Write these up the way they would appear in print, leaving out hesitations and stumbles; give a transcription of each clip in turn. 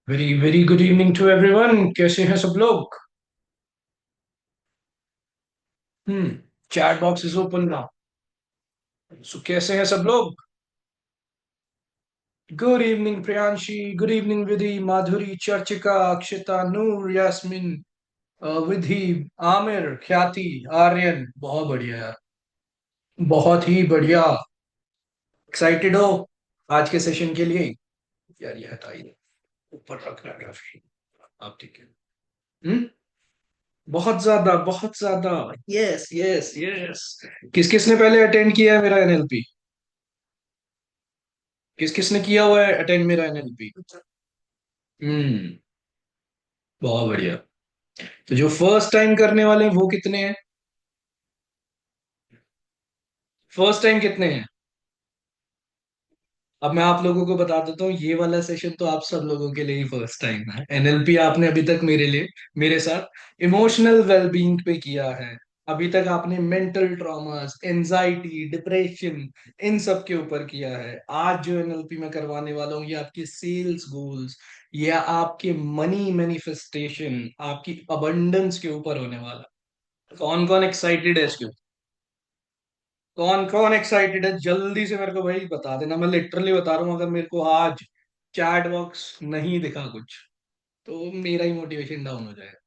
Very very good evening to everyone. कैसे हैं सब लोग? Hmm. Chat box is open now. So कैसे हैं सब लोग? Good evening Priyanshi, good evening Vidhi, Madhuri, Charchika, Akshita, Noor, Yasmin, Vidhi, Aamir, Khyati, Aryan. बहुत बढ़िया यार, बहुत ही बढ़िया। एक्साइटेड हो आज के सेशन के लिए? यार ये हटाइए, ऊपर रखना काफी। आप ठीक है? हम्म। बहुत ज्यादा, बहुत ज्यादा। Yes yes yes. किस किसने पहले अटेंड किया है मेरा एनएलपी? किस किसने किया हुआ है अटेंड मेरा एनएलपी? हम्म। बहुत बढ़िया। तो जो फर्स्ट टाइम करने वाले हैं वो कितने हैं? फर्स्ट टाइम कितने हैं? अब मैं आप लोगों को बता देता हूँ, ये वाला सेशन तो आप सब लोगों के लिए ही फर्स्ट टाइम है। एनएलपी आपने अभी तक मेरे लिए, मेरे साथ इमोशनल वेलबींग पे किया है। अभी तक आपने मेंटल ट्रॉमास, एंजाइटी, डिप्रेशन, इन सब के ऊपर किया है। आज जो एनएलपी मैं करवाने वाला हूँ, ये आपके सेल्स गोल्स या आपके मनी मैनिफेस्टेशन, आपकी अबंडेंस के ऊपर होने वाला है। कौन कौन एक्साइटेड है इसके? कौन कौन एक्साइटेड है जल्दी से मेरे को भाई बता देना। मैं लिटरली बता रहा हूँ, अगर मेरे को आज चैट बॉक्स नहीं दिखा कुछ, तो मेरा ही मोटिवेशन डाउन हो जाएगा।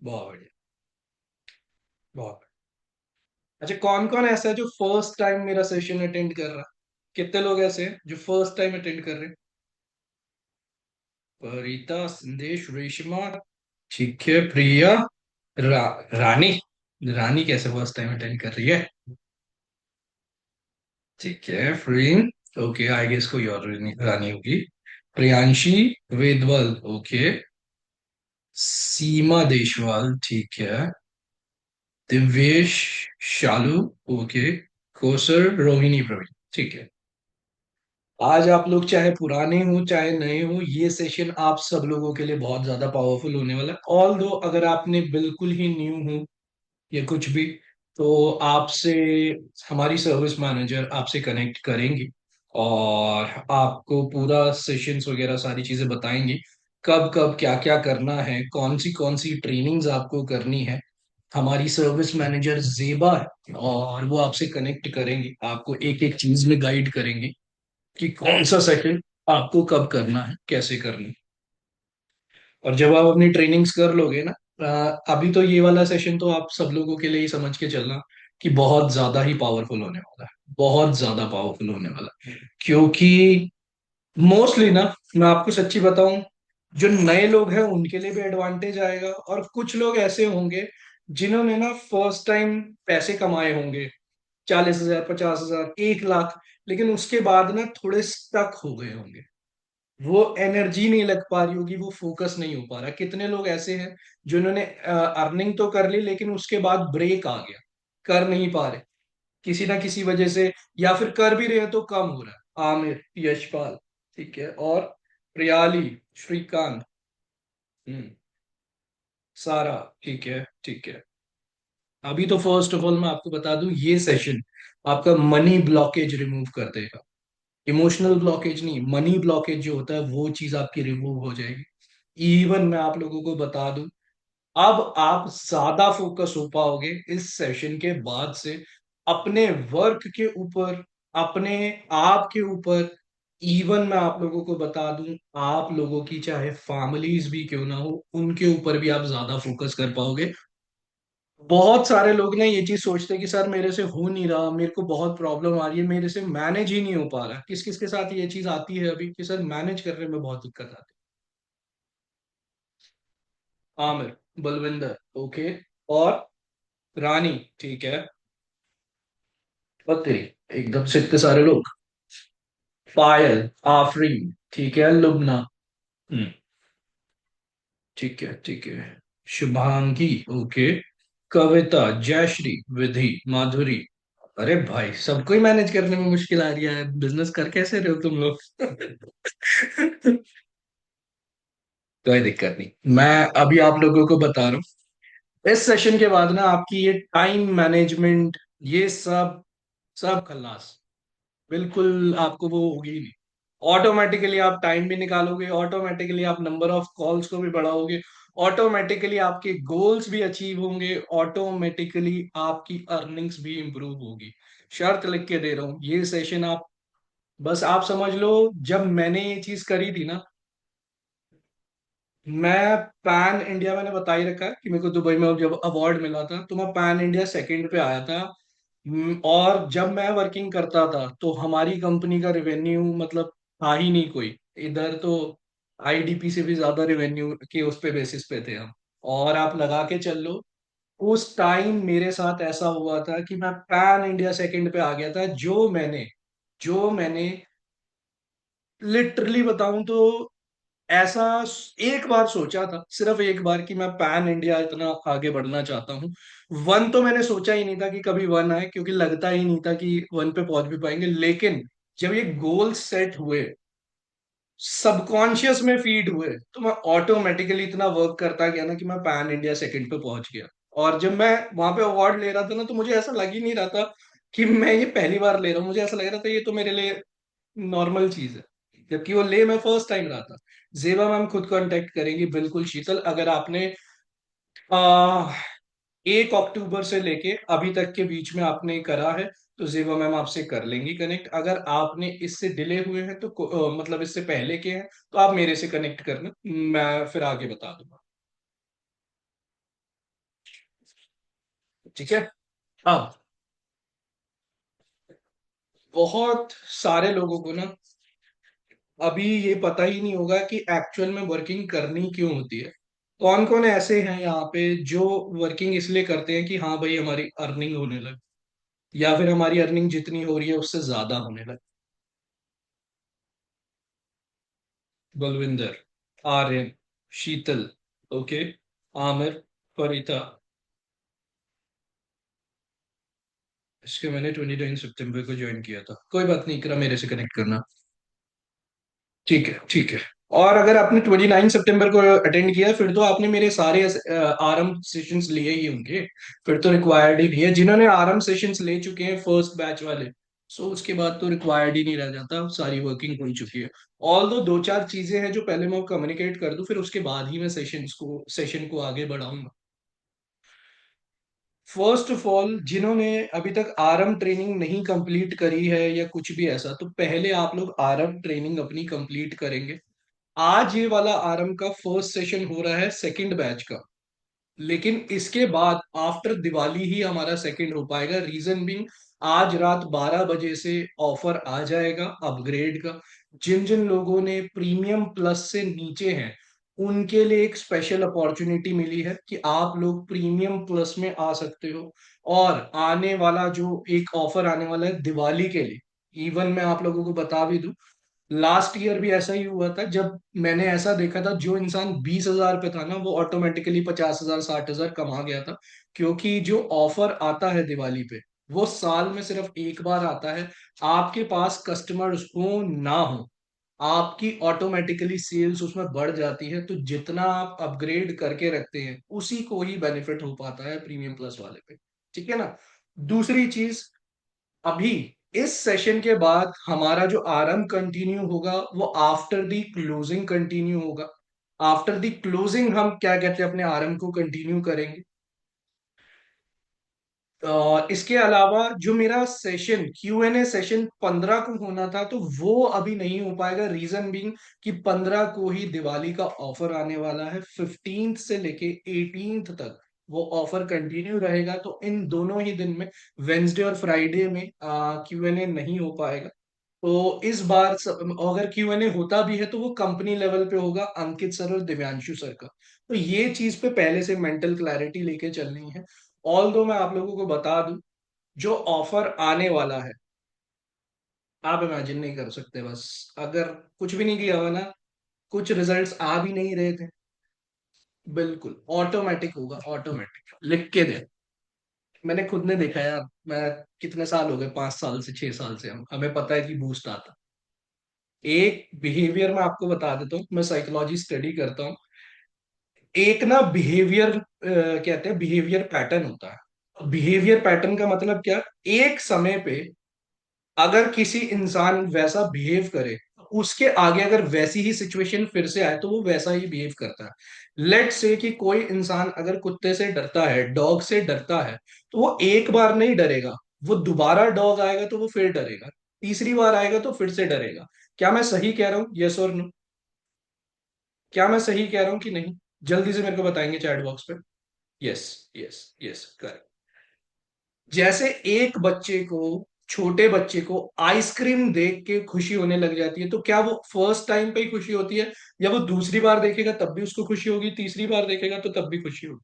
बहुत बढ़िया, बहुत बढ़िया। अच्छा, कौन कौन ऐसा है जो फर्स्ट टाइम मेरा सेशन अटेंड कर रहा है? कितने लोग ऐसे हैं जो फर्स्ट टाइम अटेंड कर रहे हैं? परिता, संदेश, रेशमा, ठीक है, प्रिया, रानी। रानी कैसे फर्स्ट टाइम अटेंड कर रही है? ठीक है, फ्रीन। ओके, आई गेस कोई और रानी होगी। प्रियांशी, वेदवल, ओके। सीमा देशवाल, ठीक है। दिव्येश, शालू, ओके। कोसर, रोहिणी, प्रवीण, ठीक है। आज आप लोग चाहे पुराने हो चाहे नए हो, ये सेशन आप सब लोगों के लिए बहुत ज्यादा पावरफुल होने वाला है। ऑल दो अगर आपने बिल्कुल ही न्यू हो या कुछ भी, तो आपसे हमारी सर्विस मैनेजर आपसे कनेक्ट करेंगी और आपको पूरा सेशंस वगैरह सारी चीजें बताएंगी। कब कब क्या क्या करना है, कौन सी ट्रेनिंग्स आपको करनी है। हमारी सर्विस मैनेजर जेबा है और वो आपसे कनेक्ट करेंगी, आपको एक एक चीज में गाइड करेंगी कि कौन सा सेशन आपको कब करना है, कैसे करना है। और जब आप अपनी ट्रेनिंग्स कर लोगे ना, अभी तो ये वाला सेशन तो आप सब लोगों के लिए ही समझ के चलना कि बहुत ज्यादा ही पावरफुल होने वाला है, बहुत ज्यादा पावरफुल होने वाला है। क्योंकि मोस्टली ना, मैं आपको सच्ची बताऊं, जो नए लोग हैं उनके लिए भी एडवांटेज आएगा, और कुछ लोग ऐसे होंगे जिन्होंने ना फर्स्ट टाइम पैसे कमाए होंगे, 40,000, 50,000, 1 लाख, लेकिन उसके बाद ना थोड़े स्टक हो गए होंगे। वो एनर्जी नहीं लग पा रही होगी, वो फोकस नहीं हो पा रहा। कितने लोग ऐसे हैं जिन्होंने अर्निंग तो कर ली लेकिन उसके बाद ब्रेक आ गया, कर नहीं पा रहे किसी ना किसी वजह से, या फिर कर भी रहे हैं तो कम हो रहा है। आमिर, यशपाल, ठीक है, और प्रियाली, श्रीकांत, हम्म, सारा, ठीक है, ठीक है। अभी तो फर्स्ट ऑफ ऑल मैं आपको बता दूं, ये सेशन आपका मनी ब्लॉकेज रिमूव कर देगा। इमोशनल ब्लॉकेज नहीं, मनी ब्लॉकेज जो होता है वो चीज आपकी रिमूव हो जाएगी। इवन मैं आप लोगों को बता दूं, अब आप ज्यादा फोकस हो पाओगे इस सेशन के बाद से अपने वर्क के ऊपर, अपने आप के ऊपर। इवन मैं आप लोगों को बता दूं, आप लोगों की चाहे फैमिलीज भी क्यों ना हो, उनके ऊपर भी आप ज्यादा फोकस कर पाओगे। बहुत सारे लोग ना ये चीज सोचते हैं कि सर मेरे से हो नहीं रहा, मेरे को बहुत प्रॉब्लम आ रही है, मेरे से मैनेज ही नहीं हो पा रहा। किस किस के साथ ये चीज आती है अभी कि सर मैनेज करने में बहुत दिक्कत आती है? आमिर, बलविंदर, ओके, और रानी, ठीक है, बकरी, एकदम से इतने सारे लोग। पायल, आफरीन, ठीक है, लुबना, हम्म, ठीक है, ठीक है, शुभांगी, ओके, कविता, जयश्री, विधि, माधुरी। अरे भाई, सबको ही मैनेज करने में मुश्किल आ रही है, बिजनेस कर कैसे रहे हो तुम लोग? कोई दिक्कत नहीं, मैं अभी आप लोगों को बता रहा हूँ। इस सेशन के बाद ना आपकी ये टाइम मैनेजमेंट, ये सब सब खल्लास, बिल्कुल आपको वो होगी ही नहीं। ऑटोमेटिकली आप टाइम भी निकालोगे, ऑटोमेटिकली आप नंबर ऑफ कॉल्स को भी बढ़ाओगे, ऑटोमेटिकली आपके गोल्स भी अचीव होंगे, ऑटोमेटिकली आपकी अर्निंग्स भी इंप्रूव होगी। शर्त लिख के दे रहा हूँ, ये सेशन आप बस आप समझ लो। जब मैंने ये चीज करी थी ना, मैं पैन इंडिया, मैंने बता ही रखा है कि मेरे को दुबई में जब अवार्ड मिला था तो मैं पैन इंडिया सेकंड पे आया था। और जब मैं वर्किंग करता था तो हमारी कंपनी का रेवेन्यू मतलब था ही नहीं कोई। इधर तो आईडीपी से भी ज्यादा रेवेन्यू के उस पे बेसिस पे थे हम। और आप लगा के चल लो, उस टाइम मेरे साथ ऐसा हुआ था कि मैं पैन इंडिया सेकंड पे आ गया था। जो मैंने लिटरली बताऊं तो ऐसा एक बार सोचा था, सिर्फ एक बार, कि मैं पैन इंडिया इतना आगे बढ़ना चाहता हूँ। वन तो मैंने सोचा ही नहीं था कि कभी वन आए, क्योंकि लगता ही नहीं था कि वन पे पहुंच भी पाएंगे। लेकिन जब ये गोल सेट हुए, सबकॉन्शियस में फीड हुए, तो मैं ऑटोमेटिकली इतना वर्क करता गया ना कि मैं पैन इंडिया सेकंड पे पहुंच गया। और जब मैं वहां पे अवार्ड ले रहा था ना, तो मुझे ऐसा लग ही नहीं रहा था कि मैं ये पहली बार ले रहा हूँ। मुझे ऐसा लग रहा था ये तो मेरे लिए नॉर्मल चीज है, जबकि वो ले मैं फर्स्ट टाइम रहा था। जेबा मैम खुद कांटेक्ट करेंगी बिल्कुल शीतल, अगर आपने आ, 1 अक्टूबर से लेके अभी तक के बीच में आपने करा है, तो जेबा मैम आपसे कर लेंगी कनेक्ट। अगर आपने इससे डिले हुए हैं तो मतलब इससे पहले के हैं, तो आप मेरे से कनेक्ट करना, मैं फिर आगे बता दूंगा। ठीक है। अब बहुत सारे लोगों को ना अभी ये पता ही नहीं होगा कि एक्चुअल में वर्किंग करनी क्यों होती है। कौन कौन ऐसे हैं यहाँ पे जो वर्किंग इसलिए करते हैं कि हाँ भाई हमारी अर्निंग होने लगे, या फिर हमारी अर्निंग जितनी हो रही है उससे ज्यादा होने लगे। बलविंदर, आर्यन, शीतल, ओके, आमिर, फरीदा। इसके मैंने 29 सितंबर को ज्वाइन किया था। कोई बात नहीं, इकरा मेरे से कनेक्ट करना। ठीक है, ठीक है। और अगर आपने 29 सितंबर को अटेंड किया, फिर तो आपने मेरे सारे आरएम सेशंस लिए ही होंगे। फिर तो रिक्वायर्ड ही नहीं है। जिन्होंने आरएम सेशंस ले चुके हैं फर्स्ट बैच वाले, सो उसके बाद तो रिक्वायर्ड ही नहीं रह जाता, सारी वर्किंग हो चुकी है। ऑल दो दो चार चीजें हैं जो पहले मैं कम्युनिकेट कर दूं, फिर उसके बाद ही मैं सेशन को आगे बढ़ाऊंगा। फर्स्ट ऑफ ऑल, जिन्होंने अभी तक आरएम ट्रेनिंग नहीं कंप्लीट करी है या कुछ भी ऐसा, तो पहले आप लोग आरएम ट्रेनिंग अपनी कंप्लीट करेंगे। आज ये वाला आरएम का फर्स्ट सेशन हो रहा है सेकंड बैच का। लेकिन इसके बाद आफ्टर दिवाली ही हमारा सेकंड हो पाएगा। रीजन बीइंग, आज रात 12 बजे से ऑफर आ जाएगा अपग्रेड का। जिन जिन लोगों ने प्रीमियम प्लस से नीचे हैं, उनके लिए एक स्पेशल अपॉर्चुनिटी मिली है कि आप लोग प्रीमियम प्लस में आ सकते हो। और आने वाला जो एक ऑफर आने वाला है दिवाली के लिए, इवन मैं आप लोगों को बता भी दूं, लास्ट ईयर भी ऐसा ही हुआ था। जब मैंने ऐसा देखा था, जो इंसान 20,000 पे था ना, वो ऑटोमेटिकली 50,000 60,000 कमा गया था। क्योंकि जो ऑफर आता है दिवाली पे, वो साल में सिर्फ एक बार आता है। आपके पास कस्टमर्स हो ना हो, आपकी ऑटोमेटिकली सेल्स उसमें बढ़ जाती है। तो जितना आप अपग्रेड करके रखते हैं, उसी को ही बेनिफिट हो पाता है प्रीमियम प्लस वाले पे। ठीक है ना। दूसरी चीज, अभी इस सेशन के बाद हमारा जो आरएम कंटिन्यू होगा, वो आफ्टर दी क्लोजिंग कंटिन्यू होगा। आफ्टर दी क्लोजिंग हम क्या कहते हैं, अपने आरएम को कंटिन्यू करेंगे। इसके अलावा जो मेरा सेशन Q&A सेशन 15 को होना था, तो वो अभी नहीं हो पाएगा। रीजन बीइंग कि 15 को ही दिवाली का ऑफर आने वाला है। 15th से लेके 18th तक वो ऑफर कंटिन्यू रहेगा। तो इन दोनों ही दिन में, वेंसडे और फ्राइडे में Q&A नहीं हो पाएगा। तो इस बार अगर Q&A होता भी है, तो वो कंपनी लेवल पे होगा, अंकित सर और दिव्यांशु सर का। तो ये चीज पे पहले से मेंटल क्लैरिटी लेके चलनी है। ऑल दो मैं आप लोगों को बता दूं, जो ऑफर आने वाला है, आप इमेजिन नहीं कर सकते। बस अगर कुछ भी नहीं किया हुआ ना, कुछ रिजल्ट्स आ भी नहीं रहे थे, बिल्कुल ऑटोमेटिक होगा, ऑटोमेटिक लिख के दे। मैंने खुद ने देखा यार। मैं कितने साल हो गए, 5 साल से 6 साल से हम हमें पता है कि बूस्ट आता। एक बिहेवियर मैं आपको बता देता हूँ, मैं साइकोलॉजी स्टडी करता हूँ। एक ना बिहेवियर कहते हैं, बिहेवियर पैटर्न होता है। बिहेवियर पैटर्न का मतलब क्या, एक समय पे अगर किसी इंसान वैसा बिहेव करे, उसके आगे अगर वैसी ही सिचुएशन फिर से आए तो वो वैसा ही बिहेव करता है। लेट से कि कोई इंसान अगर कुत्ते से डरता है, डॉग से डरता है, तो वो एक बार नहीं डरेगा, वो दोबारा डॉग आएगा तो वो फिर डरेगा, तीसरी बार आएगा तो फिर से डरेगा। क्या मैं सही कह रहा हूँ, यस और नो? क्या मैं सही कह रहा हूँ कि नहीं? जल्दी से मेरे को बताएंगे चैट बॉक्स पे। Yes, yes, yes, correct. जैसे एक बच्चे को, छोटे बच्चे को आइसक्रीम देख के खुशी होने लग जाती है, तो क्या वो फर्स्ट टाइम पे ही खुशी होती है, या वो दूसरी बार देखेगा तब भी उसको खुशी होगी, तीसरी बार देखेगा तो तब भी खुशी होगी?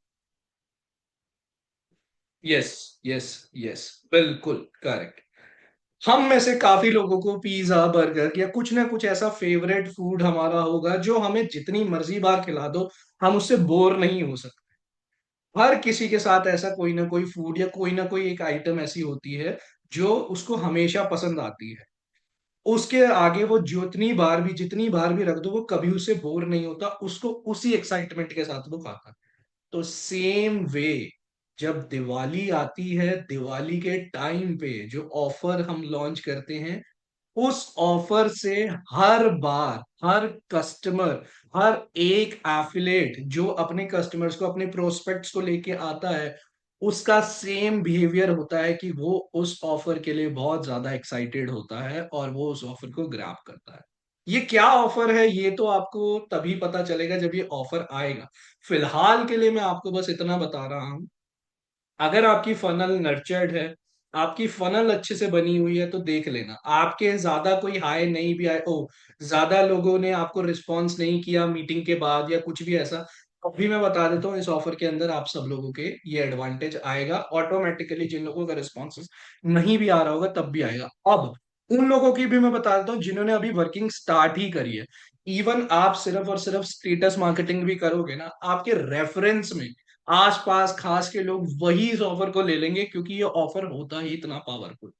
यस, यस, यस, बिल्कुल करेक्ट। हम में से काफी लोगों को पिज्जा, बर्गर या कुछ ना कुछ ऐसा फेवरेट फूड हमारा होगा जो हमें जितनी मर्जी बार खिला दो, हम उससे बोर नहीं हो सकते। हर किसी के साथ ऐसा कोई ना कोई फूड या कोई ना कोई एक आइटम ऐसी होती है जो उसको हमेशा पसंद आती है। उसके आगे वो जितनी बार भी रख दो, वो कभी उससे बोर नहीं होता, उसको उसी एक्साइटमेंट के साथ वो खाता है। तो सेम वे, जब दिवाली आती है, दिवाली के टाइम पे जो ऑफर हम लॉन्च करते हैं, उस ऑफर से हर बार हर कस्टमर, हर एक एफिलेट जो अपने कस्टमर्स को, अपने प्रोस्पेक्ट्स को लेके आता है, उसका सेम बिहेवियर होता है कि वो उस ऑफर के लिए बहुत ज्यादा एक्साइटेड होता है और वो उस ऑफर को ग्रैब करता है। ये क्या ऑफर है ये तो आपको तभी पता चलेगा जब ये ऑफर आएगा। फिलहाल के लिए मैं आपको बस इतना बता रहा हूं, अगर आपकी फनल नर्चर्ड है, आपकी फनल अच्छे से बनी हुई है, तो देख लेना आपके ज्यादा कोई हाई नहीं भी आए, ओ ज्यादा लोगों ने आपको रिस्पॉन्स नहीं किया मीटिंग के बाद या कुछ भी ऐसा, अब भी मैं बता देता हूँ इस ऑफर के अंदर आप सब लोगों के ये एडवांटेज आएगा ऑटोमेटिकली। जिन लोगों का रिस्पॉन्स नहीं भी आ रहा होगा तब भी आएगा। अब उन लोगों की भी मैं बता देता हूँ जिन्होंने अभी वर्किंग स्टार्ट ही करी है। इवन आप सिर्फ और सिर्फ स्टेटस मार्केटिंग भी करोगे ना, आपके रेफरेंस में आसपास खास के लोग वही इस ऑफर को ले लेंगे, क्योंकि ये ऑफर होता ही इतना पावरफुल,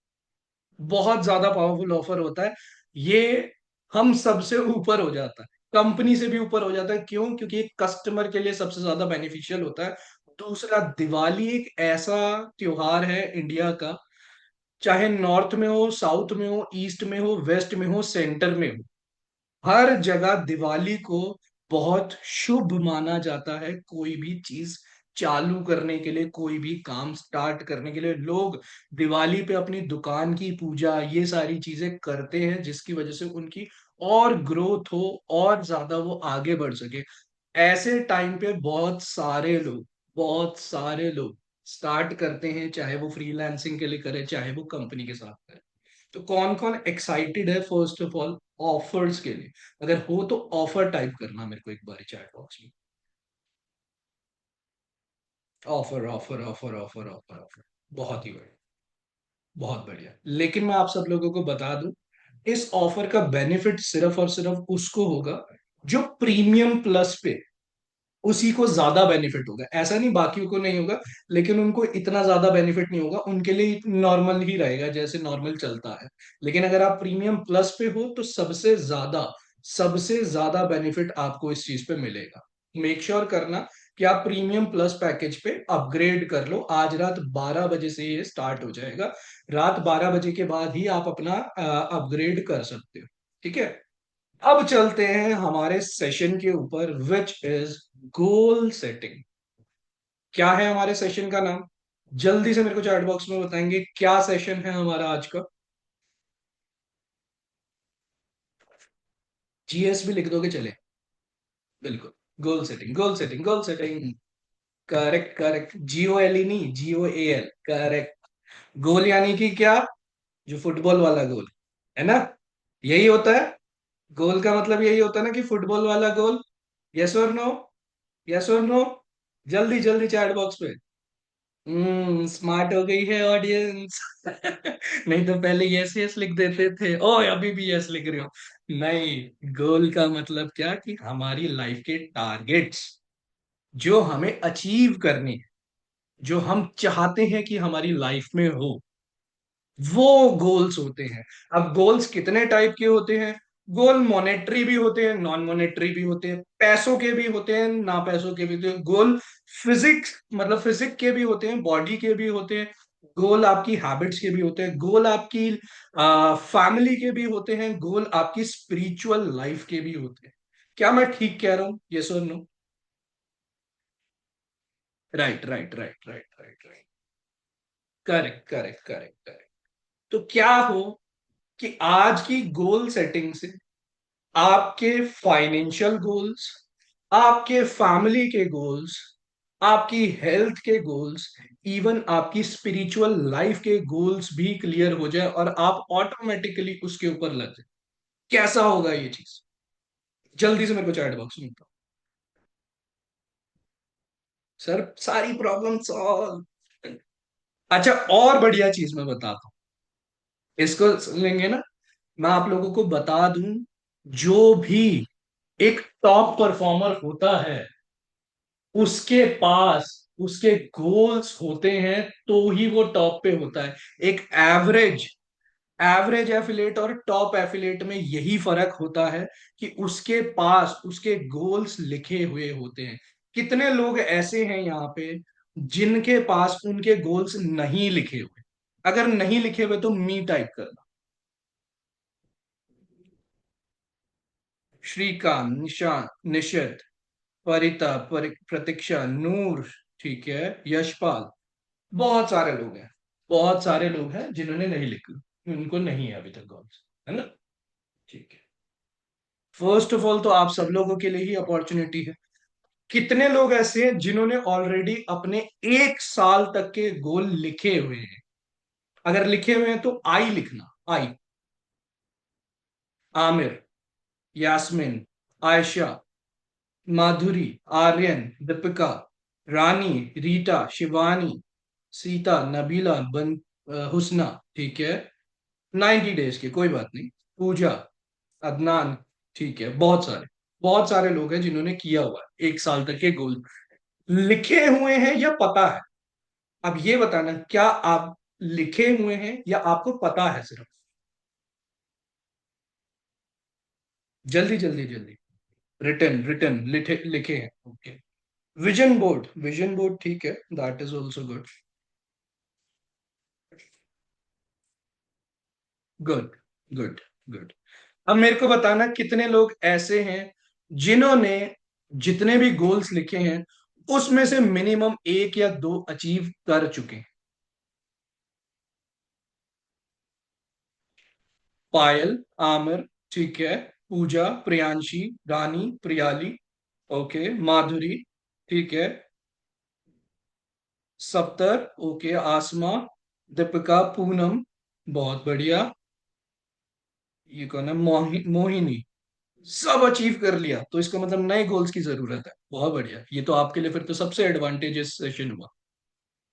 बहुत ज्यादा पावरफुल ऑफर होता है ये। हम सबसे ऊपर हो जाता है, कंपनी से भी ऊपर हो जाता है। क्यों? क्योंकि एक कस्टमर के लिए सबसे ज्यादा बेनिफिशियल होता है। दूसरा, दिवाली एक ऐसा त्योहार है इंडिया का, चाहे नॉर्थ में हो, साउथ में हो, ईस्ट में हो, वेस्ट में हो, सेंटर में हो, हर जगह दिवाली को बहुत शुभ माना जाता है। कोई भी चीज चालू करने के लिए, कोई भी काम स्टार्ट करने के लिए लोग दिवाली पे अपनी दुकान की पूजा, ये सारी चीजें करते हैं, जिसकी वजह से उनकी और ग्रोथ हो, और ज्यादा वो आगे बढ़ सके। ऐसे टाइम पे बहुत सारे लोग स्टार्ट करते हैं, चाहे वो फ्रीलांसिंग के लिए करे, चाहे वो कंपनी के साथ करे। तो कौन कौन एक्साइटेड है फर्स्ट ऑफ ऑल ऑफर्स के लिए? अगर हो तो ऑफर टाइप करना मेरे को एक बार चैट बॉक्स में। Offer, offer, offer, offer, offer, offer. बहुत ही बढ़िया, बहुत बढ़िया। लेकिन मैं आप सब लोगों को बता दूं, इस ऑफर का बेनिफिट सिर्फ और सिर्फ उसको होगा जो प्रीमियम प्लस पे, उसी को ज्यादा बेनिफिट होगा। ऐसा नहीं बाकियों को नहीं होगा, लेकिन उनको इतना ज्यादा बेनिफिट नहीं होगा, उनके लिए नॉर्मल ही रहेगा जैसे नॉर्मल चलता है। लेकिन अगर आप प्रीमियम प्लस पे हो तो सबसे ज्यादा बेनिफिट आपको इस चीज पे मिलेगा। मेक श्योर करना कि आप प्रीमियम प्लस पैकेज पे अपग्रेड कर लो। आज रात 12 बजे से ये स्टार्ट हो जाएगा, रात 12 बजे के बाद ही आप अपना अपग्रेड कर सकते हो। ठीक है? अब चलते हैं हमारे सेशन के ऊपर, विच इज गोल सेटिंग। क्या है हमारे सेशन का नाम? जल्दी से मेरे को चैट बॉक्स में बताएंगे क्या सेशन है हमारा आज का। जीएस भी लिख दोगे चले? बिल्कुल। Goal setting, goal setting, goal setting. Correct, correct. GOLE नहीं, GOAL, करेक्ट। गोल यानी कि क्या? जो फुटबॉल वाला गोल है ना, यही होता है। गोल का मतलब यही होता है ना कि फुटबॉल वाला गोल। यस और नो? यस और नो? जल्दी जल्दी चैट बॉक्स पे। स्मार्ट हो गई है ऑडियंस। नहीं तो पहले यस यस लिख देते थे, ओ अभी भी यस लिख रहे हो। नहीं, गोल का मतलब क्या कि हमारी लाइफ के टारगेट्स जो हमें अचीव करने हैं, जो हम चाहते हैं कि हमारी लाइफ में हो, वो गोल्स होते हैं। अब गोल्स कितने टाइप के होते हैं? गोल मॉनेटरी भी होते हैं, नॉन मॉनेटरी भी होते हैं, पैसों के भी होते हैं, ना पैसों के भी होते हैं। गोल फिजिक्स मतलब फिजिक के भी होते हैं, बॉडी के भी होते हैं, गोल आपकी हैबिट्स के भी होते हैं, गोल आपकी फैमिली के भी होते हैं, गोल आपकी स्पिरिचुअल लाइफ के भी होते हैं। क्या मैं ठीक कह रहा हूं, यस और no? Right right right right right right. Correct correct correct correct. तो क्या हो कि आज की गोल सेटिंग से आपके फाइनेंशियल गोल्स, आपके फैमिली के गोल्स, आपकी हेल्थ के गोल्स, इवन आपकी स्पिरिचुअल लाइफ के गोल्स भी क्लियर हो जाए और आप ऑटोमेटिकली उसके ऊपर लग जाए। कैसा होगा ये चीज? जल्दी से मेरे को चैट बॉक्स में बताओ। सर सारी प्रॉब्लम सॉल्व। अच्छा, और बढ़िया चीज मैं बताता हूँ, इसको सुन लेंगे ना? मैं आप लोगों को बता दूं, जो भी एक टॉप परफॉर्मर होता है उसके पास उसके गोल्स होते हैं तो ही वो टॉप पे होता है। एक एवरेज एवरेज एफिलेट और टॉप एफिलेट में यही फर्क होता है कि उसके पास उसके गोल्स लिखे हुए होते हैं। कितने लोग ऐसे हैं यहाँ पे जिनके पास उनके गोल्स नहीं लिखे हुए? अगर नहीं लिखे हुए तो मी टाइप करना। श्रीकांत, निशांत, निशित, परिता, प्रतीक्षा, नूर, ठीक है, यशपाल, बहुत सारे लोग हैं। बहुत सारे लोग हैं जिन्होंने नहीं लिखा, उनको नहीं है अभी तक गोल्स, है ना? ठीक है। फर्स्ट ऑफ ऑल तो आप सब लोगों के लिए ही अपॉर्चुनिटी है। कितने लोग ऐसे हैं जिन्होंने ऑलरेडी अपने 1 साल तक के गोल लिखे हुए हैं? अगर लिखे हुए हैं तो आई लिखना, आई। आमिर, यास्मिन, आयशा, माधुरी, आर्यन, दीपिका, रानी, रीटा, शिवानी, सीता, नबीला, हुसना, ठीक है, 90 डेज के, कोई बात नहीं, पूजा, अदनान, ठीक है, बहुत सारे लोग हैं जिन्होंने किया हुआ है 1 साल तक के गोल लिखे हुए हैं या पता है। अब ये बताना, क्या आप लिखे हुए हैं या आपको पता है सिर्फ? जल्दी जल्दी जल्दी। रिटर्न रिटर्न लिखे लिखे हैं, ओके। विजन बोर्ड ठीक है, that is also good. Good good good. अब मेरे को बताना, कितने लोग ऐसे हैं जिन्होंने जितने भी गोल्स लिखे हैं उसमें से मिनिमम एक या दो अचीव कर चुके हैं? पायल, आमिर, ठीक है, पूजा, प्रियांशी, रानी, प्रियाली, ओके, माधुरी, ठीक है, सप्तर, ओके, आसमा, दीपिका, पूनम, बहुत बढ़िया, ये कौन है, मोहिनी, सब अचीव कर लिया तो इसका मतलब नए गोल्स की जरूरत है। बहुत बढ़िया, ये तो आपके लिए फिर तो सबसे एडवांटेजेस सेशन हुआ।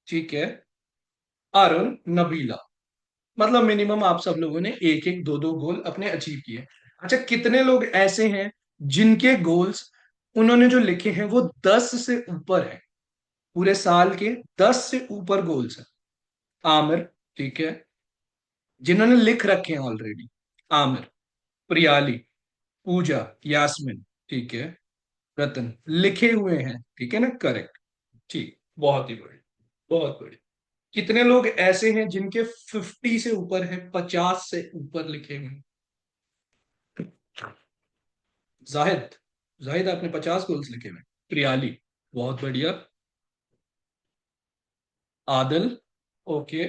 ठीक है, अरुण, नबीला, मतलब मिनिमम आप सब लोगों ने एक एक दो दो गोल अपने अचीव किए। अच्छा, कितने लोग ऐसे हैं जिनके गोल्स उन्होंने जो लिखे हैं वो 10 से ऊपर है? पूरे साल के 10 से ऊपर गोल्स हैं। आमिर, ठीक है, जिन्होंने लिख रखे हैं ऑलरेडी, आमिर, प्रियाली, पूजा, यास्मिन, ठीक है, रतन, लिखे हुए हैं, ठीक है ना, करेक्ट, ठीक, बहुत ही बढ़िया, बहुत बढ़िया। कितने लोग ऐसे हैं जिनके 50 से ऊपर है, 50 से ऊपर लिखे हुए हैं? जाहिद, जाहिद आपने 50 गोल्स लिखे हुए हैं। प्रियाली, बहुत बढ़िया। आदल, ओके,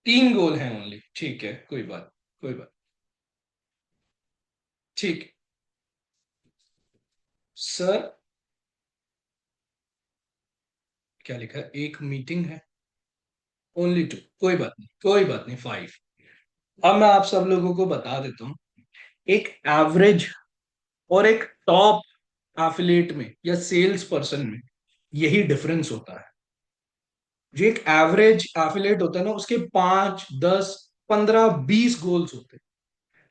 3 गोल हैं ओनली, ठीक है, कोई बात, कोई बात, ठीक। सर, क्या लिखा है, एक मीटिंग है, ओनली 2, कोई बात नहीं, कोई बात नहीं, 5। अब मैं आप सब लोगों को बता देता हूँ, एक एवरेज और एक टॉप एफिलेट में या सेल्स पर्सन में यही डिफरेंस होता है। जो एक एवरेज एफिलेट होता है ना, उसके 5, 10, 15, 20 गोल्स होते हैं।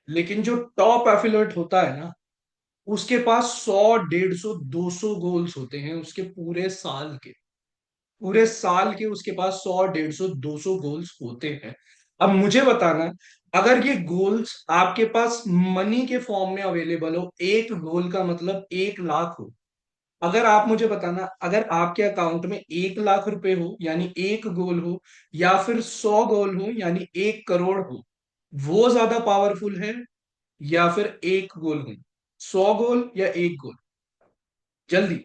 लेकिन जो टॉप एफिलेट होता है ना, उसके पास 100, 150, 200 गोल्स होते हैं उसके पूरे साल के। पूरे साल के उसके पास 100, 150, 200 गोल्स होते हैं। अब मुझे बताना, अगर ये गोल्स आपके पास मनी के फॉर्म में अवेलेबल हो, एक गोल का मतलब 1 लाख हो, अगर आप मुझे बताना, अगर आपके अकाउंट में 1 लाख रुपए हो यानी एक गोल हो, या फिर 100 गोल हो यानी 1 करोड़ हो, वो ज्यादा पावरफुल है या फिर एक गोल हो? 100 गोल या एक गोल? जल्दी।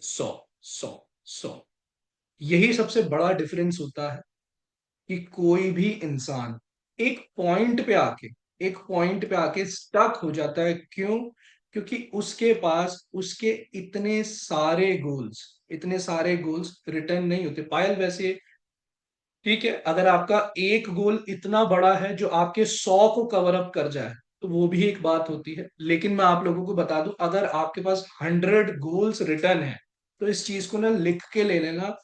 100, 100, 100। यही सबसे बड़ा डिफरेंस होता है कि कोई भी इंसान एक पॉइंट पे आके एक पॉइंट पे आके स्टक हो जाता है। क्यों? क्योंकि उसके पास उसके इतने सारे गोल्स रिटर्न नहीं होते। पायल, वैसे ठीक है, अगर आपका एक गोल इतना बड़ा है जो आपके 100 को कवर अप कर जाए, तो वो भी एक बात होती है। लेकिन मैं आप लोगों को बता दूं, अगर आपके पास 100 गोल्स रिटर्न है, तो इस चीज को ना लिख के ले लेना।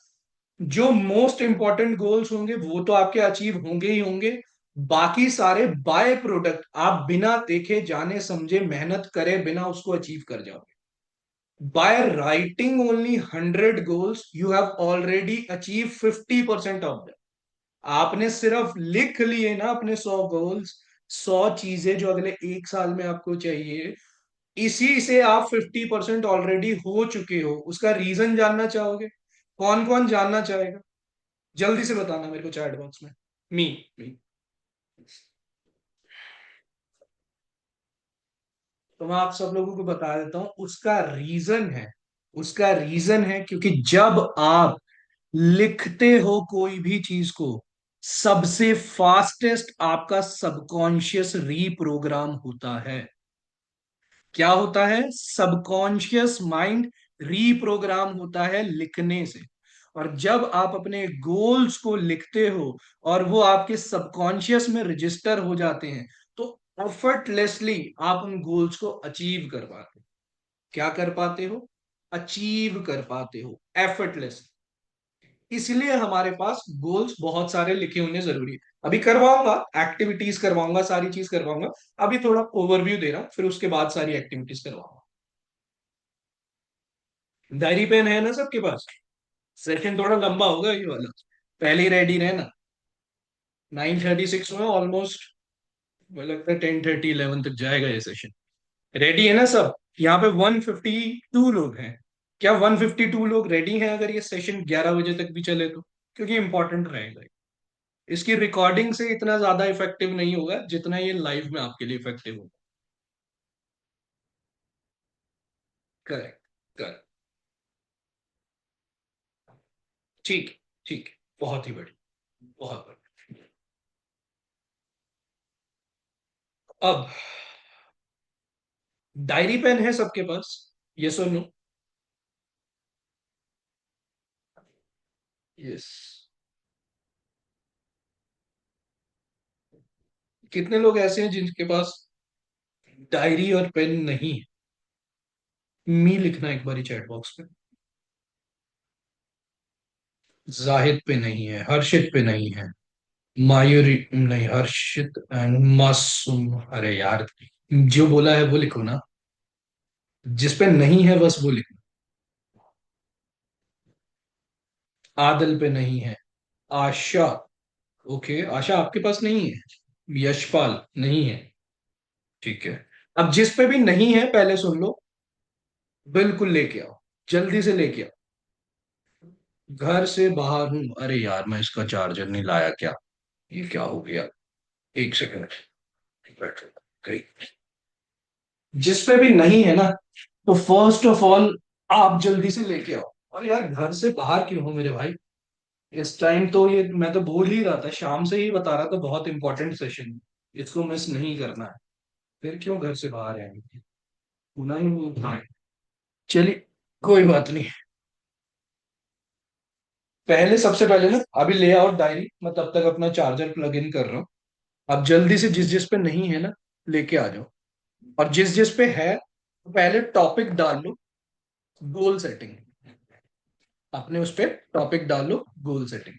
जो मोस्ट इंपॉर्टेंट गोल्स होंगे वो तो आपके अचीव होंगे ही होंगे। बाकी सारे बाय प्रोडक्ट आप बिना देखे जाने समझे मेहनत करे बिना उसको अचीव कर जाओगे। By writing only 100 goals you have already achieve 50% of them. आपने सिर्फ लिख लिए ना अपने 100 गोल्स, 100 चीजें जो अगले एक साल में आपको चाहिए, इसी से आप 50% ऑलरेडी हो चुके हो। उसका रीजन जानना चाहोगे? कौन कौन जानना चाहेगा? जल्दी से बताना मेरे को चैट बॉक्स में। मी मी तो मैं आप सब लोगों को बता देता हूं, उसका रीजन है क्योंकि जब आप लिखते हो कोई भी चीज को, सबसे फास्टेस्ट आपका सबकॉन्शियस रीप्रोग्राम होता है। क्या होता है? सबकॉन्शियस माइंड रीप्रोग्राम होता है लिखने से। और जब आप अपने गोल्स को लिखते हो और वो आपके सबकॉन्शियस में रजिस्टर हो जाते हैं, तो एफर्टलेसली आप उन गोल्स को अचीव कर पाते हो। क्या कर पाते हो? अचीव कर पाते हो एफर्टलेस। इसलिए हमारे पास गोल्स बहुत सारे लिखे होने जरूरी है। अभी करवाऊंगा, एक्टिविटीज करवाऊंगा, सारी चीज करवाऊंगा। अभी थोड़ा ओवरव्यू दे रहा हूं, फिर उसके बाद सारी एक्टिविटीज करवाऊंगा। डायरी पेन है ना सबके पास? सेशन थोड़ा लंबा होगा ये वाला। पहले ही रेडी रहना। 9:36 में ऑलमोस्ट, मुझे लगता है 10:30 11 तक जाएगा ये सेशन। रेडी है ना सब? यहाँ पे 152 लोग हैं। क्या 152 लोग रेडी हैं अगर ये सेशन 11 बजे तक भी चले तो? क्योंकि इंपॉर्टेंट रहेगा। इसकी रिकॉर्डिंग से इतना ज्यादा इफेक्टिव नहीं होगा जितना ये लाइव में आपके लिए इफेक्टिव होगा। करेक्ट। करेक्ट। ठीक। ठीक। बहुत ही बढ़िया, बहुत बढ़िया। अब डायरी पेन है सबके पास? यस और नो? यस। कितने लोग ऐसे हैं जिनके पास डायरी और पेन नहीं है? मी लिखना एक बारी चैट बॉक्स पे। जाहिद पे नहीं है, हर्षित पे नहीं है, मायूरी नहीं, हर्षित एंड मासूम। अरे यार, जो बोला है वो लिखो ना। जिस पे नहीं है बस वो लिखो। आदल पे नहीं है। आशा, ओके, आशा आपके पास नहीं है। यशपाल नहीं है। ठीक है। अब जिस पे भी नहीं है पहले सुन लो, बिल्कुल लेके आओ, जल्दी से लेके आओ। घर से बाहर हूं, अरे यार मैं इसका चार्जर नहीं लाया क्या? ये क्या हो गया? एक सेकंड, बैठ गई। जिस पे भी नहीं है ना, तो फर्स्ट ऑफ ऑल आप जल्दी से लेके आओ। और यार घर से बाहर क्यों हो मेरे भाई? इस टाइम तो ये मैं तो बोल ही रहा था, शाम से ही बता रहा था बहुत इंपॉर्टेंट सेशन है, इसको मिस नहीं करना है। फिर क्यों घर से बाहर आएंगे? नहीं, हाँ, चलिए, कोई बात नहीं। पहले सबसे पहले ना अभी ले आओ डायरी, मैं तब तक अपना चार्जर प्लग इन कर रहा हूँ। अब जल्दी से जिस जिस पे नहीं है ना, लेके आ जाओ। और जिस जिस पे है, तो पहले टॉपिक डाल लो, गोल सेटिंग। अपने उस पे टॉपिक डाल लो, गोल सेटिंग।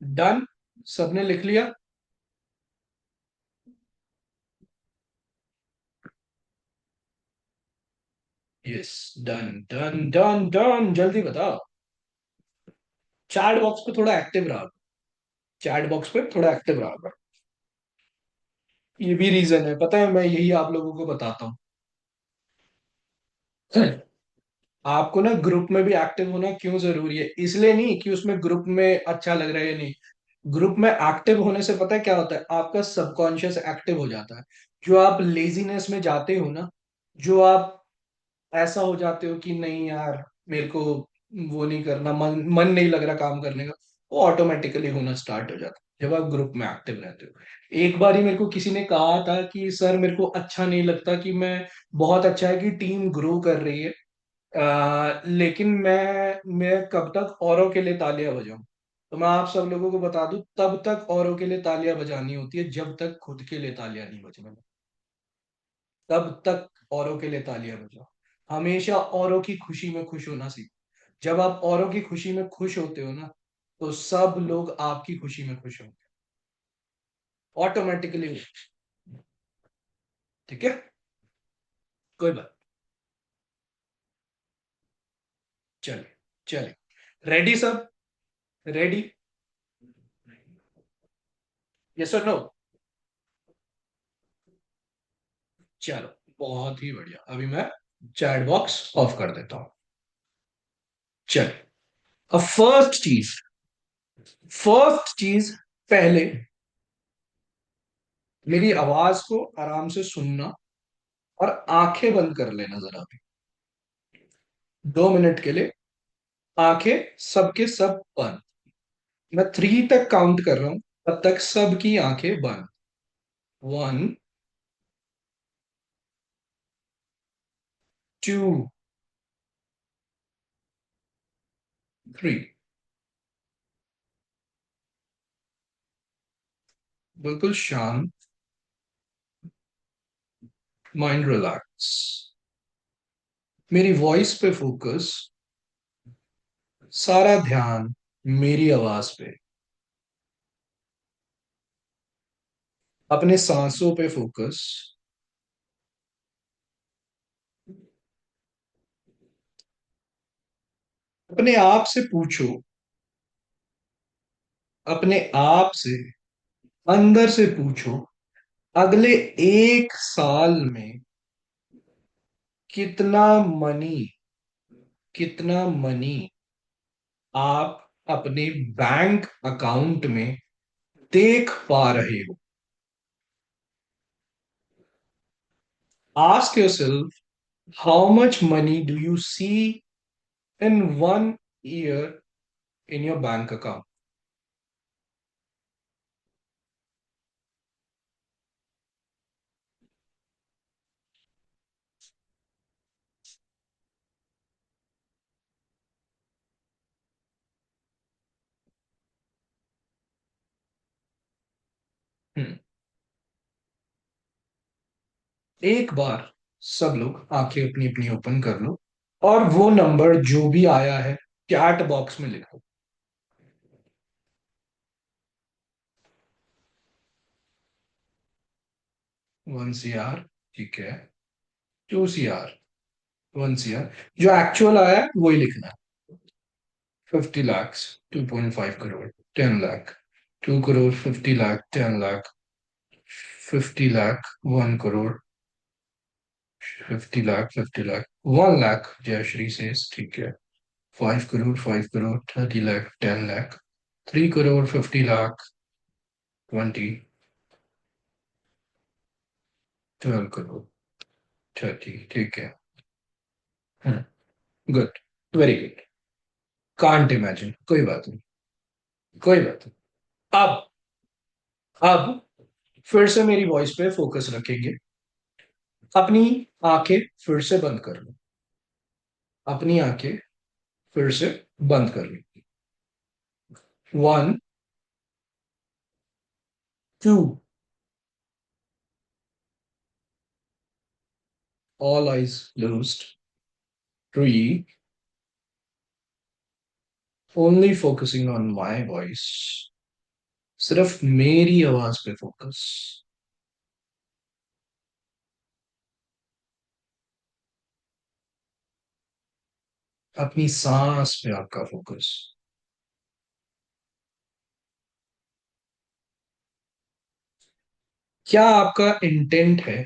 डन। सबने लिख लिया? Yes. Done done done done, जल्दी बताओ। चैट बॉक्स पे थोड़ा एक्टिव रहा। चैट बॉक्स पे थोड़ा एक्टिव रहा। ये भी रीजन है, पता है, मैं यही आप लोगों को बताता हूँ। आपको ना ग्रुप में भी एक्टिव होना क्यों जरूरी है, इसलिए नहीं कि उसमें ग्रुप में अच्छा लग रहा है या नहीं। ग्रुप में एक्टिव होने से पता है क्या होता है, आपका सबकॉन्शियस एक्टिव हो जाता है। जो आप लेजीनेस में जाते हो ना, जो आप ऐसा हो जाते हो कि नहीं यार, मेरे को वो नहीं करना, मन नहीं लग रहा काम करने का, वो ऑटोमेटिकली होना स्टार्ट हो जाता है जब आप ग्रुप में एक्टिव रहते हो। एक बार ही मेरे को किसी ने कहा था कि सर मेरे को अच्छा नहीं लगता कि मैं, बहुत अच्छा है कि टीम ग्रो कर रही है, लेकिन मैं कब तक औरों के लिए तालियां बजाऊं। तो मैं आप सब लोगों को बता दूं, तब तक औरों के लिए तालियां बजानी होती है जब तक खुद के लिए तालियां नहीं बजने। तब तक औरों के लिए तालियां बजाओ। हमेशा औरों की खुशी में खुश होना सीखो। जब आप औरों की खुशी में खुश होते हो ना, तो सब लोग आपकी खुशी में खुश होंगे ऑटोमेटिकली। ठीक है, कोई बात। चलिए चलिए, रेडी सब, रेडी? यस और नो? चलो, बहुत ही बढ़िया। अभी मैं चैट बॉक्स ऑफ कर देता हूं। चलिए, अब फर्स्ट चीज, पहले मेरी आवाज को आराम से सुनना और आंखें बंद कर लेना जरा भी। 2 मिनट के लिए आंखें सबके सब बंद। मैं 3 तक काउंट कर रहा हूं, तब तक सबकी आंखें बंद। 1, 2, 3। बिल्कुल शांत, माइंड रिलैक्स, मेरी वॉइस पे फोकस, सारा ध्यान मेरी आवाज पे, अपने सांसों पे फोकस। अपने आप से पूछो, अपने आप से, अंदर से पूछो, अगले 1 साल में कितना मनी, कितना मनी आप अपने बैंक अकाउंट में देख पा रहे हो। Ask yourself, how much money do you see in 1 year in your bank account? एक बार सब लोग आंखें अपनी अपनी ओपन कर लो, और वो नंबर जो भी आया है चैट बॉक्स में लिखो। 1 CR, ठीक है। 2 CR, 1 CR, जो एक्चुअल आया है वही लिखना है। 50 lakhs, 2.5 crore, 10 lakh, 2 crore, 50 lakh, 10 lakh, 50 lakh, 1 crore, 50 lakh, 50 lakh, 1 lakh, Jayashree से, ठीक है। 5 crore, 5 crore, 30 lakh, 10 lakh, 3 crore, 50 lakh, 20, 12 crore, 30, ठीक है। Good, very good. Can't imagine, कोई बात नहीं, कोई बात नहीं। अब फिर से मेरी वॉइस पे फोकस रखेंगे। अपनी आंखें फिर से बंद कर लो, अपनी आंखें फिर से बंद कर लो। 1, 2, all eyes closed. 3, only focusing on my voice, सिर्फ मेरी आवाज पे फोकस। अपनी सांस पे आपका फोकस। क्या आपका इंटेंट है,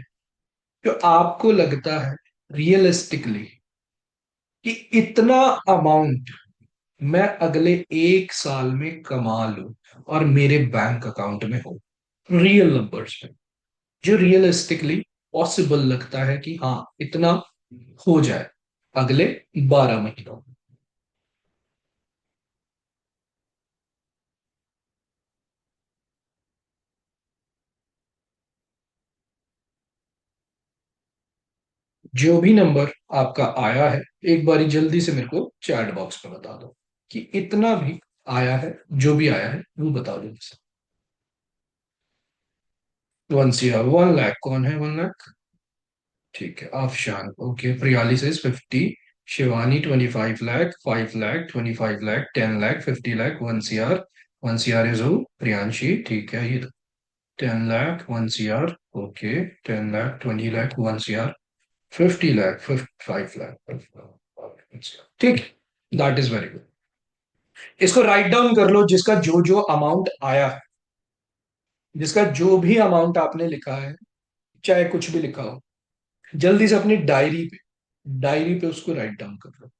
जो आपको लगता है रियलिस्टिकली कि इतना अमाउंट मैं अगले 1 साल में कमा लूं और मेरे बैंक अकाउंट में हो, रियल नंबर्स में, जो रियलिस्टिकली पॉसिबल लगता है कि हाँ इतना हो जाए अगले 12 महीनों में। जो भी नंबर आपका आया है, एक बारी जल्दी से मेरे को चैट बॉक्स में बता दो कि इतना भी आया है, जो भी आया है वो बता दो। 1 CR, 1 लाख, कौन है 1 लाख? ठीक है, आफशान, ओके। प्रियाली से 50। Shivani 25 lakh, 5 lakh, 25 lakh, 10 lakh, 50 lakh, 1 CR। 1 CR is who? Priyanshi, ठीक है ये। 10 lakh, 1 CR, okay. 10 lakh, 20 lakh, 1 CR, 50 lakh, 5 lakh, ठीक है, दैट इज वेरी गुड। इसको राइट डाउन कर लो, जिसका जो जो अमाउंट आया है, जिसका जो भी अमाउंट आपने लिखा है, चाहे कुछ भी लिखा हो, जल्दी से अपनी डायरी पे उसको राइट डाउन कर लो।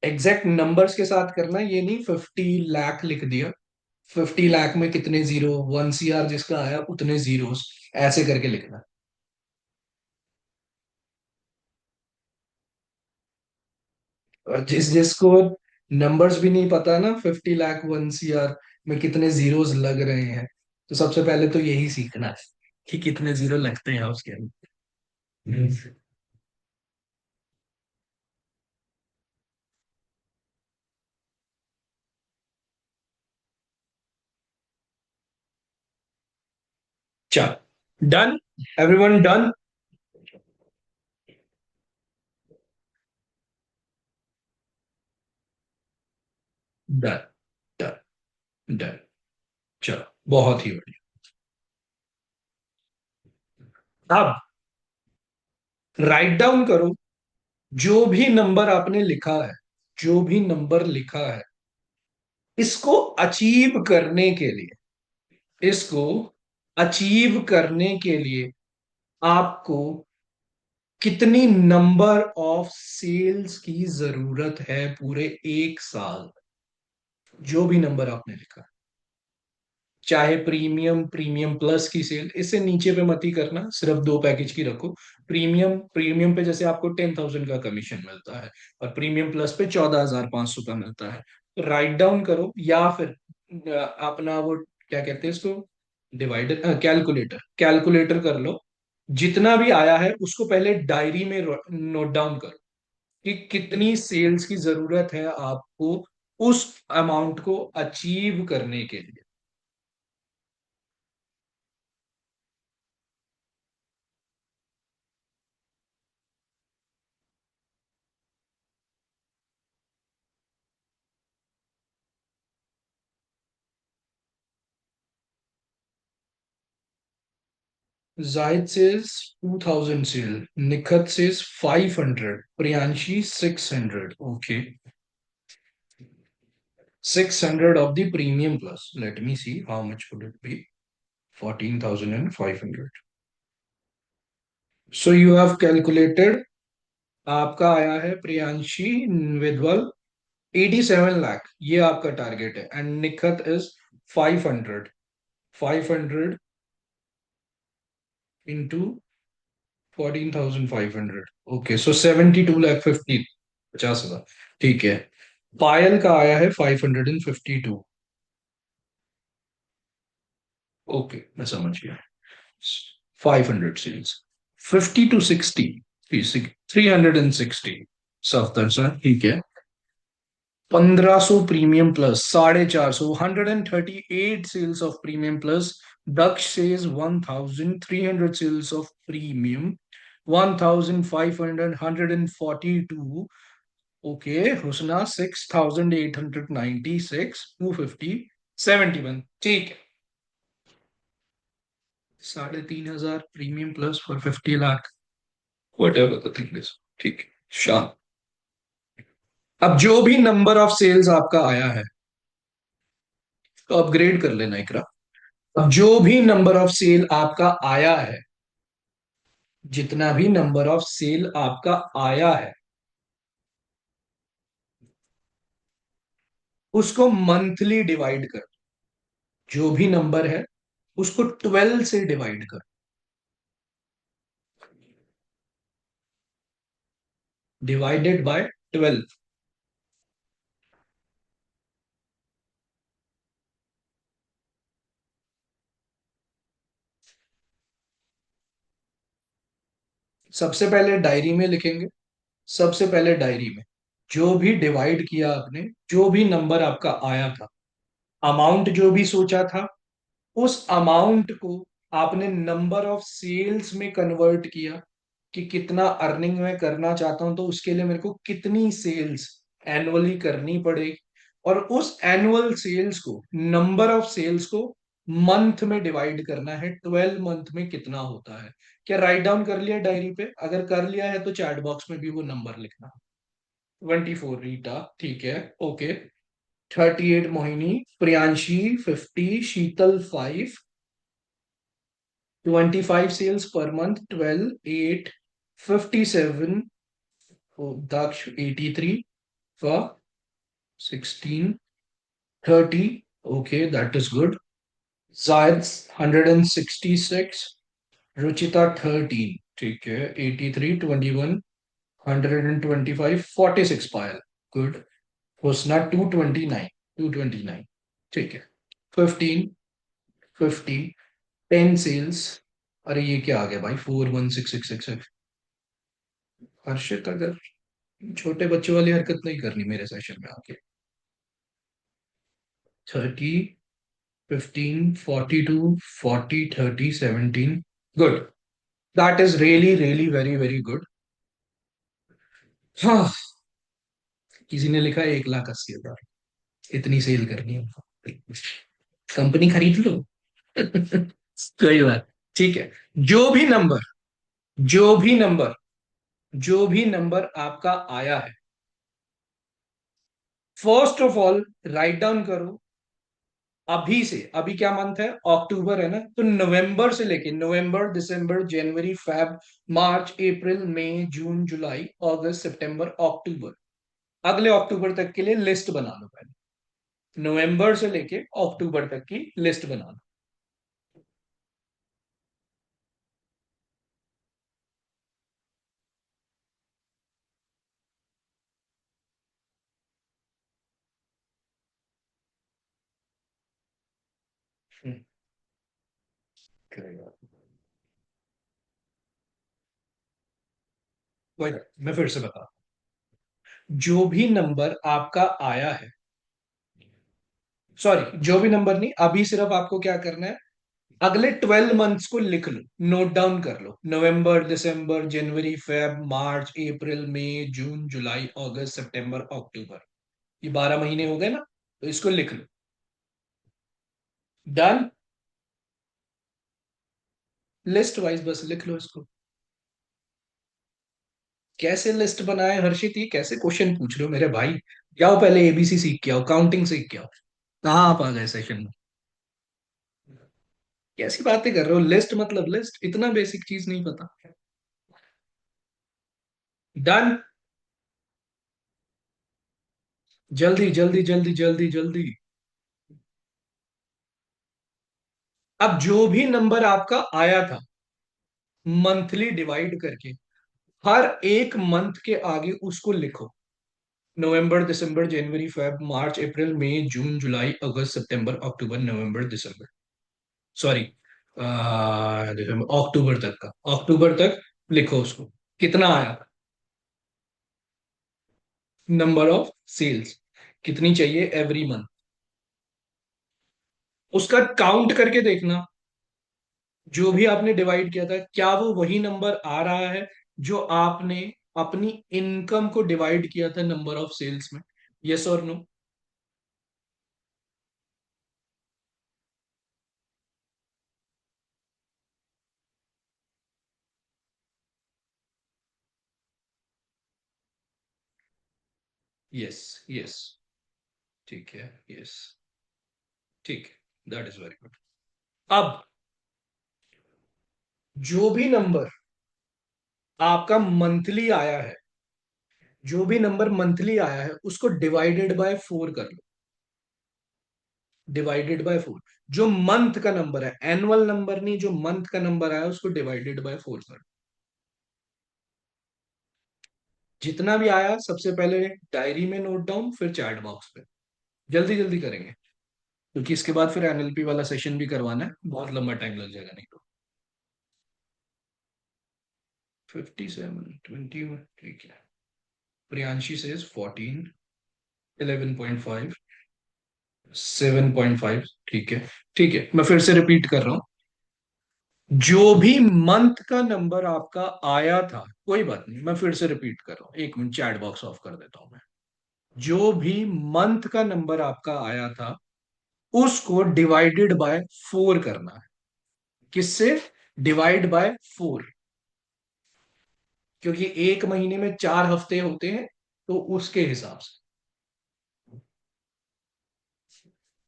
एग्जैक्ट नंबर्स के साथ करना, ये नहीं 50 लाख लिख दिया, 50 लाख में कितने जीरो, 1 CR जिसका आया उतने जीरोस, ऐसे करके लिखना। और जिस जिसको नंबर्स भी नहीं पता ना, 50 लाख, 1 CR में कितने जीरोस लग रहे हैं, तो सबसे पहले तो यही सीखना है कि कितने जीरो लगते हैं उसके अंदर। चल, done, everyone done. Done, done, done. चलो, बहुत ही बढ़िया। अब राइट डाउन करो, जो भी नंबर आपने लिखा है, जो भी नंबर लिखा है, इसको अचीव करने के लिए, इसको अचीव करने के लिए आपको कितनी नंबर ऑफ सेल्स की जरूरत है पूरे 1 साल, जो भी नंबर आपने लिखा, चाहे प्रीमियम, प्रीमियम प्लस की सेल, इससे नीचे पे मत ही करना, सिर्फ दो पैकेज की रखो। प्रीमियम, प्रीमियम पे जैसे आपको 10,000 का कमीशन मिलता है, और प्रीमियम प्लस पे 14,500 का मिलता है। तो राइट डाउन करो, या फिर अपना वो क्या कहते हैं इसको, डिवाइडर, कैलकुलेटर, कैलकुलेटर कर लो। जितना भी आया है उसको पहले डायरी में नोट डाउन करो कि कितनी सेल्स की जरूरत है आपको उस अमाउंट को अचीव करने के लिए। Zahid says 2000 sale. Nikhat says 500. Priyanshi 600. Okay. 600 of the premium plus. Let me see how much would it be. 14,500. So you have calculated, आपका आया है प्रियांशी विदवल 87 लाख, ये आपका टारगेट है, and Nikhat is 500। 500 into 14,500, okay, so 72 lakh 50, 50,000, ठीक है। पायल का आया है 552। ओके, मैं समझ गया। 500 सेल्स, 50 to 60, 360। सफ्तर सर, ठीक है। 1,500 premium plus, 450, 138 sales of premium plus. Daksh says 1,300 sales of premium, 1,542। Okay, Husna 6,896, 250, 71, ठीक है। 3,500 premium plus for 50 lakh, whatever the thing is. ठीक है, शाम। अब जो भी नंबर ऑफ सेल्स आपका आया है, तो अपग्रेड कर लेना इकरा। अब जो भी नंबर ऑफ सेल आपका आया है, जितना भी नंबर ऑफ सेल आपका आया है, उसको मंथली डिवाइड कर। जो भी नंबर है उसको 12 से डिवाइड कर। Divided by 12। सबसे पहले डायरी में लिखेंगे। सबसे पहले डायरी में जो भी डिवाइड किया आपने, जो भी नंबर आपका आया था, अमाउंट जो भी सोचा था, उस अमाउंट को आपने नंबर ऑफ सेल्स में कन्वर्ट किया कि कितना अर्निंग में करना चाहता हूं, तो उसके लिए मेरे को कितनी सेल्स एनुअली करनी पड़ेगी। और उस एनुअल सेल्स को, नंबर ऑफ सेल्स को मंथ में डिवाइड करना है। 12 मंथ में कितना होता है। क्या राइट डाउन कर लिया डायरी पे? अगर कर लिया है तो चैट बॉक्स में भी वो नंबर लिखना। 24 रीटा, ठीक है, okay. 38 Mohini, Priyanshi 50, Sheetal 5, 25 sales per month, 12, 8, 57, Daksh 83, for 16, 30, okay, that is good. Zayed 166, Ruchita 13, ठीक है, 83, 21, 125, 46 पायल, good. हुसना 229, 229, ठीक है। 15, 50, 10 सेल्स। अरे ये क्या आ गया भाई, 416666। हर्षित, अगर छोटे बच्चों वाली हरकत नहीं करनी मेरे सेशन में आके। 30, 15, 42, 40, 30, 17, good. That is really really very very good. हाँ, किसी ने लिखा है 1,80,000, इतनी सेल करनी है, कंपनी खरीद लो। कोई बात, ठीक है। जो भी नंबर जो भी नंबर जो भी नंबर आपका आया है, first of all write down करो। अभी से, अभी क्या मंथ है, अक्टूबर है ना, तो नवंबर से लेके, नवंबर, दिसंबर, जनवरी, फेब, मार्च, अप्रैल, मई, जून, जुलाई, अगस्त, सितंबर, अक्टूबर, अगले अक्टूबर तक के लिए लिस्ट बना लो पहले। नवंबर से लेके अक्टूबर तक की लिस्ट बना लो। हम्म, करेगा। कोई ना, मैं फिर से बता। जो भी नंबर आपका आया है, सॉरी, जो भी नंबर नहीं, अभी सिर्फ आपको क्या करना है, अगले 12 मंथ्स को लिख लो, नोट डाउन कर लो। नवंबर, दिसंबर, जनवरी, फेब, मार्च, अप्रैल, मई, जून, जुलाई, अगस्त, सितंबर, अक्टूबर, ये 12 महीने हो गए ना, तो इसको लिख लो। डन। लिस्ट वाइज बस लिख लो इसको। कैसे लिस्ट बनाए हर्षित, ये कैसे क्वेश्चन पूछ रहे हो मेरे भाई? जाओ पहले एबीसी सीख के आओ, काउंटिंग सीख के आओ। कहाँ आप आ गए सेशन में? कैसी बातें कर रहे हो? लिस्ट मतलब लिस्ट, इतना बेसिक चीज नहीं पता? डन। जल्दी जल्दी जल्दी जल्दी जल्दी। अब जो भी नंबर आपका आया था, मंथली डिवाइड करके, हर एक मंथ के आगे उसको लिखो। नवंबर, दिसंबर, जनवरी, फेब, मार्च, अप्रैल, मई, जून, जुलाई, अगस्त, सितंबर, अक्टूबर, नवंबर, दिसंबर, सॉरी, अक्टूबर तक का, अक्टूबर तक लिखो उसको। कितना आया, नंबर ऑफ सेल्स कितनी चाहिए एवरी मंथ, उसका काउंट करके देखना। जो भी आपने डिवाइड किया था, क्या वो वही नंबर आ रहा है जो आपने अपनी इनकम को डिवाइड किया था नंबर ऑफ सेल्स में? यस और नो? यस, यस, ठीक है, यस, ठीक है, दैट इज वेरी गुड। अब जो भी नंबर आपका मंथली आया है, जो भी नंबर मंथली आया है उसको डिवाइडेड बाय 4 कर लो। डिवाइडेड बाय 4, जो मंथ का नंबर है, एनुअल नंबर नहीं, जो मंथ का नंबर आया उसको डिवाइडेड बाय 4 कर लो। जितना भी आया सबसे पहले डायरी में नोट डाउन, फिर चैट बॉक्स पे। जल्दी जल्दी करेंगे क्योंकि इसके बाद फिर एनएलपी वाला सेशन भी करवाना है, बहुत लंबा टाइम लग जाएगा नहीं तो। 57, 20, ठीक है। प्रियांशी सेज 14, 11.5, 7.5, ठीक है। ठीक है, मैं फिर से रिपीट कर रहा हूं। जो भी मंथ का नंबर आपका आया था, कोई बात नहीं, मैं फिर से रिपीट कर रहा हूं, एक मिनट चैट बॉक्स ऑफ कर देता हूं मैं। जो भी मंथ का नंबर आपका आया था उसको डिवाइडेड बाय 4 करना है। किससे? Divide by 4। क्योंकि एक महीने में 4 हफ्ते होते हैं, तो उसके हिसाब से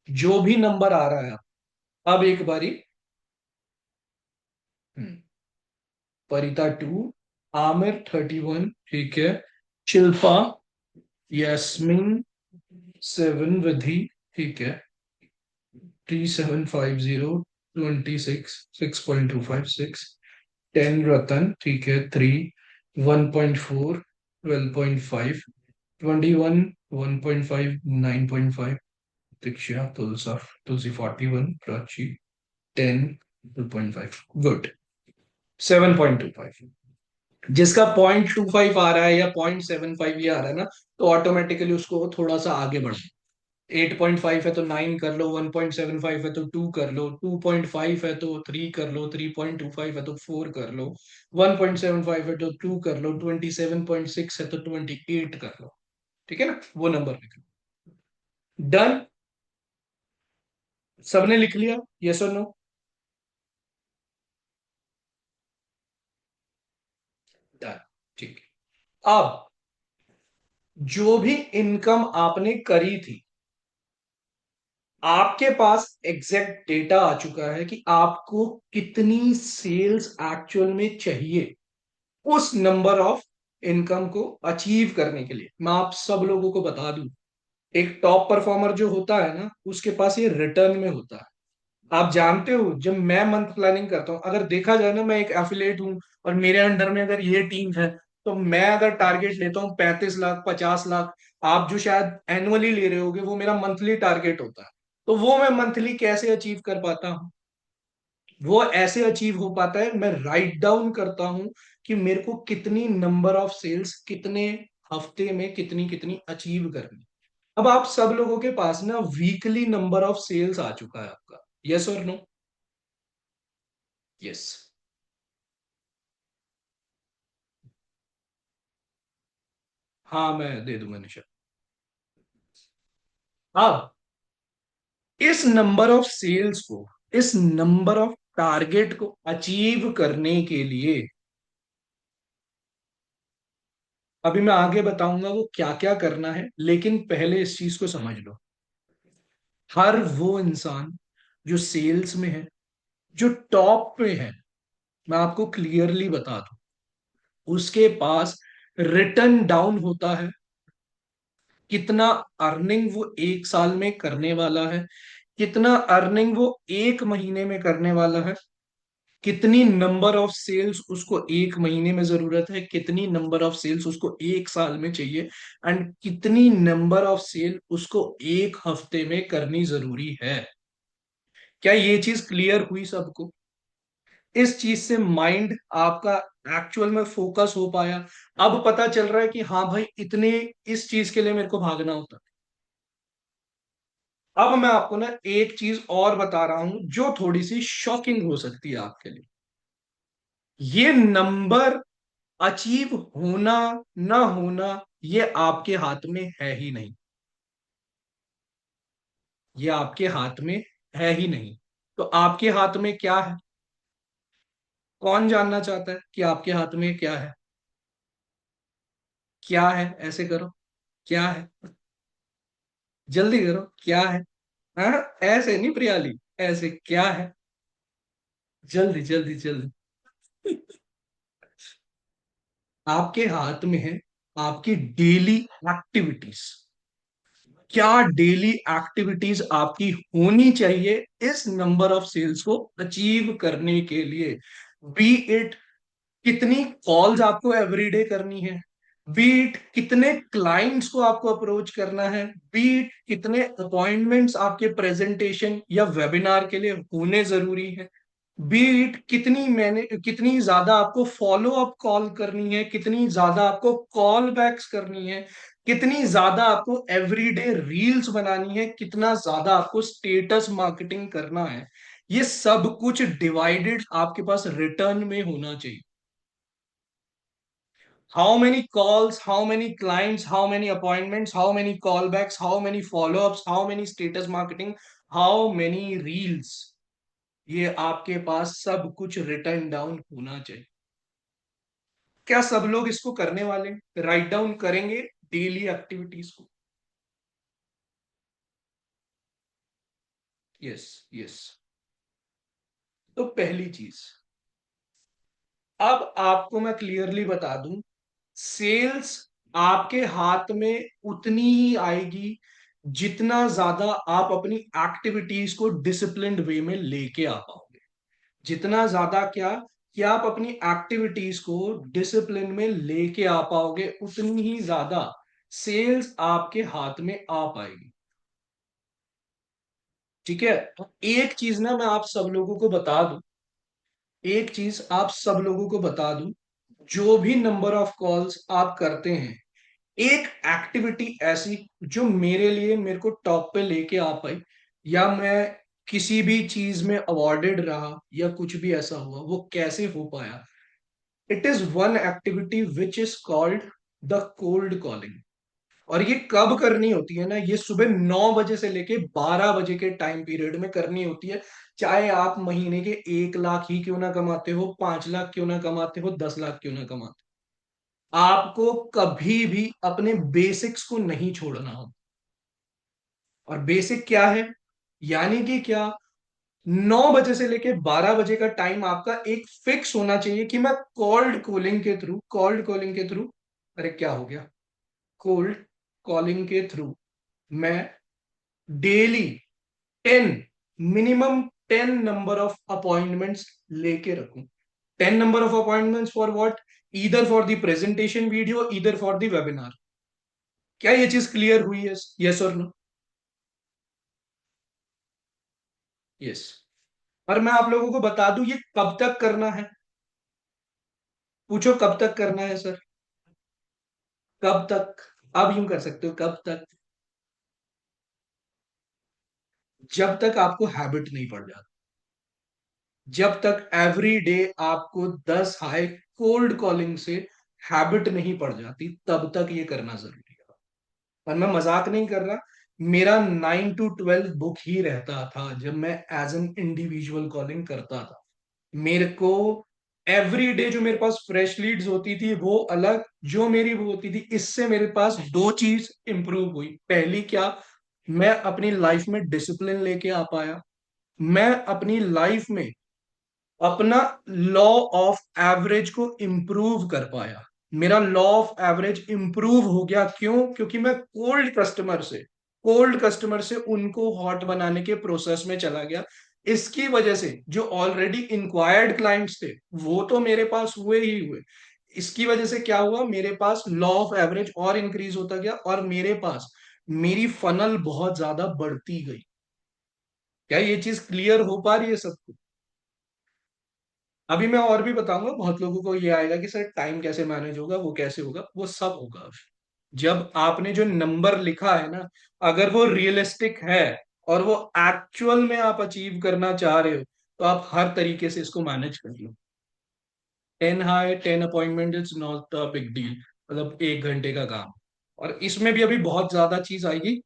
जो भी नंबर आ रहा है। अब एक बारी, हम्म, परिता 2, आमिर 31, ठीक है, शिल्पा, यस्मिन 7, विधि, ठीक है, 3750, 26, 6.256, 10, रतन, ठीक है, 3, 1.4, 12.5, 21, 1.5, 9.5, दीक्षा, तुलसी 41, प्राची 10, 2.5, गुड, 7.25। जिसका 0.25 आ रहा है या 0.75 ये आ रहा है ना, तो ऑटोमेटिकली उसको थोड़ा सा आगे बढ़। 8.5 है तो 9 कर लो, 1.75 है तो 2 कर लो, 2.5 है तो 3 कर लो, 3.25 है तो 4 कर लो, 1.75 है तो 2 कर लो, 27.6 है तो 28 कर लो। ठीक है ना, वो नंबर लिख लो। डन। सबने लिख लिया? यस और नो? डन। ठीक है। अब जो भी इनकम आपने करी थी, आपके पास एग्जैक्ट डेटा आ चुका है कि आपको कितनी सेल्स एक्चुअल में चाहिए उस नंबर ऑफ इनकम को अचीव करने के लिए। मैं आप सब लोगों को बता दूं, एक टॉप परफॉर्मर जो होता है ना, उसके पास ये रिटर्न में होता है। आप जानते हो, जब मैं मंथ प्लानिंग करता हूं, अगर देखा जाए ना, मैं एक एफिलिएट हूं और मेरे अंडर में अगर ये टीम है, तो मैं अगर टारगेट लेता हूँ 35 लाख, 50 लाख, आप जो शायद एनुअली ले रहे होगे वो मेरा मंथली टारगेट होता है। तो वो मैं मंथली कैसे अचीव कर पाता हूँ? वो ऐसे अचीव हो पाता है, मैं राइट डाउन करता हूं कि मेरे को कितनी नंबर ऑफ सेल्स कितने हफ्ते में कितनी कितनी अचीव करनी। अब आप सब लोगों के पास ना वीकली नंबर ऑफ सेल्स आ चुका है आपका। यस और नो? यस। हाँ, मैं दे दूंगा निशा। अब इस नंबर ऑफ सेल्स को, इस नंबर ऑफ टारगेट को अचीव करने के लिए, अभी मैं आगे बताऊंगा वो क्या क्या करना है, लेकिन पहले इस चीज को समझ लो। हर वो इंसान जो सेल्स में है, जो टॉप पे है, मैं आपको क्लियरली बता दूं, उसके पास रिटर्न डाउन होता है। कितना अर्निंग वो एक साल में करने वाला है, कितना अर्निंग वो एक महीने में करने वाला है, कितनी नंबर ऑफ सेल्स उसको एक महीने में जरूरत है, कितनी नंबर ऑफ सेल्स उसको एक साल में चाहिए, एंड कितनी नंबर ऑफ सेल उसको एक हफ्ते में करनी जरूरी है। क्या ये चीज क्लियर हुई सबको? इस चीज से माइंड आपका एक्चुअल में फोकस हो पाया। अब पता चल रहा है कि हाँ भाई, इतने इस चीज के लिए मेरे को भागना होता। अब मैं आपको ना एक चीज और बता रहा हूं जो थोड़ी सी शॉकिंग हो सकती है आपके लिए। ये नंबर अचीव होना ना होना, ये आपके हाथ में है ही नहीं। ये आपके हाथ में है ही नहीं। तो आपके हाथ में क्या है? कौन जानना चाहता है कि आपके हाथ में क्या है? क्या है? ऐसे करो, क्या है? जल्दी करो, क्या है? हाँ, ऐसे नहीं प्रियाली, ऐसे क्या है? जल्दी जल्दी जल्दी। आपके हाथ में है आपकी डेली एक्टिविटीज। क्या डेली एक्टिविटीज आपकी होनी चाहिए इस नंबर ऑफ सेल्स को अचीव करने के लिए? बी इट कितनी कॉल्स आपको एवरीडे करनी है, बीट कितने क्लाइंट्स को आपको अप्रोच करना है, बीट कितने अपॉइंटमेंट्स आपके प्रेजेंटेशन या वेबिनार के लिए होने जरूरी है, बीट कितनी ज्यादा आपको फॉलो अप कॉल करनी है, कितनी ज्यादा आपको कॉल बैक्स करनी है, कितनी ज्यादा आपको एवरीडे रील्स बनानी है, कितना ज्यादा आपको स्टेटस मार्केटिंग करना है। ये सब कुछ डिवाइडेड आपके पास रिटर्न में होना चाहिए। How many calls, how many clients, how many appointments, how many callbacks, how many follow-ups, how many status marketing, how many reels, ये आपके पास सब कुछ रिटर्न डाउन होना चाहिए। क्या सब लोग इसको करने वाले राइट डाउन करेंगे डेली एक्टिविटीज को? Yes, yes. तो पहली चीज, अब आपको मैं क्लियरली बता दूं, सेल्स आपके हाथ में उतनी ही आएगी जितना ज्यादा आप अपनी एक्टिविटीज को डिसिप्लिन्ड वे में लेके आ पाओगे। जितना ज्यादा क्या, कि आप अपनी एक्टिविटीज को डिसिप्लिन में लेके आ पाओगे, उतनी ही ज्यादा सेल्स आपके हाथ में आ पाएगी। ठीक है? तो एक चीज ना मैं आप सब लोगों को बता दूं, एक चीज आप सब लोगों को बता दूं, जो भी नंबर ऑफ कॉल्स आप करते हैं, एक एक्टिविटी ऐसी जो मेरे लिए मेरे को टॉप पे लेके आ पाई, या मैं किसी भी चीज में अवॉर्डेड रहा या कुछ भी ऐसा हुआ, वो कैसे हो पाया? It is one activity which is called the cold calling. और ये कब करनी होती है ना, ये सुबह 9 बजे से लेके 12 बजे के टाइम पीरियड में करनी होती है। चाहे आप महीने के 1 लाख ही क्यों ना कमाते हो, 5 लाख क्यों ना कमाते हो, 10 लाख क्यों ना कमाते हो, आपको कभी भी अपने बेसिक्स को नहीं छोड़ना हो। और बेसिक क्या है? यानी कि क्या, 9 बजे से लेके 12 बजे का टाइम आपका एक फिक्स होना चाहिए कि मैं कोल्ड कॉलिंग के थ्रू, अरे क्या हो गया, कोल्ड कॉलिंग के थ्रू मैं daily 10, minimum 10 number of appointments लेके रखूं। 10 number of appointments for what? Either for the presentation video, either for the webinar. क्या ये चीज क्लियर हुई है? यस और नो? यस। और मैं आप लोगों को बता दूं, ये कब तक करना है? पूछो कब तक करना है सर? कब तक? आप यूं कर सकते हो, कब तक? जब तक आपको हैबिट नहीं पड़ जाती, जब तक एवरी डे आपको 10 हाई कोल्ड कॉलिंग से हैबिट नहीं पड़ जाती, तब तक ये करना जरूरी है। और मैं मजाक नहीं कर रहा, मेरा 9 to 12 बुक ही रहता था जब मैं एज एन इंडिविजुअल कॉलिंग करता था। मेरे को एवरी डे जो मेरे पास फ्रेश लीड्स होती थी वो अलग, जो मेरी वो होती थी, इससे मेरे पास दो चीज इंप्रूव हुई। पहली क्या, मैं अपनी लाइफ में डिसिप्लिन लेके आ पाया। मैं अपनी लाइफ में अपना लॉ ऑफ एवरेज को इंप्रूव कर पाया। मेरा लॉ ऑफ एवरेज इंप्रूव हो गया, क्यों? क्योंकि मैं कोल्ड कस्टमर से उनको हॉट बनाने के प्रोसेस में चला गया। इसकी वजह से जो ऑलरेडी इंक्वायर्ड क्लाइंट्स थे, वो तो मेरे पास हुए ही हुए। इसकी वजह से क्या हुआ, मेरे पास लॉ ऑफ एवरेज और इंक्रीज होता गया, और मेरे पास मेरी फनल बहुत ज्यादा बढ़ती गई। क्या ये चीज क्लियर हो पा रही है सबको? अभी मैं और भी बताऊंगा, बहुत लोगों को ये आएगा कि सर टाइम कैसे मैनेज होगा, वो कैसे होगा, वो सब होगा जब आपने जो नंबर लिखा है ना, अगर वो रियलिस्टिक है और वो एक्चुअल में आप अचीव करना चाह रहे हो, तो आप हर तरीके से इसको मैनेज कर लो। 10 high 10 appointment is not a big deal, मतलब 1 घंटे का काम। और इसमें भी अभी बहुत ज्यादा चीज आएगी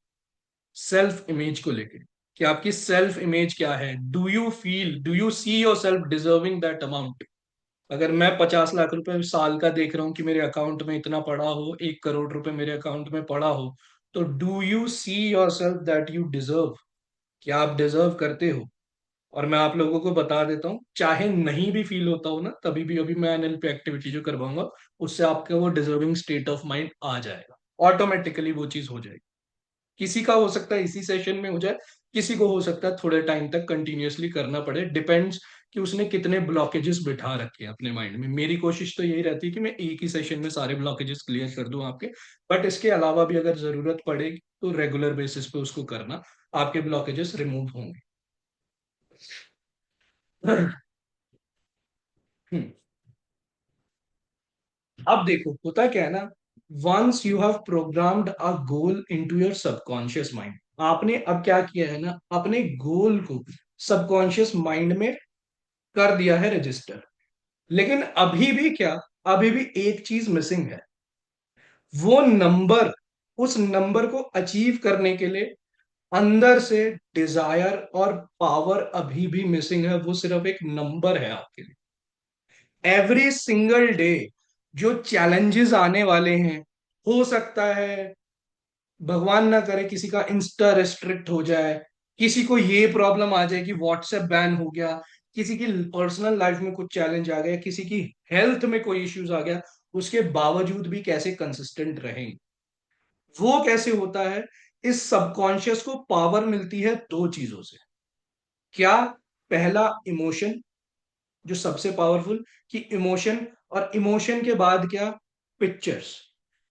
सेल्फ इमेज को लेके, कि आपकी सेल्फ इमेज क्या है, do you see your self deserving that amount? अगर मैं 50 लाख रुपए साल का देख रहा हूँ कि मेरे अकाउंट में इतना पड़ा हो, 1 करोड़ रुपए मेरे अकाउंट में पड़ा हो, तो do you see your self that you deserve? क्या आप डिजर्व करते हो? और मैं आप लोगों को बता देता हूँ, चाहे नहीं भी फील होता हो ना, तभी भी अभी मैं एनएलपी एक्टिविटी जो करवाऊंगा, उससे आपका वो डिजर्विंग स्टेट ऑफ माइंड आ जाएगा, ऑटोमेटिकली वो चीज हो जाएगी। किसी का हो सकता है इसी सेशन में हो जाए, किसी को हो सकता है थोड़े टाइम तक कंटिन्यूअसली करना पड़े, डिपेंड्स कि उसने कितने ब्लॉकेजेस बिठा रखे हैं अपने माइंड में। मेरी कोशिश तो यही रहती है कि मैं एक ही सेशन में सारे ब्लॉकेजेस क्लियर कर दूं आपके, बट इसके अलावा भी अगर जरूरत पड़े तो रेगुलर बेसिस पे उसको करना, आपके ब्लॉकेजेस रिमूव होंगे। हम्म, अब देखो होता क्या है ना, once you have programmed a goal into your subconscious mind, आपने अब क्या किया है ना, अपने गोल को सबकॉन्शियस माइंड में कर दिया है रजिस्टर। लेकिन अभी भी क्या, अभी भी एक चीज मिसिंग है, वो नंबर, उस नंबर को अचीव करने के लिए अंदर से डिजायर और पावर अभी भी मिसिंग है, वो सिर्फ एक नंबर है आपके लिए। एवरी सिंगल डे जो चैलेंजेस आने वाले हैं, हो सकता है भगवान ना करे किसी का इंस्टा रेस्ट्रिक्ट हो जाए, किसी को ये प्रॉब्लम आ जाए कि व्हाट्सएप बैन हो गया, किसी की पर्सनल लाइफ में कुछ चैलेंज आ गया, किसी की हेल्थ में कोई इश्यूज आ गया, उसके बावजूद भी कैसे कंसिस्टेंट रहेंगे? वो कैसे होता है? इस सबकॉन्शियस को पावर मिलती है दो चीजों से। क्या? पहला इमोशन, जो सबसे पावरफुल, कि इमोशन, और इमोशन के बाद क्या? पिक्चर्स,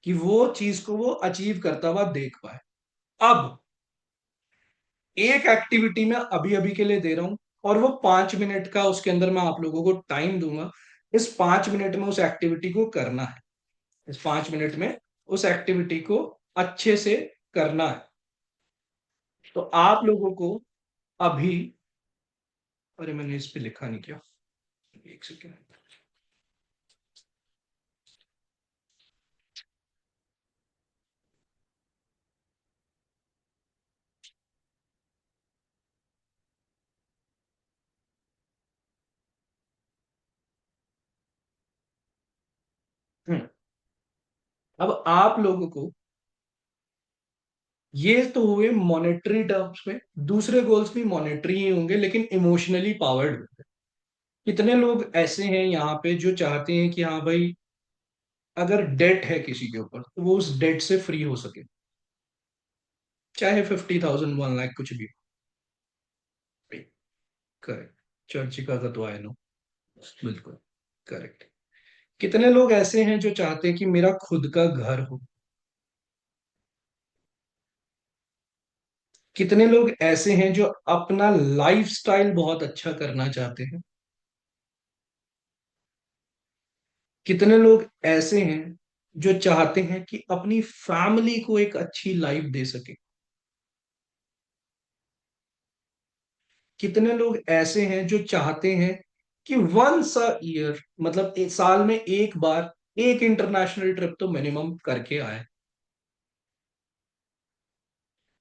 कि वो चीज को वो अचीव करता हुआ देख पाए। अब एक एक्टिविटी मैं अभी अभी के लिए दे रहा हूं, और वो 5 मिनट का उसके अंदर मैं आप लोगों को टाइम दूंगा। इस 5 मिनट में उस एक्टिविटी को करना है, इस 5 मिनट में उस एक्टिविटी को अच्छे से करना है। तो आप लोगों को अभी, अरे मैंने इस पे लिखा नहीं क्या, एक सेकेंड। हम्म, अब आप लोगों को, ये तो हुए मॉनेटरी टर्म्स में, दूसरे गोल्स भी मॉनेटरी ही होंगे लेकिन इमोशनली पावर्ड होंगे। कितने लोग ऐसे हैं यहाँ पे जो चाहते हैं कि हाँ भाई, अगर डेट है किसी के ऊपर तो वो उस डेट से फ्री हो सके, चाहे 50,000 1 लाख कुछ भी। करेक्ट, चर्चिका का तो आए नो, बिल्कुल करेक्ट। कितने लोग ऐसे हैं जो चाहते हैं कि मेरा खुद का घर हो? कितने लोग ऐसे हैं जो अपना लाइफस्टाइल बहुत अच्छा करना चाहते हैं? कितने लोग ऐसे हैं जो चाहते हैं कि अपनी फैमिली को एक अच्छी लाइफ दे सके? कितने लोग ऐसे हैं जो चाहते हैं कि वंस अ ईयर, मतलब एक साल में एक बार, एक इंटरनेशनल ट्रिप तो मिनिमम करके आए?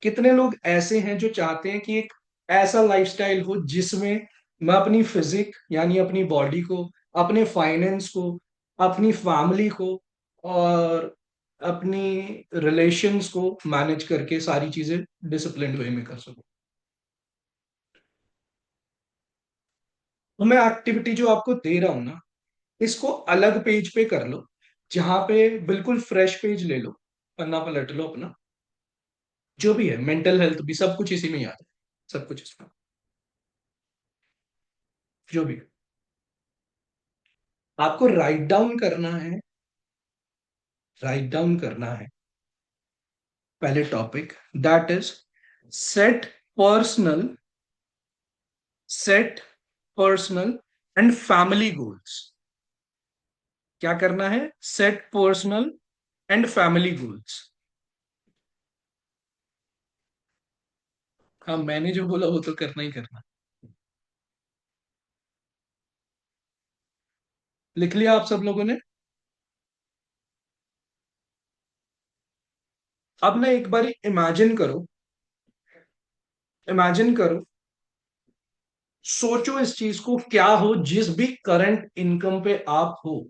कितने लोग ऐसे हैं जो चाहते हैं कि एक ऐसा लाइफस्टाइल हो जिसमें मैं अपनी फिजिक यानी अपनी बॉडी को, अपने फाइनेंस को, अपनी फैमिली को, और अपनी रिलेशंस को मैनेज करके सारी चीजें डिसिप्लिन वे में कर सकूं? तो मैं एक्टिविटी जो आपको दे रहा हूं ना, इसको अलग पेज पे कर लो, जहां पे बिल्कुल फ्रेश पेज ले लो, पन्ना पलट लो अपना, जो भी है मेंटल हेल्थ भी सब कुछ इसी में याद है, सब कुछ इसमें, जो भी है। आपको राइट डाउन करना है, राइट डाउन करना है पहले topic, that is set personal, set personal and family goals. क्या करना है? Set personal and family goals. हाँ, मैंने जो बोला वो तो करना ही करना। लिख लिया आप सब लोगों ने? अब ना एक बार इमेजिन करो, इमेजिन करो सोचो इस चीज को, क्या हो जिस भी करंट इनकम पे आप हो,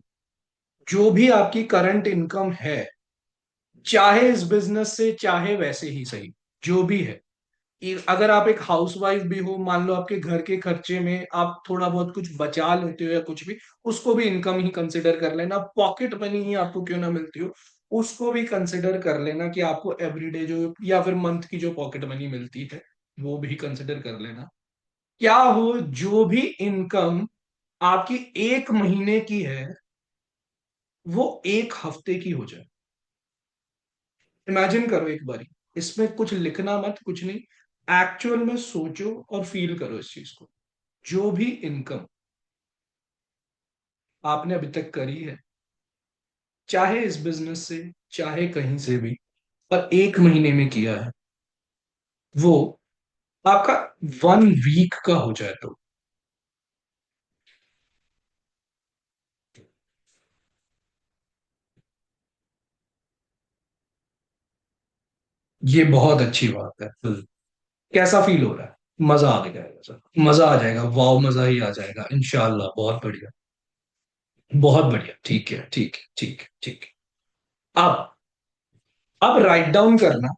जो भी आपकी करंट इनकम है, चाहे इस बिजनेस से चाहे वैसे ही सही, जो भी है। अगर आप एक हाउसवाइफ भी हो, मान लो आपके घर के खर्चे में आप थोड़ा बहुत कुछ बचा लेते हो या कुछ भी, उसको भी इनकम ही कंसिडर कर लेना। पॉकेट मनी ही आपको क्यों ना मिलती हो, उसको भी कंसिडर कर लेना कि आपको एवरीडे जो या फिर मंथ की जो पॉकेट मनी मिलती है वो भी कंसिडर कर लेना। क्या हो जो भी इनकम आपकी एक महीने की है वो एक हफ्ते की हो जाए। इमेजिन करो एक बारी, इसमें कुछ लिखना मत, कुछ नहीं, एक्चुअल में सोचो और फील करो इस चीज को। जो भी इनकम आपने अभी तक करी है, चाहे इस बिजनेस से चाहे कहीं से भी, पर एक महीने में किया है, वो आपका 1 वीक का हो जाए तो ये बहुत अच्छी बात है। कैसा फील हो रहा है? मजा आ जाएगा सर, मजा आ जाएगा, वाव, मजा ही आ जाएगा इंशाल्लाह। बहुत बढ़िया, बहुत बढ़िया, ठीक है, ठीक है, ठीक है, ठीक है। अब राइट डाउन करना।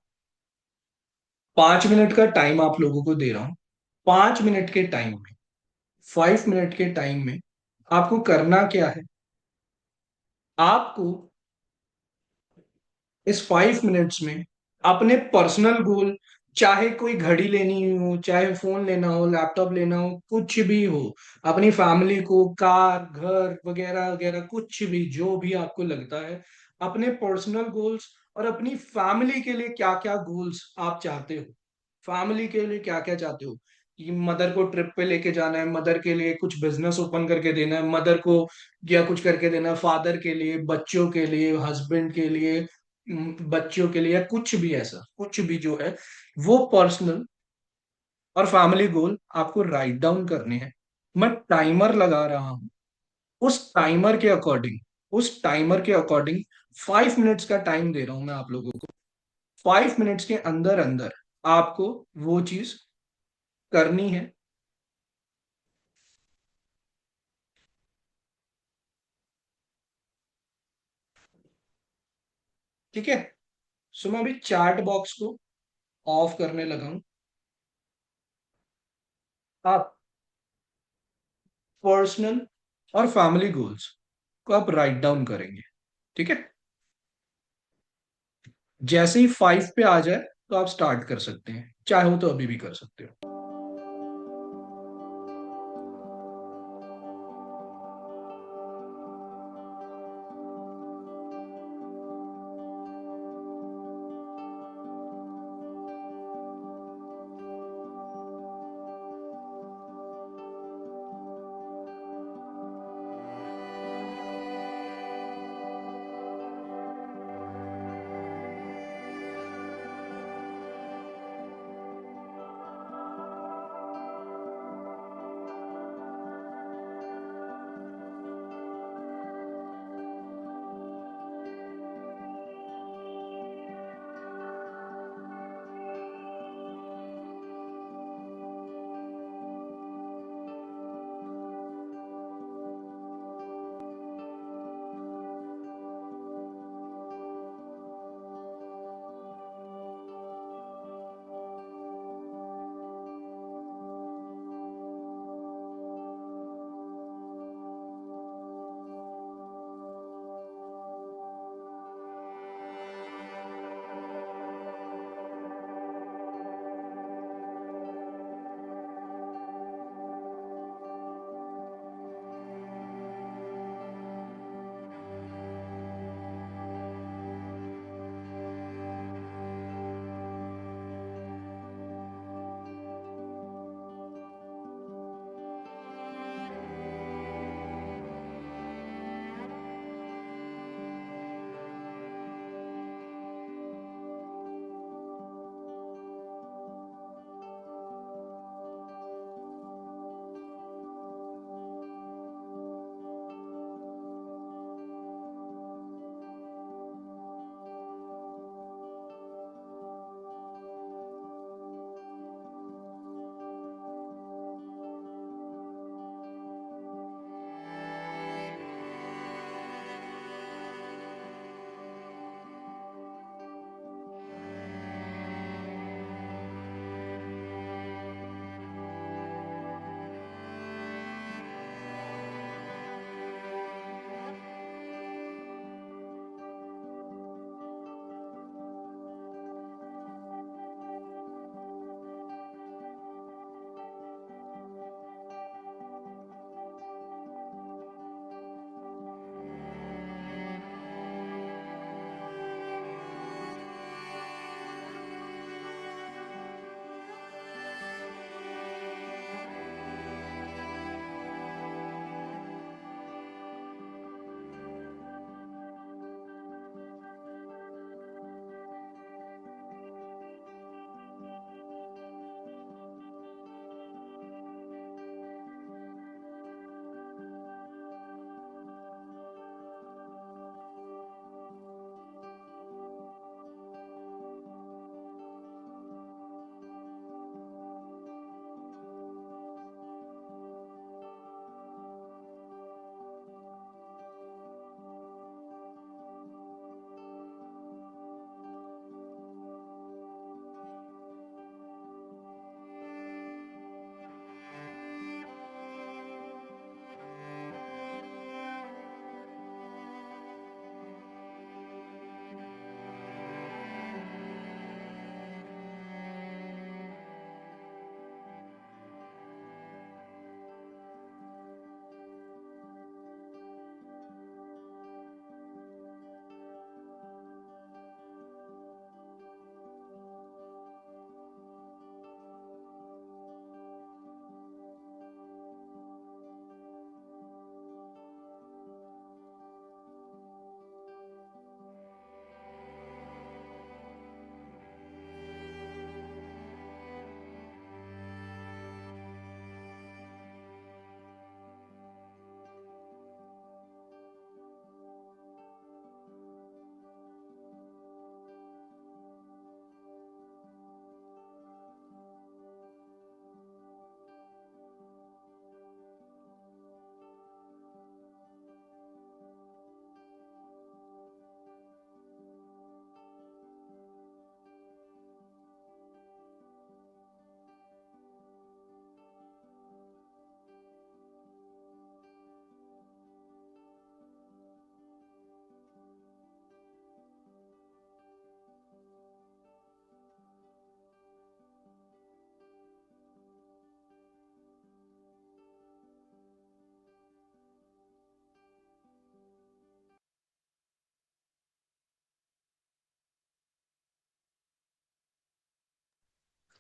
5 मिनट का टाइम आप लोगों को दे रहा हूं। 5 मिनट के टाइम में, 5 मिनट के टाइम में आपको करना क्या है? आपको इस 5 मिनट्स में अपने पर्सनल गोल, चाहे कोई घड़ी लेनी हो, चाहे फोन लेना हो, लैपटॉप लेना हो, कुछ भी हो, अपनी फैमिली को कार घर वगैरह वगैरह कुछ भी, जो भी आपको लगता है, अपने पर्सनल गोल्स और अपनी फैमिली के लिए क्या क्या गोल्स आप चाहते हो, फैमिली के लिए क्या क्या चाहते हो, कि मदर को ट्रिप पे लेके जाना है, मदर के लिए कुछ बिजनेस ओपन करके देना है मदर को, या कुछ करके देना है फादर के लिए, बच्चों के लिए, हस्बैंड के लिए, बच्चों के लिए, या कुछ भी ऐसा, कुछ भी जो है, वो पर्सनल और फैमिली गोल आपको राइट डाउन करने हैं। मैं टाइमर लगा रहा हूं, उस टाइमर के अकॉर्डिंग 5 मिनट्स का टाइम दे रहा हूं मैं आप लोगों को। 5 मिनट्स के अंदर अंदर आपको वो चीज करनी है। ठीक है, सो मैं अभी चैट बॉक्स को ऑफ करने लगा हूं। आप पर्सनल और फैमिली गोल्स को आप राइट डाउन करेंगे। ठीक है, जैसे ही 5 पे आ जाए तो आप स्टार्ट कर सकते हैं, चाहे हो तो अभी भी कर सकते हो।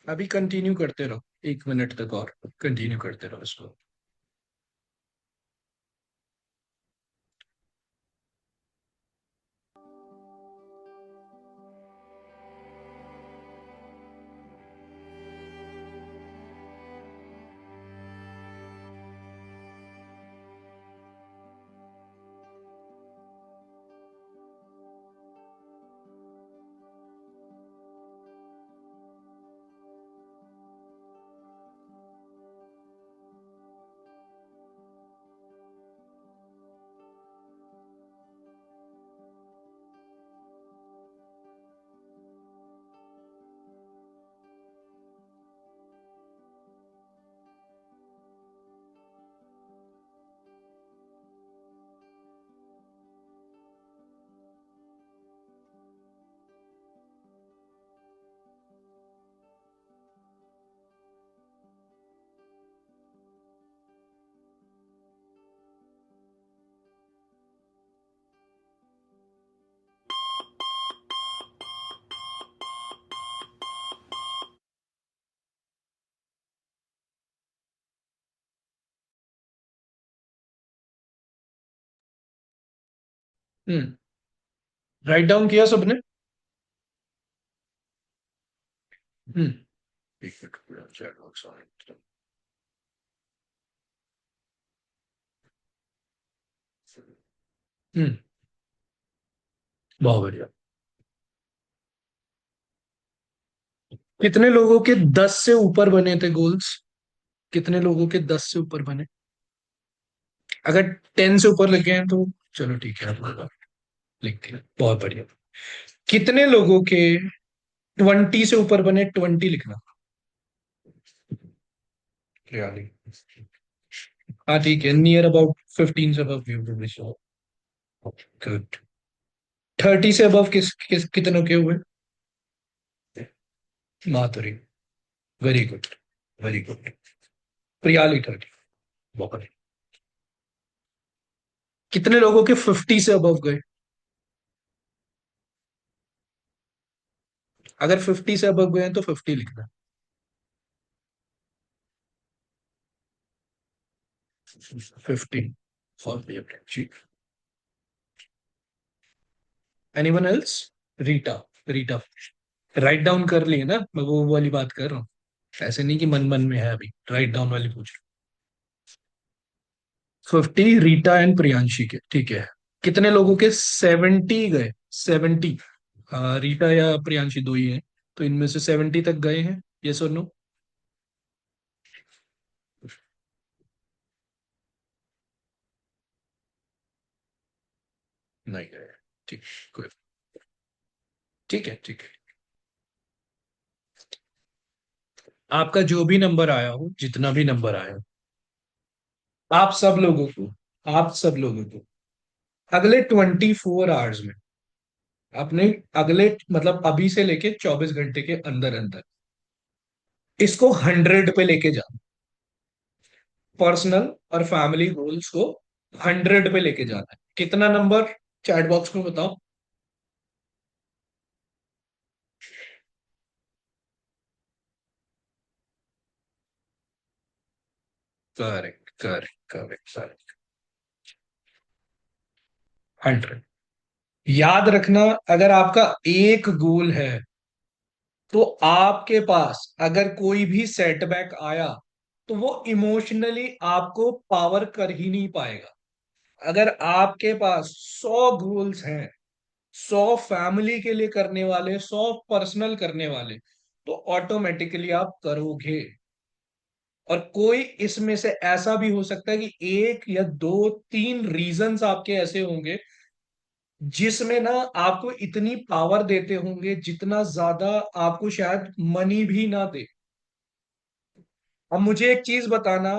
अभी कंटिन्यू करते रहो, 1 मिनट तक और कंटिन्यू करते रहो इसको। हम्म। राइट डाउन किया सबने? हम्म। एक मिनट पूरा चैट बॉक्स ऑन है। हम्म। बहुत बढ़िया। कितने लोगों के 10 से ऊपर बने थे गोल्स? कितने लोगों के 10 से ऊपर बने? अगर 10 से ऊपर लिखे हैं तो चलो ठीक है, आप लिख दिया, बहुत बढ़िया। कितने लोगों के 20 से ऊपर बने? 20 लिखना। रियली? हाँ ठीक है, नियर अबाउट 15 से above you will show. Good. 30 से अबव कितनों के हुए? Madhuri. Very good. Very good. Priyali 30। बहुत। कितने लोगों के 50 से अबव गए? अगर 50 से अबव गए हैं तो 50 लिखना। 15 for G. Anyone else? Rita. Rita. Write down कर लिए ना, मैं वो वाली बात कर रहा हूँ। ऐसे नहीं कि मन मन में है, अभी राइट डाउन वाली पूछ। 50 रीटा एंड प्रियांशी के, ठीक है। कितने लोगों के 70 गए? 70। रीटा या प्रियांशी दो ही हैं, तो इनमें से 70 तक गए हैं? यस और नो? नहीं गए। ठीक। कोई। ठीक है, ठीक है। आपका जो भी नंबर आया हो, जितना भी नंबर आया हो, आप सब लोगों को, आप सब लोगों को अगले 24 आवर्स में, अपने अगले मतलब अभी से लेके 24 घंटे के अंदर अंदर इसको 100 पे लेके जाना। पर्सनल और फैमिली गोल्स को 100 पे लेके जाना है। कितना नंबर? चैट बॉक्स में बताओ। Correct, correct, correct, correct. 100। याद रखना, अगर आपका एक गोल है तो आपके पास अगर कोई भी सेटबैक आया तो वो इमोशनली आपको पावर कर ही नहीं पाएगा। अगर आपके पास 100 गोल्स हैं, 100 फैमिली के लिए करने वाले, 100 पर्सनल करने वाले, तो ऑटोमेटिकली आप करोगे। और कोई इसमें से ऐसा भी हो सकता है कि एक या दो तीन रीजंस आपके ऐसे होंगे जिसमें ना आपको इतनी पावर देते होंगे जितना ज्यादा आपको शायद मनी भी ना दे। अब मुझे एक चीज बताना,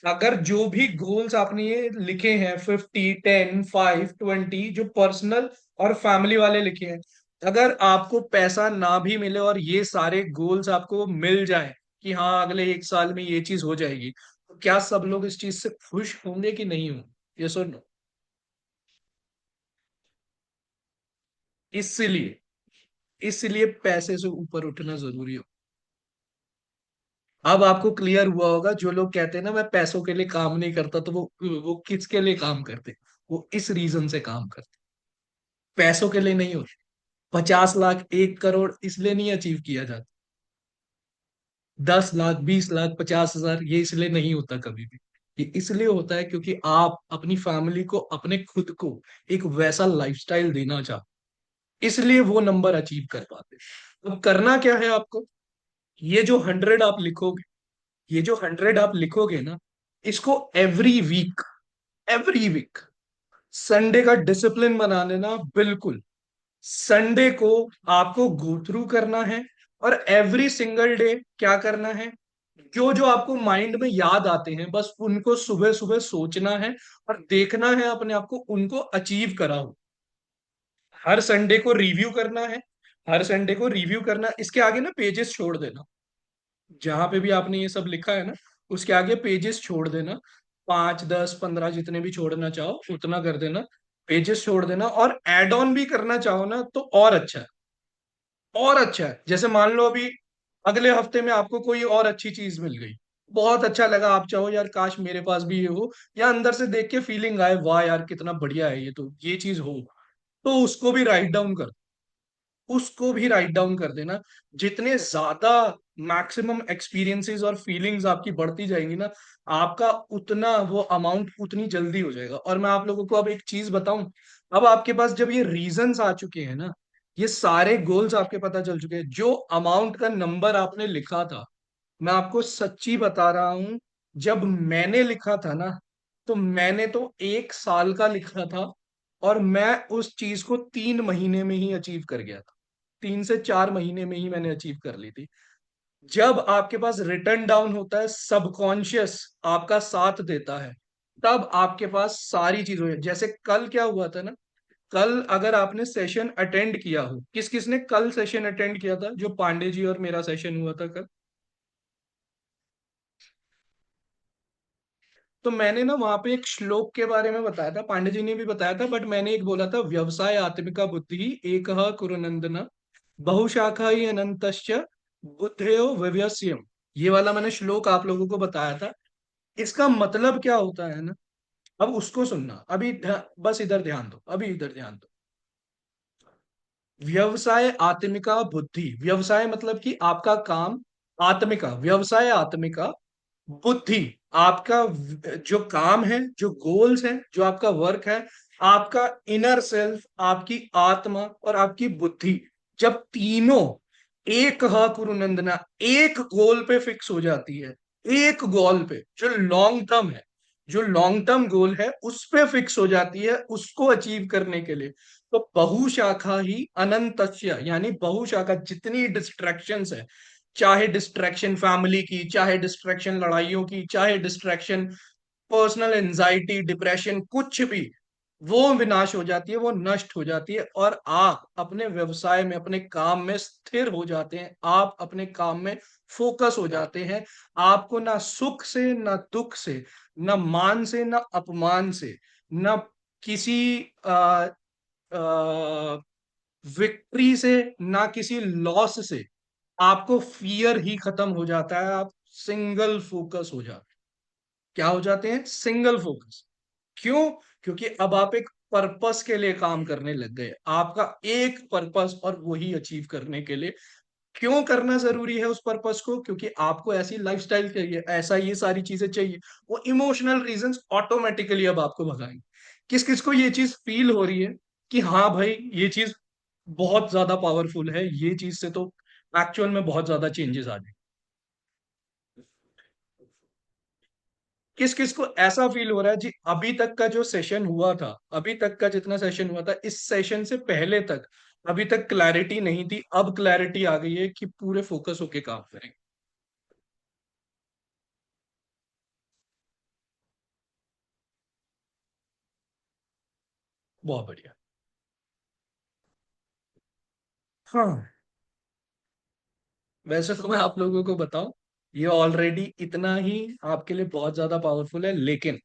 अगर जो भी गोल्स आपने ये लिखे हैं, 50, 10, 5, 20, जो पर्सनल और फैमिली वाले लिखे हैं, अगर आपको पैसा ना भी मिले और ये सारे गोल्स आपको मिल जाए कि हाँ अगले 1 साल में ये चीज हो जाएगी, तो क्या सब लोग इस चीज से खुश होंगे कि नहीं होंगे? ये सुन। इसलिए इसलिए पैसे से ऊपर उठना जरूरी हो। अब आपको क्लियर हुआ होगा, जो लोग कहते हैं ना मैं पैसों के लिए काम नहीं करता, तो वो किसके लिए काम करते? वो इस रीजन से काम करते, पैसों के लिए नहीं होते। 50 लाख, 1 करोड़ इसलिए नहीं अचीव किया जाता। 10 लाख, 20 लाख, 50 हजार ये इसलिए नहीं होता कभी भी। ये इसलिए होता है क्योंकि आप अपनी फैमिली को, अपने खुद को एक वैसा लाइफस्टाइल देना चाहते, इसलिए वो नंबर अचीव कर पाते। अब करना क्या है आपको? ये जो 100 आप लिखोगे, ये जो 100 आप लिखोगे ना, इसको एवरी वीक संडे का डिसिप्लिन बना लेना। बिल्कुल, संडे को आपको गो थ्रू करना है, और एवरी सिंगल डे क्या करना है, जो जो आपको माइंड में याद आते हैं बस उनको सुबह सुबह सोचना है, और देखना है अपने आप को उनको अचीव करा हो। हर संडे को रिव्यू करना है, हर संडे को रिव्यू करना, इसके आगे ना पेजेस छोड़ देना। जहां पे भी आपने ये सब लिखा है ना, उसके आगे पेजेस छोड़ देना। 5, 10, 15 जितने भी छोड़ना चाहो उतना कर देना। पेजेस छोड़ देना, और एड ऑन भी करना चाहो ना तो और अच्छा है। और अच्छा है, जैसे मान लो अभी अगले हफ्ते में आपको कोई और अच्छी चीज मिल गई, बहुत अच्छा लगा, आप चाहो यार काश मेरे पास भी ये हो, या अंदर से देख के फीलिंग आए वाह यार कितना बढ़िया है ये, तो ये चीज हो, तो उसको भी राइट डाउन कर, उसको भी राइट डाउन कर देना। जितने ज्यादा मैक्सिमम एक्सपीरियंसेस और फीलिंग्स आपकी बढ़ती जाएंगी ना, आपका उतना वो अमाउंट उतनी जल्दी हो जाएगा। और मैं आप लोगों को अब एक चीज बताऊं, अब आपके पास जब ये रीजंस आ चुके हैं ना, ये सारे गोल्स आपके पता चल चुके हैं, जो अमाउंट का नंबर आपने लिखा था, मैं आपको सच्ची बता रहा हूं, जब मैंने लिखा था ना, तो मैंने तो 1 साल का लिखा था, और मैं उस चीज को 3 महीने में ही अचीव कर गया था। 3 से 4 महीने में ही मैंने अचीव कर ली थी। जब आपके पास रिटर्न डाउन होता है, सबकॉन्शियस आपका साथ देता है, तब आपके पास सारी चीजें, जैसे कल क्या हुआ था ना, कल अगर आपने सेशन अटेंड किया हो, किस किस ने कल सेशन अटेंड किया था, जो पांडे जी और मेरा सेशन हुआ था कल? तो मैंने ना वहां पे एक श्लोक के बारे में बताया था, पांडे जी ने भी बताया था, बट मैंने एक बोला था, व्यवसाय आत्मिका बुद्धि एक कुरुनंदन बहुशाखा ही अनंतश्च बुद्धयो व्यवस्यम। ये वाला मैंने श्लोक आप लोगों को बताया था। इसका मतलब क्या होता है ना, अब उसको सुनना, अभी बस इधर ध्यान दो, अभी इधर ध्यान दो। व्यवसाय आत्मिका बुद्धि, व्यवसाय मतलब कि आपका काम, आत्मिका व्यवसाय आत्मिका बुद्धि, आपका जो काम है, जो गोल्स है, जो आपका वर्क है, आपका इनर सेल्फ, आपकी आत्मा और आपकी बुद्धि, जब तीनों एक कुरुनंदना, एक गोल पे फिक्स हो जाती है, एक गोल पे जो लॉन्ग टर्म है, जो लॉन्ग टर्म गोल है उस पे फिक्स हो जाती है, उसको अचीव करने के लिए, तो बहुशाखा ही अनंत, यानी बहुशाखा, जितनी डिस्ट्रैक्शंस है, चाहे डिस्ट्रैक्शन फैमिली की, चाहे डिस्ट्रैक्शन लड़ाइयों की, चाहे डिस्ट्रैक्शन पर्सनल एंजाइटी डिप्रेशन, कुछ भी, वो विनाश हो जाती है, वो नष्ट हो जाती है, और आप अपने व्यवसाय में, अपने काम में स्थिर हो जाते हैं, आप अपने काम में फोकस हो जाते हैं। आपको ना सुख से, ना दुख से, ना मान से, ना अपमान से, ना किसी विक्ट्री से, ना किसी लॉस से, आपको फियर ही खत्म हो जाता है, आप सिंगल फोकस हो जाते हैं। क्या हो जाते हैं? Single focus. क्यों? क्योंकि अब आप एक पर्पस के लिए काम करने लग गए, आपका एक पर्पस, और वही अचीव करने के लिए। क्यों करना जरूरी है उस पर्पस को? क्योंकि आपको ऐसी लाइफस्टाइल चाहिए, ऐसा ये सारी चीजें चाहिए। वो इमोशनल रीजंस ऑटोमेटिकली अब आपको भगाएंगे। किस किस को ये चीज फील हो रही है कि हाँ भाई ये चीज बहुत ज्यादा पावरफुल है, ये चीज से तो एक्चुअल में बहुत ज्यादा चेंजेस आ जाए? किस किस को ऐसा फील हो रहा है जी, अभी तक का जो सेशन हुआ था, अभी तक का जितना सेशन हुआ था, इस सेशन से पहले तक अभी तक क्लैरिटी नहीं थी, अब क्लैरिटी आ गई है कि पूरे फोकस होके काम करें? बहुत बढ़िया। हाँ, वैसे तो मैं आप लोगों को बताऊं, ये ऑलरेडी इतना ही आपके लिए बहुत ज्यादा पावरफुल है, लेकिन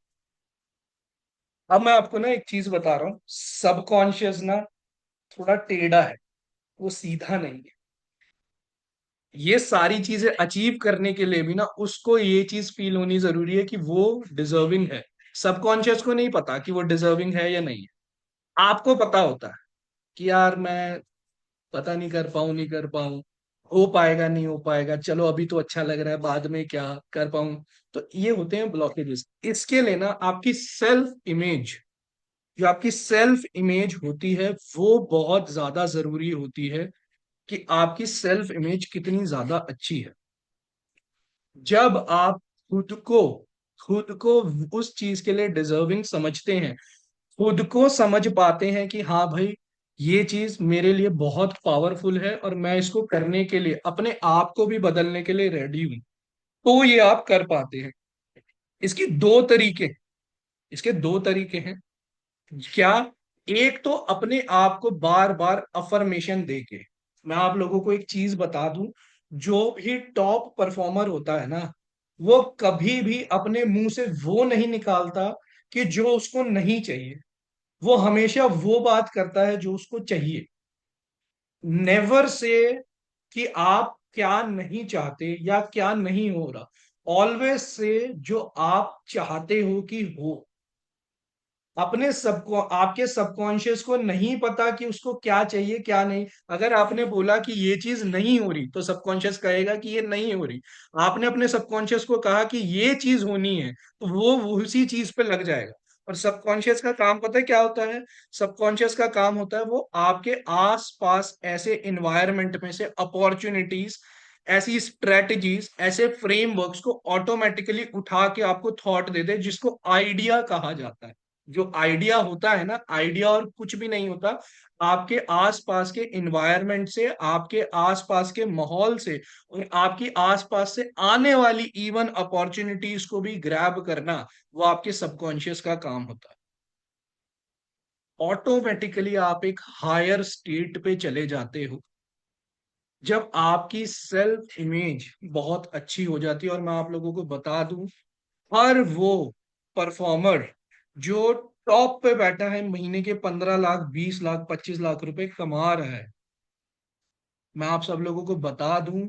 अब मैं आपको ना एक चीज बता रहा हूँ, सबकॉन्शियस ना थोड़ा टेढ़ा है, वो सीधा नहीं है। ये सारी चीजें अचीव करने के लिए भी ना उसको ये चीज फील होनी जरूरी है कि वो डिजर्विंग है। सबकॉन्शियस को नहीं पता कि वो डिजर्विंग है या नहीं है। आपको पता होता है कि यार मैं पता नहीं कर पाऊं, नहीं कर पाऊं, हो पाएगा नहीं हो पाएगा, चलो अभी तो अच्छा लग रहा है, बाद में क्या कर पाऊं। तो ये होते हैं ब्लॉकेजेस। इसके लिए ना आपकी सेल्फ इमेज, जो आपकी सेल्फ इमेज होती है वो बहुत ज्यादा जरूरी होती है, कि आपकी सेल्फ इमेज कितनी ज्यादा अच्छी है। जब आप खुद को खुद को उस चीज के लिए डिजर्विंग समझते हैं, खुद को समझ पाते हैं कि हाँ भाई ये चीज मेरे लिए बहुत पावरफुल है और मैं इसको करने के लिए अपने आप को भी बदलने के लिए रेडी हूं, तो ये आप कर पाते हैं। इसकी दो तरीके इसके दो तरीके हैं। क्या? एक तो अपने आप को बार बार अफर्मेशन देके। मैं आप लोगों को एक चीज बता दूं, जो भी टॉप परफॉर्मर होता है ना, वो कभी भी अपने मुंह से वो नहीं निकालता कि जो उसको नहीं चाहिए। वो हमेशा वो बात करता है जो उसको चाहिए। नेवर से कि आप क्या नहीं चाहते या क्या नहीं हो रहा। ऑलवेज से जो आप चाहते हो कि हो। अपने सबको, आपके सबकॉन्शियस को नहीं पता कि उसको क्या चाहिए क्या नहीं। अगर आपने बोला कि ये चीज नहीं हो रही, तो सबकॉन्शियस कहेगा कि ये नहीं हो रही। आपने अपने सबकॉन्शियस को कहा कि ये चीज होनी है, तो वो उसी चीज पे लग जाएगा। और सबकॉन्शियस का काम पता है क्या होता है? सबकॉन्शियस का काम होता है वो आपके आस पास ऐसे इन्वायरमेंट में से अपॉर्चुनिटीज, ऐसी स्ट्रेटजीज, ऐसे फ्रेमवर्क्स को ऑटोमेटिकली उठा के आपको थॉट दे दे, जिसको आइडिया कहा जाता है। जो आइडिया होता है ना, आइडिया और कुछ भी नहीं होता। आपके आसपास के इन्वायरमेंट से, आपके आसपास के माहौल से, और आपकी आसपास से आने वाली इवन अपॉर्चुनिटीज को भी ग्रैब करना, वो आपके सबकॉन्शियस का काम होता है। ऑटोमेटिकली आप एक हायर स्टेट पे चले जाते हो जब आपकी सेल्फ इमेज बहुत अच्छी हो जाती है। और मैं आप लोगों को बता दूं, हर वो परफॉर्मर जो टॉप पे बैठा है, महीने के 15 लाख, 20 लाख, 25 लाख रुपए कमा रहा है, मैं आप सब लोगों को बता दूं,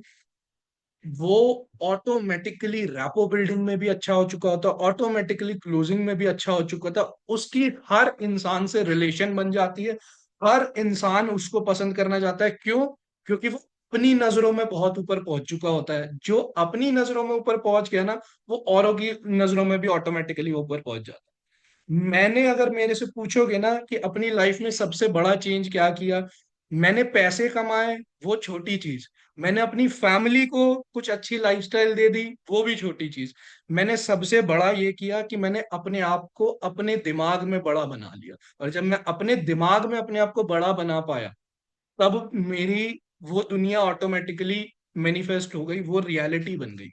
वो ऑटोमेटिकली रैपो बिल्डिंग में भी अच्छा हो चुका होता, ऑटोमेटिकली क्लोजिंग में भी अच्छा हो चुका था। उसकी हर इंसान से रिलेशन बन जाती है। हर इंसान उसको पसंद करना चाहता है। क्यों? क्योंकि वो अपनी नजरों में बहुत ऊपर पहुंच चुका होता है। जो अपनी नजरों में ऊपर पहुंच गया ना, वो औरों की नजरों में भी ऑटोमेटिकली ऊपर पहुंच जाता है। मैंने, अगर मेरे से पूछोगे ना कि अपनी लाइफ में सबसे बड़ा चेंज क्या किया, मैंने पैसे कमाए, वो छोटी चीज। मैंने अपनी फैमिली को कुछ अच्छी लाइफस्टाइल दे दी, वो भी छोटी चीज। मैंने सबसे बड़ा ये किया कि मैंने अपने आप को अपने दिमाग में बड़ा बना लिया। और जब मैं अपने दिमाग में अपने आप को बड़ा बना पाया, तब मेरी वो दुनिया ऑटोमेटिकली मैनिफेस्ट हो गई, वो रियलिटी बन गई।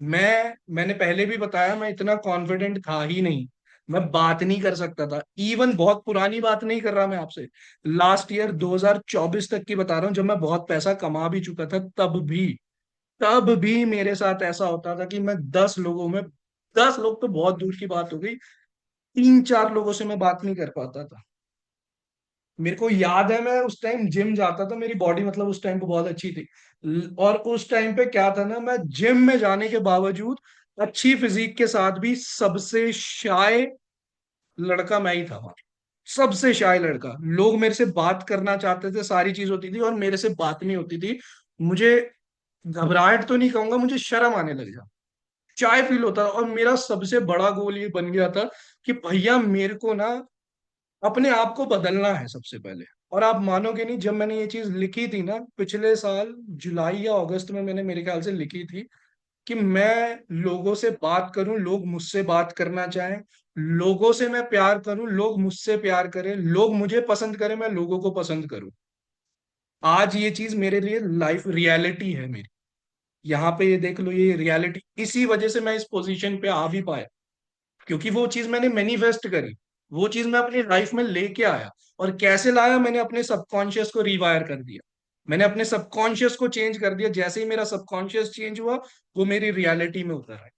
मैंने पहले भी बताया, मैं इतना कॉन्फिडेंट था ही नहीं। मैं बात नहीं कर सकता था। इवन बहुत पुरानी बात नहीं कर रहा मैं आपसे, लास्ट ईयर 2024 तक की बता रहा हूँ, जब मैं बहुत पैसा कमा भी चुका था, तब भी मेरे साथ ऐसा होता था कि मैं 10 लोगों में, 10 लोग तो बहुत दूर की बात हो गई, 3-4 लोगों से मैं बात नहीं कर पाता था। मेरे को याद है, मैं उस टाइम जिम जाता था, मेरी बॉडी मतलब उस टाइम पे बहुत अच्छी थी। और उस टाइम पे क्या था ना, मैं जिम में जाने के बावजूद, अच्छी फिजिक के साथ भी, सबसे शाय लड़का मैं ही था वहां। सबसे शाय लड़का। लोग मेरे से बात करना चाहते थे, सारी चीज होती थी, और मेरे से बात नहीं होती थी। मुझे घबराहट तो नहीं कहूंगा, मुझे शर्म आने लग जा, चाय फील होता था। और मेरा सबसे बड़ा गोल ये बन गया था कि भैया मेरे को ना अपने आप को बदलना है सबसे पहले। और आप मानोगे नहीं, जब मैंने ये चीज लिखी थी ना, पिछले साल जुलाई या अगस्त में मैंने, मेरे ख्याल से लिखी थी, कि मैं लोगों से बात करूं, लोग मुझसे बात करना चाहें, लोगों से मैं प्यार करूं, लोग मुझसे प्यार करें, लोग मुझे पसंद करें, मैं लोगों को पसंद करूं। आज ये चीज मेरे लिए लाइफ रियलिटी है मेरी। यहाँ पे ये देख लो, ये रियलिटी, इसी वजह से मैं इस पोजीशन पे आ भी पाया, क्योंकि वो चीज मैंने मैनिफेस्ट करी, वो चीज मैं अपनी लाइफ में लेके आया। और कैसे लाया? मैंने अपने सबकॉन्शियस को रिवायर कर दिया। मैंने अपने सबकॉन्शियस को चेंज कर दिया। जैसे ही मेरा सबकॉन्शियस चेंज हुआ, वो मेरी रियलिटी में उतर आया।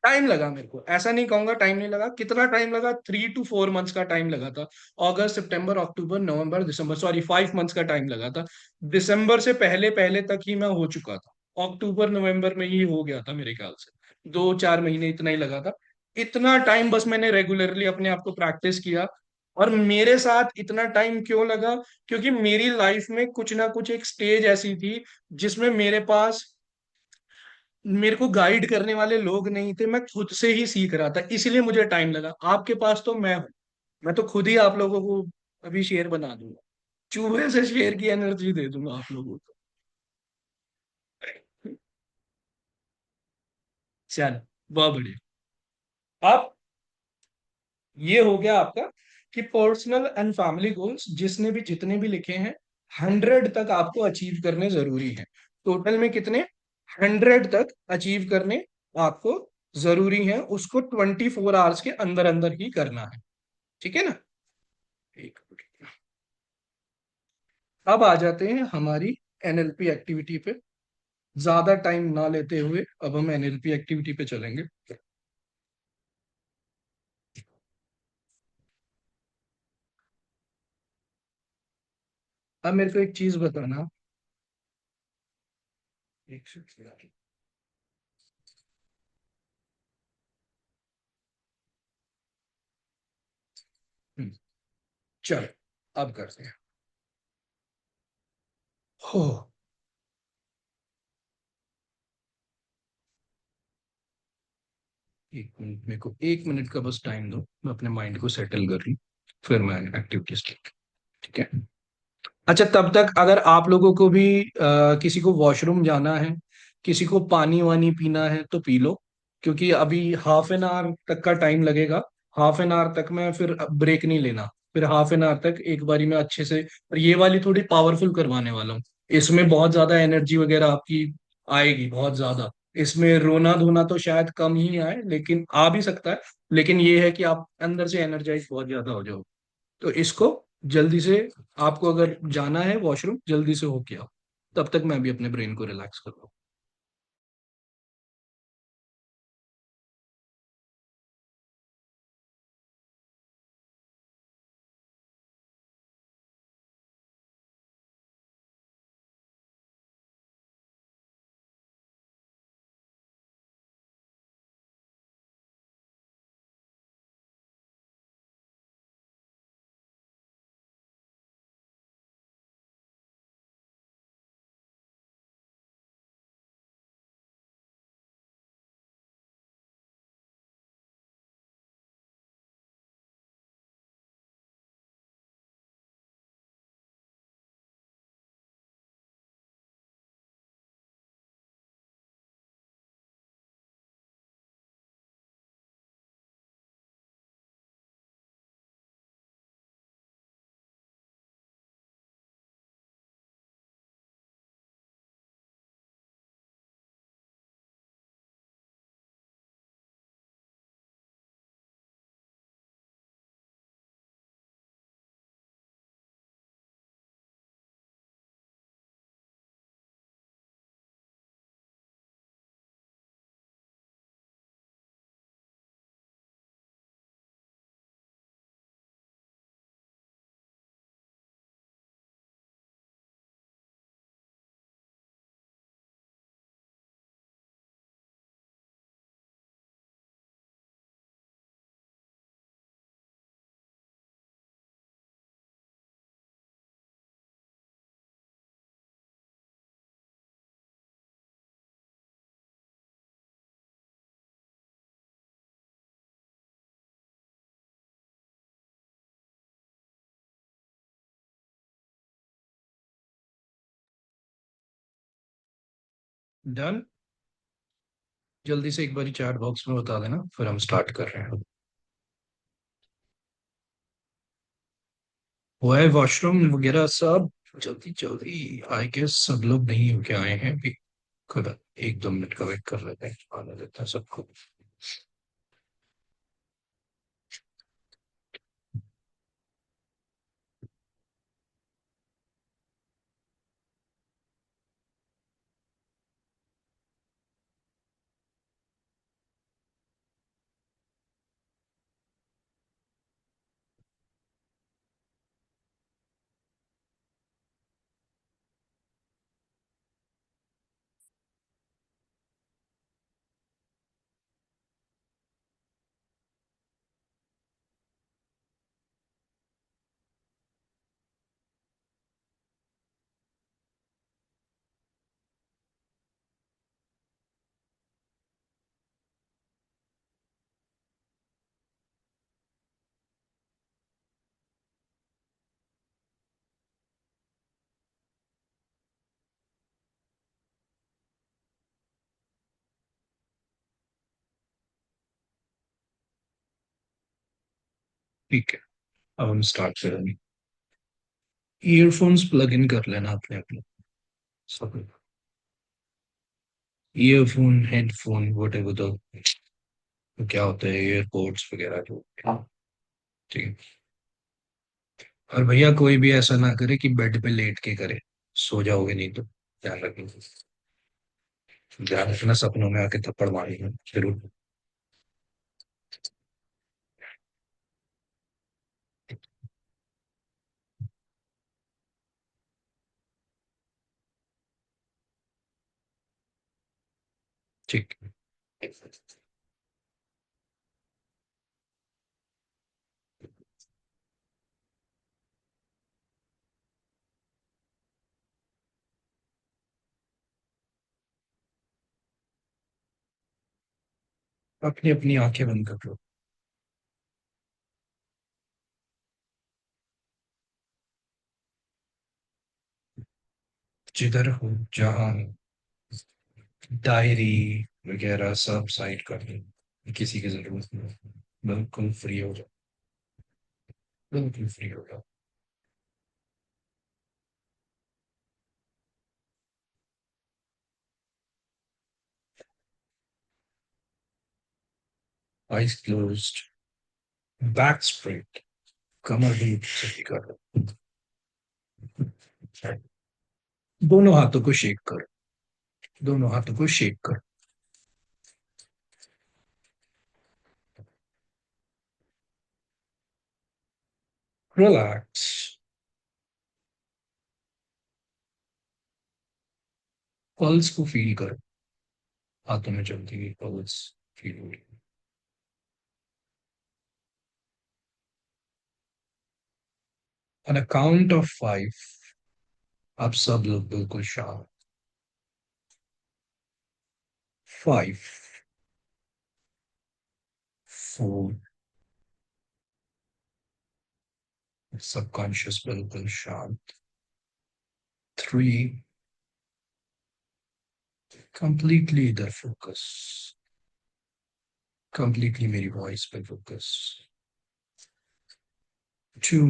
टाइम लगा मेरे को, ऐसा नहीं कहूंगा टाइम नहीं लगा। कितना टाइम लगा? 3 to 4 मंथ्स का टाइम लगा था। अगस्त, सितंबर, अक्टूबर, नवंबर, दिसंबर, सॉरी 5 मंथ्स का टाइम लगा था। दिसंबर से पहले पहले तक ही मैं हो चुका था, अक्टूबर नवंबर में ही हो गया था मेरे ख्याल से। 2-4 महीने इतना ही लगा था। इतना टाइम बस मैंने रेगुलरली अपने आप को प्रैक्टिस किया। और मेरे साथ इतना टाइम क्यों लगा? क्योंकि मेरी लाइफ में कुछ ना कुछ एक स्टेज ऐसी थी जिसमें मेरे पास, मेरे को गाइड करने वाले लोग नहीं थे, मैं खुद से ही सीख रहा था, इसलिए मुझे टाइम लगा। आपके पास तो मैं हूं, मैं तो खुद ही आप लोगों को अभी शेर बना दूंगा, चूहे से शेर की एनर्जी दे दूंगा आप लोगों को। चलो, बहुत बढ़िया। अब ये हो गया आपका कि पर्सनल एंड फैमिली गोल्स जिसने भी, जितने भी लिखे हैं, 100 तक आपको अचीव करने जरूरी है। टोटल में कितने? 100 तक अचीव करने आपको जरूरी है, उसको 24 आवर्स के अंदर अंदर ही करना है। ठीक है ना? एक मिनट। अब आ जाते हैं हमारी एनएलपी एक्टिविटी पे। ज्यादा टाइम ना लेते हुए अब हम एनएलपी एक्टिविटी पे चलेंगे। अब मेरे को एक चीज बताना। एक सेकंड। हम्म, चलो, अब करते हैं। हो, 1 मिनट, मेरे को 1 मिनट का बस टाइम दो, मैं अपने माइंड को सेटल कर लूं, फिर मैं एक्टिविटीज। ठीक है? अच्छा, तब तक अगर आप लोगों को भी किसी को वॉशरूम जाना है, किसी को पानी वानी पीना है तो पी लो, क्योंकि अभी हाफ एन आवर तक का टाइम लगेगा। हाफ एन आवर तक मैं फिर ब्रेक नहीं लेना, फिर हाफ एन आवर तक एक बारी में अच्छे से। और ये वाली थोड़ी पावरफुल करवाने वाला हूँ, इसमें बहुत ज्यादा एनर्जी वगैरह आपकी आएगी, बहुत ज्यादा। इसमें रोना धोना तो शायद कम ही आए, लेकिन आ भी सकता है। लेकिन ये है कि आप अंदर से एनर्जाइज बहुत ज्यादा हो जाओ। तो इसको जल्दी से, आपको अगर जाना है वॉशरूम, जल्दी से होके आओ, तब तक मैं भी अपने ब्रेन को रिलैक्स कर रहा हूँ। डन। जल्दी से एक बारी चैट बॉक्स में बता देना, फिर हम स्टार्ट कर रहे हैं। हुआ है वॉशरूम वगैरह सब? जल्दी जल्दी। आई गेस सब लोग नहीं होके आए हैं अभी। खुद 1-2 मिनट का वेट कर लेते हैं, आने देते हैं सबको। ठीक है, अब हम स्टार्ट करेंगे। ईयरफोन्स प्लग इन कर लेना अपने अपने सब। Earphone, headphone, what ever the क्या होता है, एयरपोर्ट्स वगैरह जो। हाँ। ठीक है। और भैया कोई भी ऐसा ना करे कि बेड पे लेट के करे, सो जाओगे नहीं तो ध्यान रखना। ध्यान रखना, सपनों में आके थप्पड़ मारेंगे जरूर। ठीक। अपनी अपनी आंखें बंद कर लो। जिधर हो, जहां हो, डायरी वगैरह सब साइड कर लो, किसी की जरूरत नहीं। बिल्कुल फ्री हो जाओ। बिल्कुल फ्री हो जाओ। आइज क्लोज्ड, बैक स्ट्रेट, कमर डीप सीधी कर लो। दोनों हाथों को शेक करो। दोनों हाथों को शेक करो। रिलैक्स। पल्स को फील करो। हाथों में चलती हुई पल्स फील हो रही है। ऑन अ काउंट ऑफ 5 आप सब लोग बिल्कुल शांत। 5, 4, सबकॉन्शियस बिल्कुल शांत। 3, कंप्लीटली इधर फोकस। कंप्लीटली मेरी वॉइस पे फोकस। 2,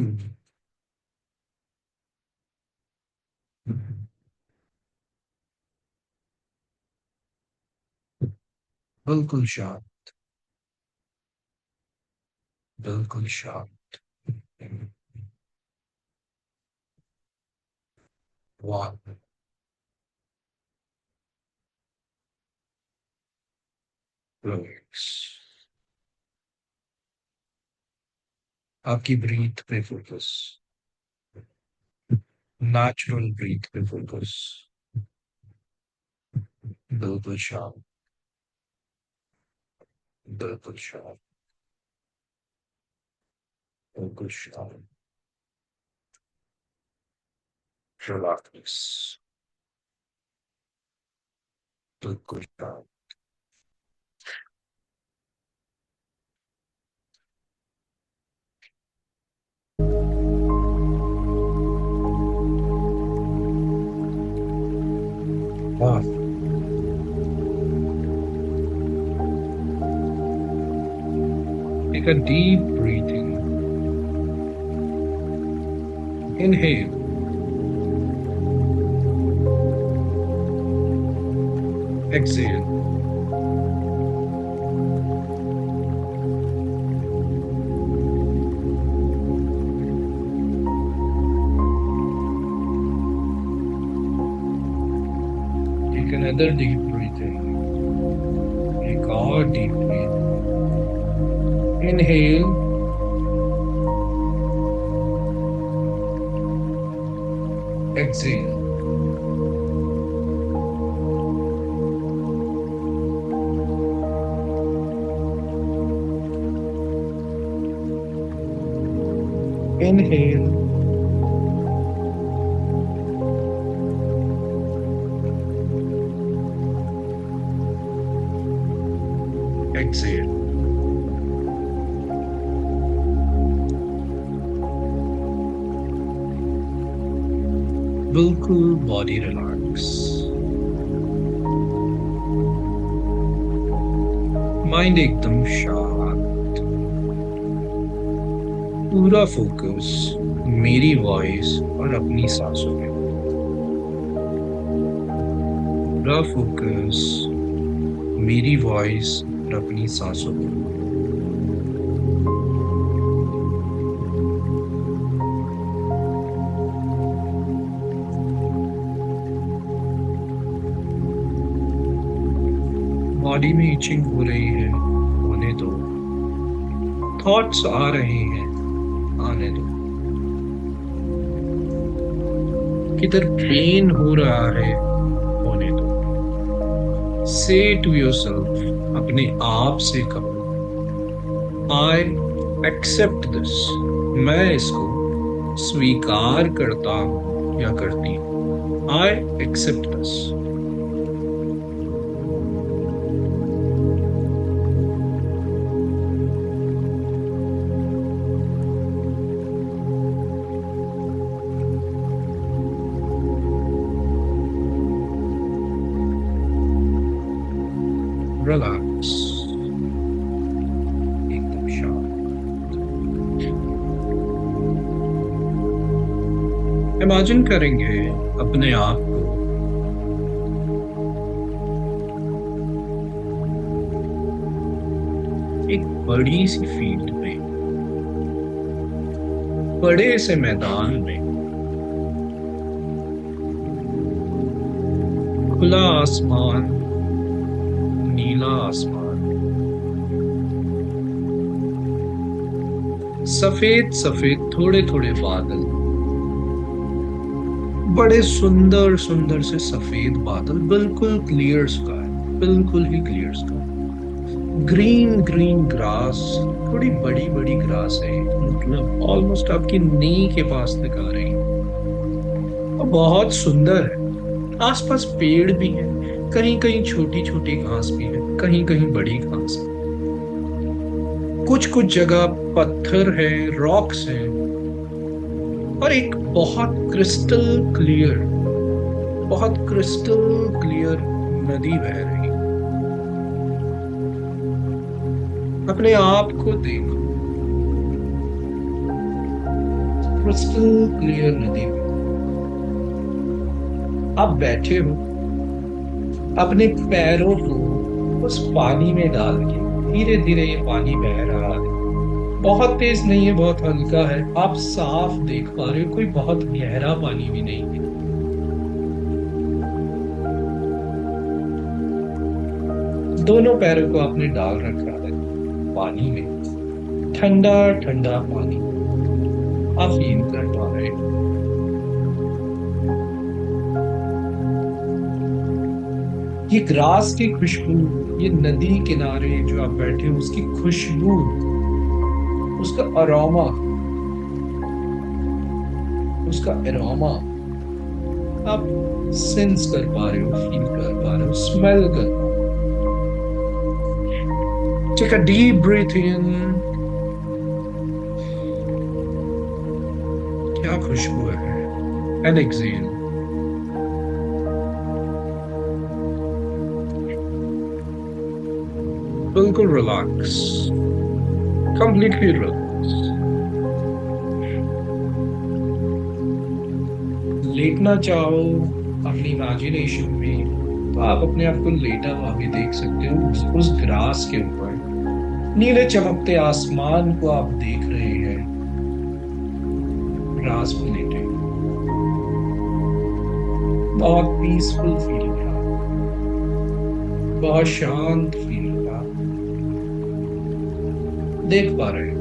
बिल्कुल शांत। बिल्कुल शांत। 1, रिलैक्स। आपकी ब्रीथ पे फोकस। नेचुरल ब्रीथ पे फोकस। बिल्कुल शांत। बिल्कुल शांत। बिल्कुल शांत। रिलैक्स। बिल्कुल शांत। हाँ। Take a deep breathing. Inhale. Exhale. Take another deep breathing. Take और deep breath. Inhale. Exhale. Inhale. Exhale. बिल्कुल बॉडी रिलैक्स। माइंड एकदम शांत। पूरा फोकस मेरी वॉइस और अपनी सांसों पे। पूरा फोकस मेरी वॉइस और अपनी सांसों पे। बॉडी में इचिंग हो रही है, होने दो। थॉट्स आ रहे हैं, आने दो। किधर पेन हो रहा है, होने दो। से टू योरसेल्फ, अपने आप से कहो, आई एक्सेप्ट दिस। मैं इसको स्वीकार करता हूं या करती हूं। I accept this. रिलैक्स, एकदम शांत। इमेजिन करेंगे अपने आप को एक बड़ी सी फील्ड में, बड़े से मैदान में, खुला आसमान, नीला आसमान, सफेद सफेद थोड़े थोड़े बादल, बड़े सुंदर सुंदर से सफेद बादल, बिल्कुल क्लियर स्काई, बिल्कुल ही clear sky. Green green grass, थोड़ी बड़ी बड़ी ग्रास है, मतलब ऑलमोस्ट आपकी नी के पास तक आ रही है और बहुत सुंदर है। आसपास पेड़ भी है, कहीं कहीं छोटी छोटी घास भी है, कहीं कहीं बड़ी घास है। कुछ कुछ जगह पत्थर है, रॉक्स हैं, और एक बहुत क्रिस्टल क्लियर, बहुत क्रिस्टल क्लियर नदी बह रही है। अपने आप को देखो, क्रिस्टल क्लियर नदी में आप बैठे हो, अपने पैरों को उस पानी में डाल के धीरे धीरे ये पानी बह रहा है। बहुत तेज नहीं है, बहुत हल्का है, आप साफ देख पा रहे हो, कोई बहुत गहरा पानी भी नहीं है। दोनों पैरों को आपने डाल रखा है पानी में, ठंडा ठंडा पानी आप फील कर पा रहे हो। ये ग्रास की खुशबू, ये नदी किनारे जो आप बैठे हो उसकी खुशबू, उसका अरोमा, उसका एरोमा आप सेंस कर पा रहे हो, फील कर पा रहे हो, स्मेल कर पा रहे हो। टेक अ डीप ब्रीथ इन। क्या खुशबू है। And exhale. बिल्कुल रिलैक्स, कंप्लीटली रिलैक्स। लेटना चाहो अपनी इमेजिनेशन में तो आप अपने आप को लेटा हुआ भी देख सकते हो, उस ग्रास के ऊपर नीले चमकते आसमान को आप देख रहे हैं, ग्रास पे लेटे। बहुत पीसफुल फीलिंग है, बहुत शांत फीलिंग है, देख पा रहे हो।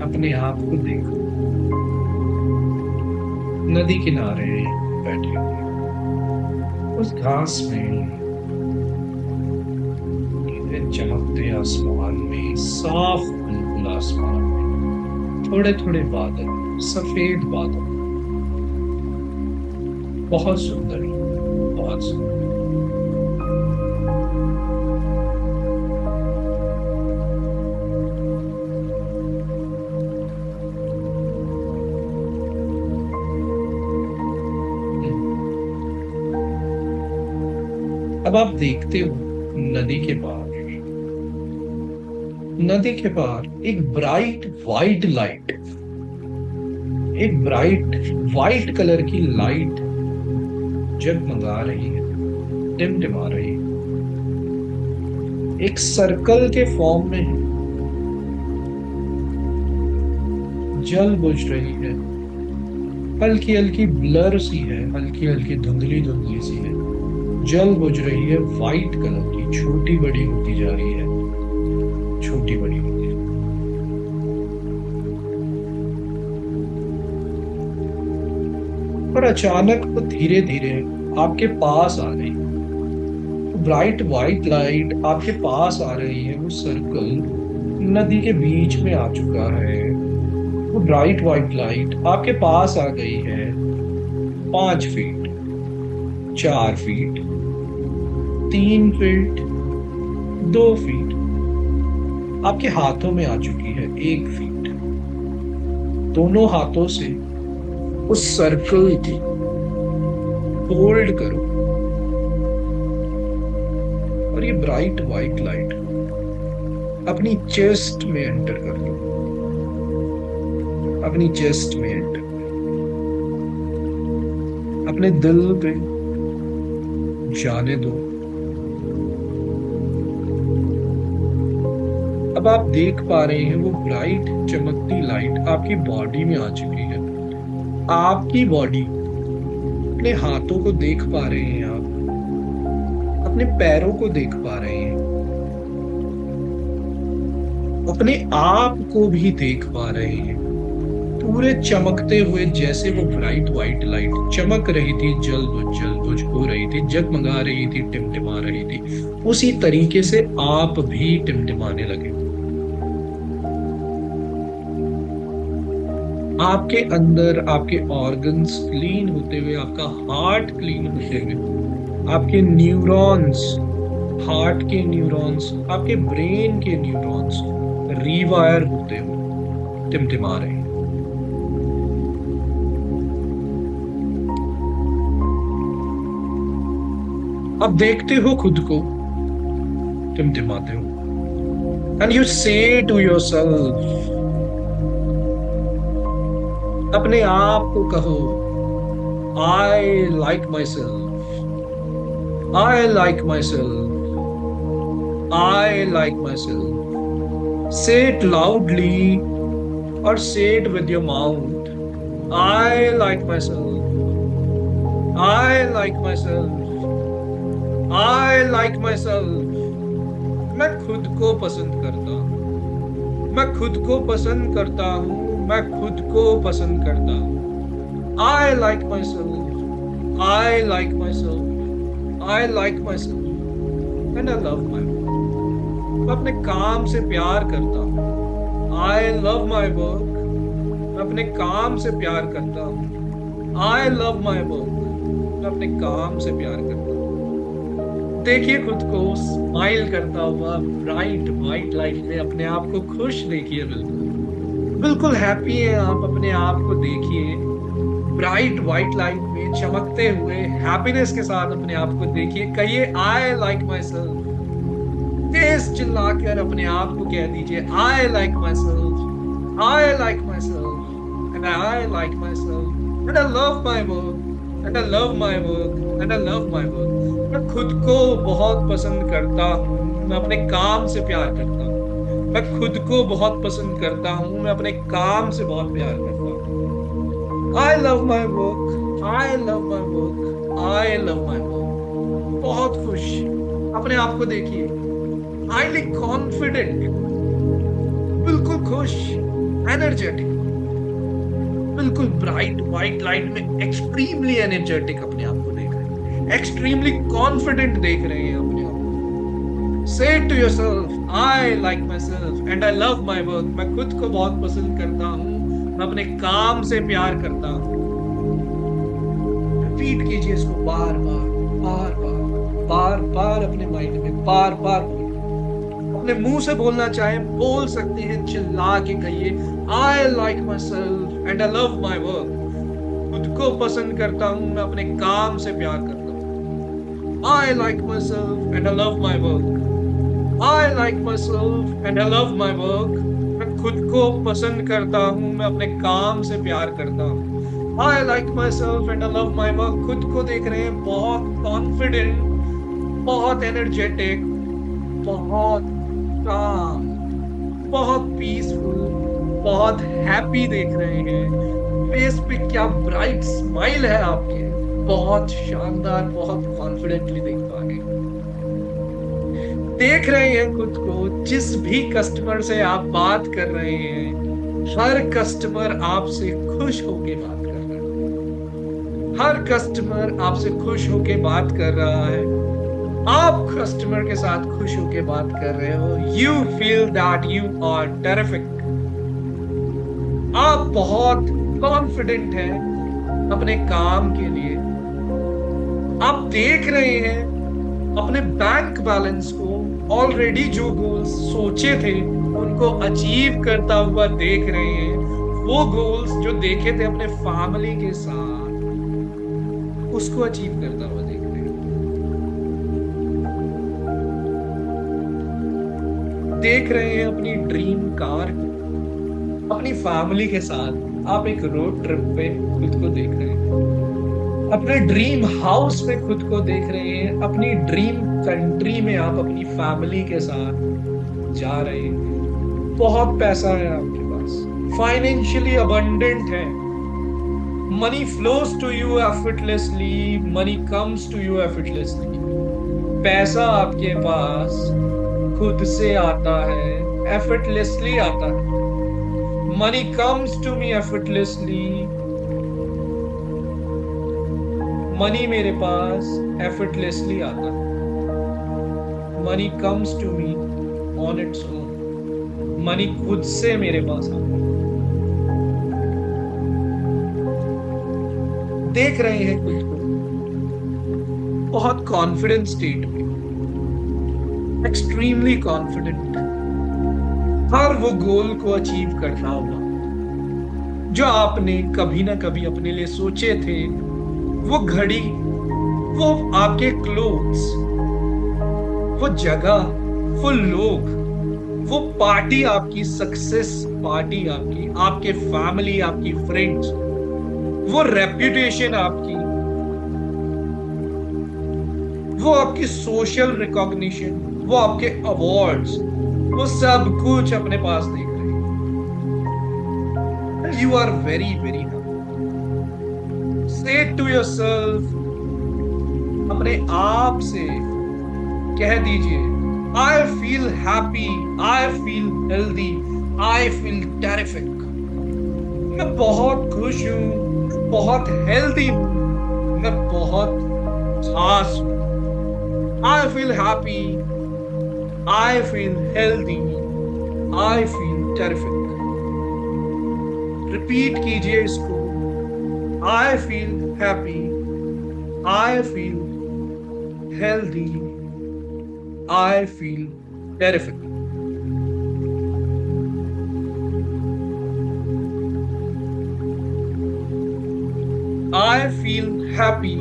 अपने आप को देखो, नदी किनारे बैठे हुए उस घास में, नीले चमकते आसमान में, साफ बिल्कुल आसमान में थोड़े थोड़े बादल, सफेद बादल, बहुत सुंदर, बहुत सुंदर। अब आप देखते हो नदी के पार, नदी के पार एक ब्राइट वाइट लाइट, एक ब्राइट वाइट कलर की लाइट जगमगा रही है, टिमटिमा रही है, एक सर्कल के फॉर्म में है, जल बुझ रही है, हल्की हल्की ब्लर सी है, हल्की हल्की धुंधली धुंधली सी है, जल बुझ रही है, वाइट कलर की, छोटी बड़ी होती जा रही है, छोटी बड़ी होती है। और अचानक वो धीरे धीरे आपके पास आ गई, ब्राइट वाइट लाइट आपके पास आ रही है, वो सर्कल नदी के बीच में आ चुका है, वो ब्राइट वाइट लाइट आपके पास आ गई है, 5 फीट, 4 फीट, 3 फीट, 2 फीट, आपके हाथों में आ चुकी है, 1 फीट। दोनों हाथों से उस सर्कल की होल्ड करो और ये ब्राइट वाइट लाइट अपनी चेस्ट में एंटर कर लो, अपनी चेस्ट में एंटर, अपने दिल पे जाने दो। अब आप देख पा रहे हैं वो ब्राइट चमकती लाइट आपकी बॉडी में आ चुकी है, आपकी बॉडी, अपने हाथों को देख पा रहे हैं आप, अपने पैरों को देख पा रहे हैं, अपने आप को भी देख पा रहे हैं, पूरे चमकते हुए, जैसे वो ब्राइट वाइट लाइट चमक रही थी, जल बुझ हो रही थी, जगमगा रही थी, टिमटिमा रही थी, उसी तरीके से आप भी टिमटिमाने लगे। आपके अंदर आपके ऑर्गन्स क्लीन होते हुए, आपका हार्ट क्लीन होते हुए, आपके न्यूरॉन्स, हार्ट के न्यूरॉन्स, आपके ब्रेन के न्यूरॉन्स रीवायर होते हुए टिमटिमा रहे हैं। अब देखते हो खुद को टिमटिमाते हो, एंड यू से टू योरसेल्फ, अपने आप को कहो, I like my self, I like my self, I like my self. से इट लाउडली और से it with your mouth, I like my self, I like my self, I like my self. मैं खुद को पसंद करता हूं, मैं खुद को पसंद करता हूं, मैं खुद को पसंद करता हूं। I like myself, I like myself, I like myself, and I love my work. मैं अपने काम से प्यार करता हूँ, I love my work. मैं अपने काम से प्यार करता हूँ, I love my work. मैं अपने काम से प्यार करता हूँ। देखिए खुद को स्माइल करता हुआ ब्राइट वाइट लाइट में, अपने आप को खुश देखिए, बिल्कुल बिल्कुल हैप्पी है आप, अपने आप को देखिए ब्राइट वाइट लाइट में चमकते हुए, हैप्पीनेस के साथ अपने आप को देखिए, कहिए आई लाइक माई सेल्फ, तेज चिल्लाकर अपने आप को कह दीजिए, I like my self, I like my self, and I like my self, and I love my work, and I love my work, and I love my work. मैं खुद को बहुत पसंद करता हूँ, मैं अपने काम से प्यार करता हूँ, मैं खुद को बहुत पसंद करता हूँ, मैं अपने काम से बहुत प्यार करता हूँ। I love my work, I love my work, I love my work। बहुत खुश अपने आप को देखिए, highly confident, बिल्कुल खुश, energetic, बिल्कुल ब्राइट वाइट लाइट में एक्सट्रीमली एनर्जेटिक अपने आप को देख रहे हैं, एक्सट्रीमली कॉन्फिडेंट देख रहे हैं अपने आप को। Say to yourself, I like myself and I love my work। मैं खुद को बहुत पसंद करता हूँ, मैं अपने काम से प्यार करता हूँ। रिपीट कीजिए इसको बार बार, बार बार, बार बार अपने माइंड में बार बार बोलिए। अपने मुंह से बोलना चाहे बोल सकते हैं, चिल्ला के कहिए, I like myself and I love my work। खुद को पसंद करता हूँ, मैं अपने काम से प्यार करता हूँ। I like myself and I love my work. I like myself and I love my work. मैं खुद को पसंद करता हूँ, मैं अपने काम से प्यार करता हूँ. I like myself and I love my work. खुद को देख रहे हैं बहुत कॉन्फिडेंट, बहुत एनर्जेटिक, बहुत काम, बहुत पीसफुल, बहुत हैप्पी देख रहे हैं. फेस पे क्या ब्राइट स्माइल है आपके, बहुत शानदार, बहुत कॉन्फिडेंटली देख पा रहे हैं. देख रहे हैं खुद को, जिस भी कस्टमर से आप बात कर रहे हैं, हर कस्टमर आपसे खुश होके बात कर रहा है. हर कस्टमर आपसे खुश होके बात कर रहा है. आप कस्टमर के साथ खुश होके बात कर रहे हो. You feel that you are terrific. आप बहुत कॉन्फिडेंट हैं अपने काम के लिए. आप देख रहे हैं अपने बैंक बैलेंस को, ऑलरेडी जो गोल्स सोचे थे उनको अचीव करता हुआ देख रहे हैं. वो गोल्स जो देखे थे अपने फैमिली के साथ, उसको अचीव करता हुआ देख रहे हैं. देख रहे हैं अपनी ड्रीम कार को, अपनी फैमिली के साथ आप एक रोड ट्रिप पे खुद को देख रहे हैं. अपने ड्रीम हाउस में खुद को देख रहे हैं. अपनी ड्रीम कंट्री में आप अपनी फैमिली के साथ जा रहे हैं. बहुत पैसा है आपके पास, फाइनेंशियली अबंडेंट है. Money flows to you effortlessly, money comes to you effortlessly. पैसा आपके पास खुद से आता है, एफर्टलेसली आता है. Money comes to me effortlessly. Money मेरे पास एफर्टलेसली आता है. Money comes to me on its own. Money खुद से मेरे पास आता है. देख रहे हैं खुद को बहुत कॉन्फिडेंट स्टेट में, एक्सट्रीमली कॉन्फिडेंट, हर वो गोल को अचीव करना होगा जो आपने कभी ना कभी अपने लिए सोचे थे. वो घड़ी, वो आपके क्लोथ्स, वो जगह, वो लोग, वो पार्टी, आपकी सक्सेस पार्टी, आपकी, आपके फैमिली, आपकी फ्रेंड्स, वो रेप्यूटेशन आपकी, वो आपकी सोशल रिकॉग्निशन, वो आपके अवार्ड्स, वो सब कुछ अपने पास देख रहे हैं. You are very very happy. Say to yourself, अपने आप से कह दीजिए, I feel happy, I feel healthy, I feel terrific. मैं बहुत खुश हूँ, बहुत हेल्दी हूँ, मैं बहुत खास हूँ. I feel happy, I feel healthy, I feel terrific. Repeat कीजिए इसको. I feel happy, I feel healthy, I feel terrific. I feel happy,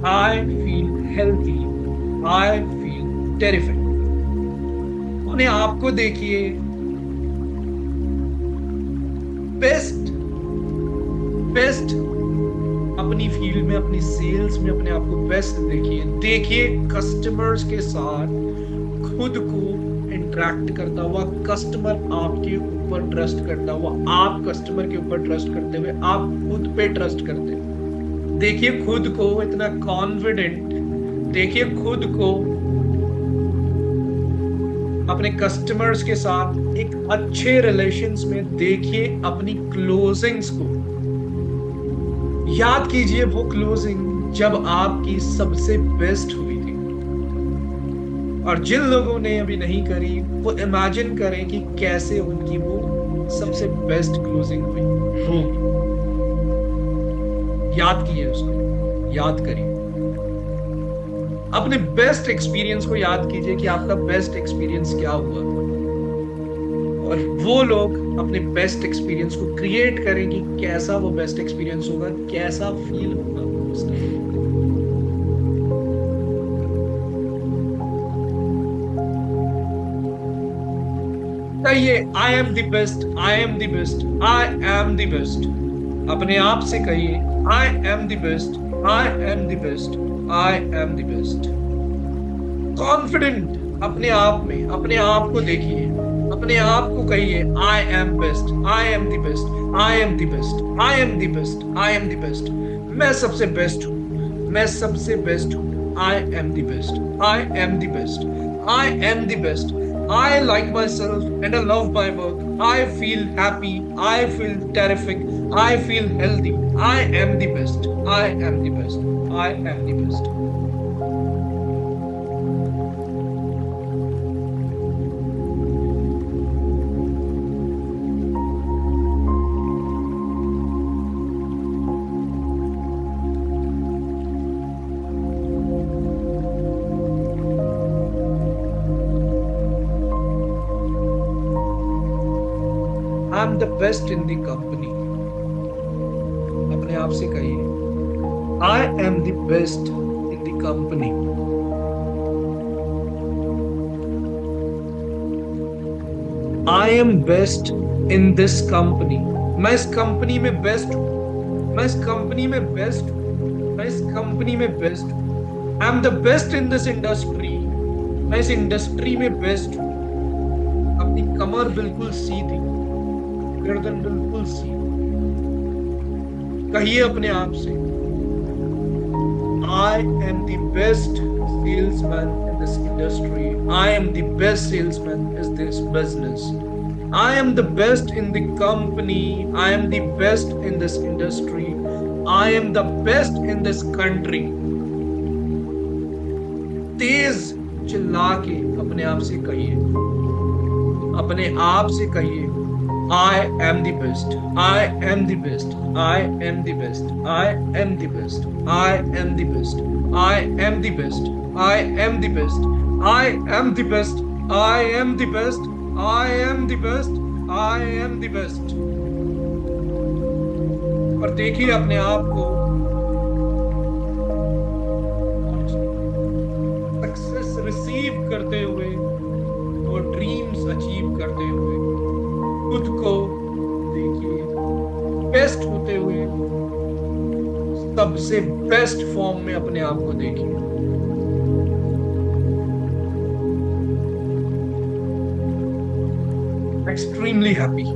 I feel healthy, I feel terrific. अपने आप को देखिए बेस्ट अपनी फील्ड में, अपनी सेल्स में अपने आप को बेस्ट देखिए. देखिए कस्टमर्स के साथ खुद को इंटरेक्ट करता हुआ, कस्टमर आपके ऊपर ट्रस्ट करता हुआ, आप कस्टमर के ऊपर ट्रस्ट करते हुए, आप खुद पे ट्रस्ट करते हुए. देखिए खुद को इतना कॉन्फिडेंट, देखिए खुद को अपने कस्टमर्स के साथ एक अच्छे रिलेशंस में. देखिए अपनी क्लोजिंग्स को, याद कीजिए वो क्लोजिंग जब आपकी सबसे बेस्ट हुई थी. और जिन लोगों ने अभी नहीं करी, वो इमेजिन करें कि कैसे उनकी वो सबसे बेस्ट क्लोजिंग हुई होगी. याद कीजिए उसको, याद करिए अपने बेस्ट एक्सपीरियंस को. याद कीजिए कि आपका बेस्ट एक्सपीरियंस क्या हुआ, और वो लोग अपने बेस्ट एक्सपीरियंस को क्रिएट करें कि कैसा वो बेस्ट एक्सपीरियंस होगा, कैसा फील होगा उस टाइम. कहिए I am the best, I am the best, I am the best. अपने आप से कहिए I am the best, I am the best, I am the best. Confident अपने आप में, अपने आप को देखिए, अपने आप को कहिए I am best, I am the best, I am the best, I am the best, I am the best. मैं सबसे बेस्ट हूँ, मैं सबसे बेस्ट हूँ। I am the best, I am the best, I am the best. I like myself and I love my work. I feel happy. I feel terrific. I feel healthy. I am the best. I am the best. I am the best. I'm the best in the company. अपने आप से कहिए I am the best in the company. I am best in this company. मैं इस company में best हूँ, मैं इस कंपनी में बेस्ट हूँ, मैं इस कंपनी में बेस्ट हूँ। I am the best in this industry. मैं इस इंडस्ट्री में बेस्ट हूँ। अपनी कमर बिल्कुल सीधी, गर्दन बिल्कुल सीधी। कहिए अपने आप से I am the best salesman in this industry. I am the best salesman in this business. I am the best in the company. I am the best in this industry. I am the best in this country. तेज चिल्ला के अपने आप से कहिए, अपने आप से कहिए I am the best. I am the best. I am the best. I am the best. I am the best. I am the best. I am the best. I am the best. I am the best. I am the best. I am the best. और देखिए अपने आप को success receive करते हुए और dreams achieve करते हुए खुद को देखिए बेस्ट होते हुए, सबसे बेस्ट फॉर्म में अपने आप को देखिए। एक्सट्रीमली हैप्पी,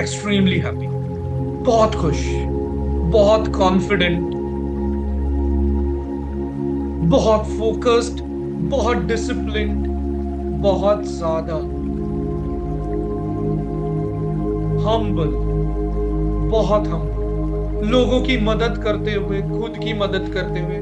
एक्सट्रीमली हैप्पी, बहुत खुश, बहुत कॉन्फिडेंट, बहुत फोकस्ड, बहुत डिसिप्लिन्ड, बहुत ज्यादा हम्बल, बहुत हम्बल, लोगों की मदद करते हुए, खुद की मदद करते हुए,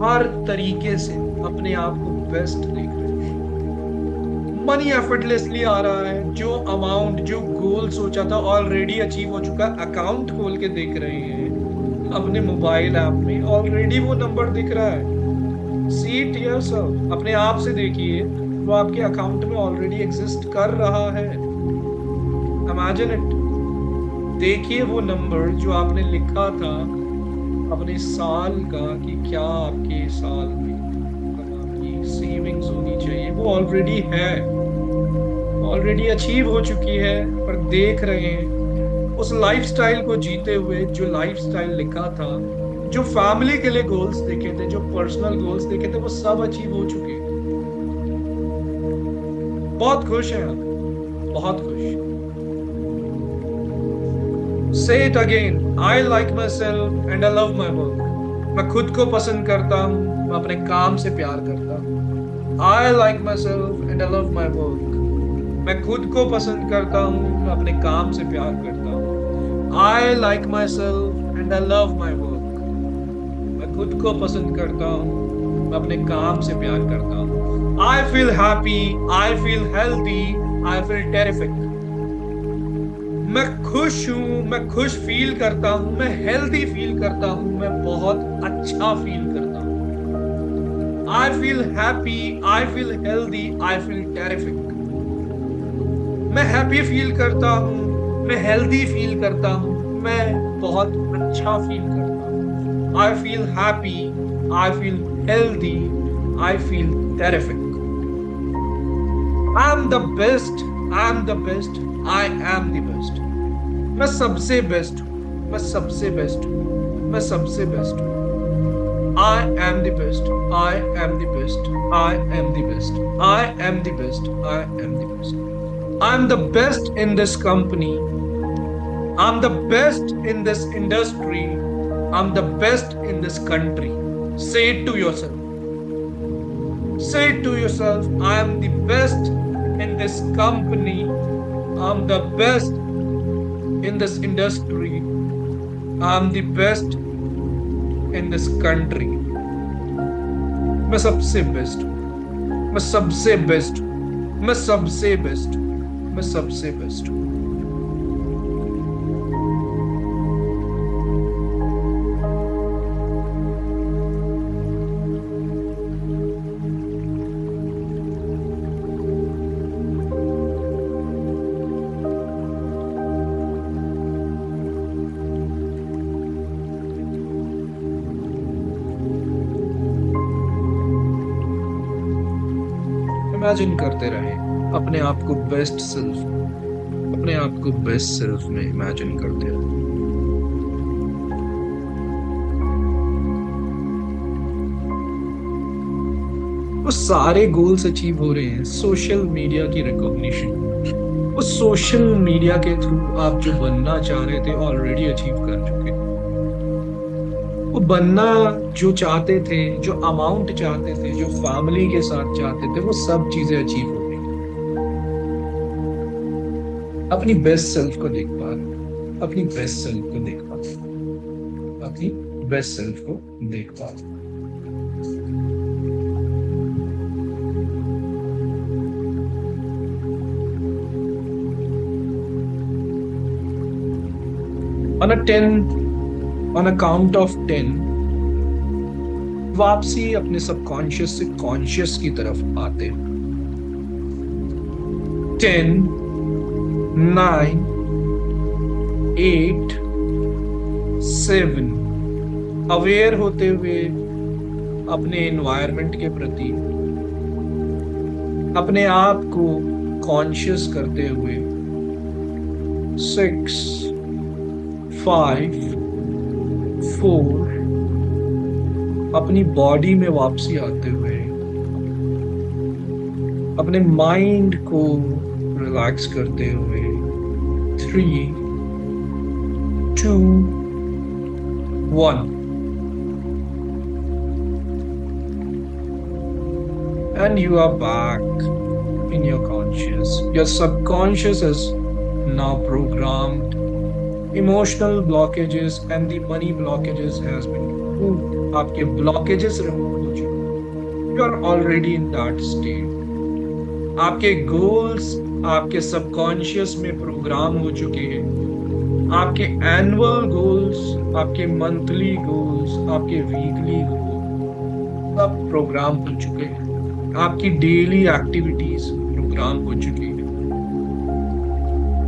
हर तरीके से अपने आप को बेस्ट देख रहे हैं। मनी एफर्टलेसली आ रहा है, जो अमाउंट, जो गोल सोचा था ऑलरेडी अचीव हो चुका। अकाउंट खोल के देख रहे हैं अपने मोबाइल ऐप में, ऑलरेडी वो नंबर दिख रहा है। सी इट योरसेल्फ, अपने आप से देखिए, वो आपके अकाउंट में ऑलरेडी एग्जिस्ट कर रहा है। इमेजिन इट, देखिए वो नंबर जो आपने लिखा था अपने साल का कि क्या आपके साल में आपकी सेविंग्स होनी चाहिए, वो ऑलरेडी है, ऑलरेडी अचीव हो चुकी है। पर देख रहे हैं उस लाइफस्टाइल को जीते हुए, जो लाइफस्टाइल लिखा था, जो फैमिली के लिए गोल्स देखे थे, जो पर्सनल गोल्स देखे थे, वो सब अचीव हो चुके हैं। बहुत खुश हैं आप, बहुत खुश। Say it again. I like myself and I love my work. मैं खुद को पसंद करता हूँ, मैं अपने काम से प्यार करता हूँ। I like myself and I love my work. मैं खुद को पसंद करता हूँ, मैं अपने काम से प्यार करता हूँ। I like myself and I love my work. मैं खुद को पसंद करता हूँ, मैं अपने काम से प्यार करता हूँ। I feel happy, I feel healthy, I feel terrific. मैं खुश हूं, मैं खुश फील करता हूं, मैं हेल्दी फील करता हूं, मैं बहुत अच्छा फील करता हूं। I feel happy, I feel healthy, I feel terrific. मैं हैप्पी फील करता हूं, मैं हेल्दी फील करता हूं, मैं बहुत अच्छा फील करता हूं। I feel happy, I feel healthy, I feel terrific. I am the best I am the best, I am the best. मैं सबसे बेस्ट हूँ, मैं सबसे बेस्ट हूँ, मैं सबसे बेस्ट हूँ। I am the best. I am the best. I am the best. I am the best. I am the best. I'm the best in this company. I'm the best in this industry. I'm the best in this country. Say it to yourself. Say it to yourself. I am the best in this company. I'm the best in this industry. I'm the best in this country. मैं सबसे best हूँ, मैं सबसे best हूँ, मैं सबसे best हूँ, मैं सबसे बेस्ट हूँ। इमेजिन करते रहे अपने आप को बेस्ट सेल्फ, अपने आप को बेस्ट सेल्फ में इमेजिन करते रहे। वो सारे गोल्स अचीव हो रहे हैं सोशल मीडिया की रिकॉग्निशन। वो सोशल मीडिया के थ्रू आप जो बनना चाह रहे थे ऑलरेडी अचीव कर चुके हैं। वो बनना जो चाहते थे, जो अमाउंट चाहते थे, जो फैमिली के साथ चाहते थे, वो सब चीजें अचीव हो गई। अपनी बेस्ट सेल्फ को देख पा रहे, अपनी बेस्ट सेल्फ को देख पा रहे, अपनी बेस्ट सेल्फ को देख पा रहे। On a 10, on a count of 10 वापसी अपने सबकॉन्शियस से कॉन्शियस की तरफ आते। 10, 9, 8, 7, अवेयर होते हुए अपने एनवायरनमेंट के प्रति, अपने आप को कॉन्शियस करते हुए। 6, 5, 4, अपनी बॉडी में वापसी आते हुए अपने माइंड को रिलैक्स करते हुए। 3, 2, 1, and you are back in your conscious. Your subconscious is now programmed. Emotional blockages and the money blockages has been removed. आपके blockages remove हो चुके। You are already in that state. आपके goals आपके subconscious में programme हो चुके हैं। आपके एनुअल गोल्स, आपके मंथली गोल्स, आपके वीकली गोल्स सब प्रोग्राम हो चुके हैं। आपकी डेली एक्टिविटीज प्रोग्राम हो चुकी है।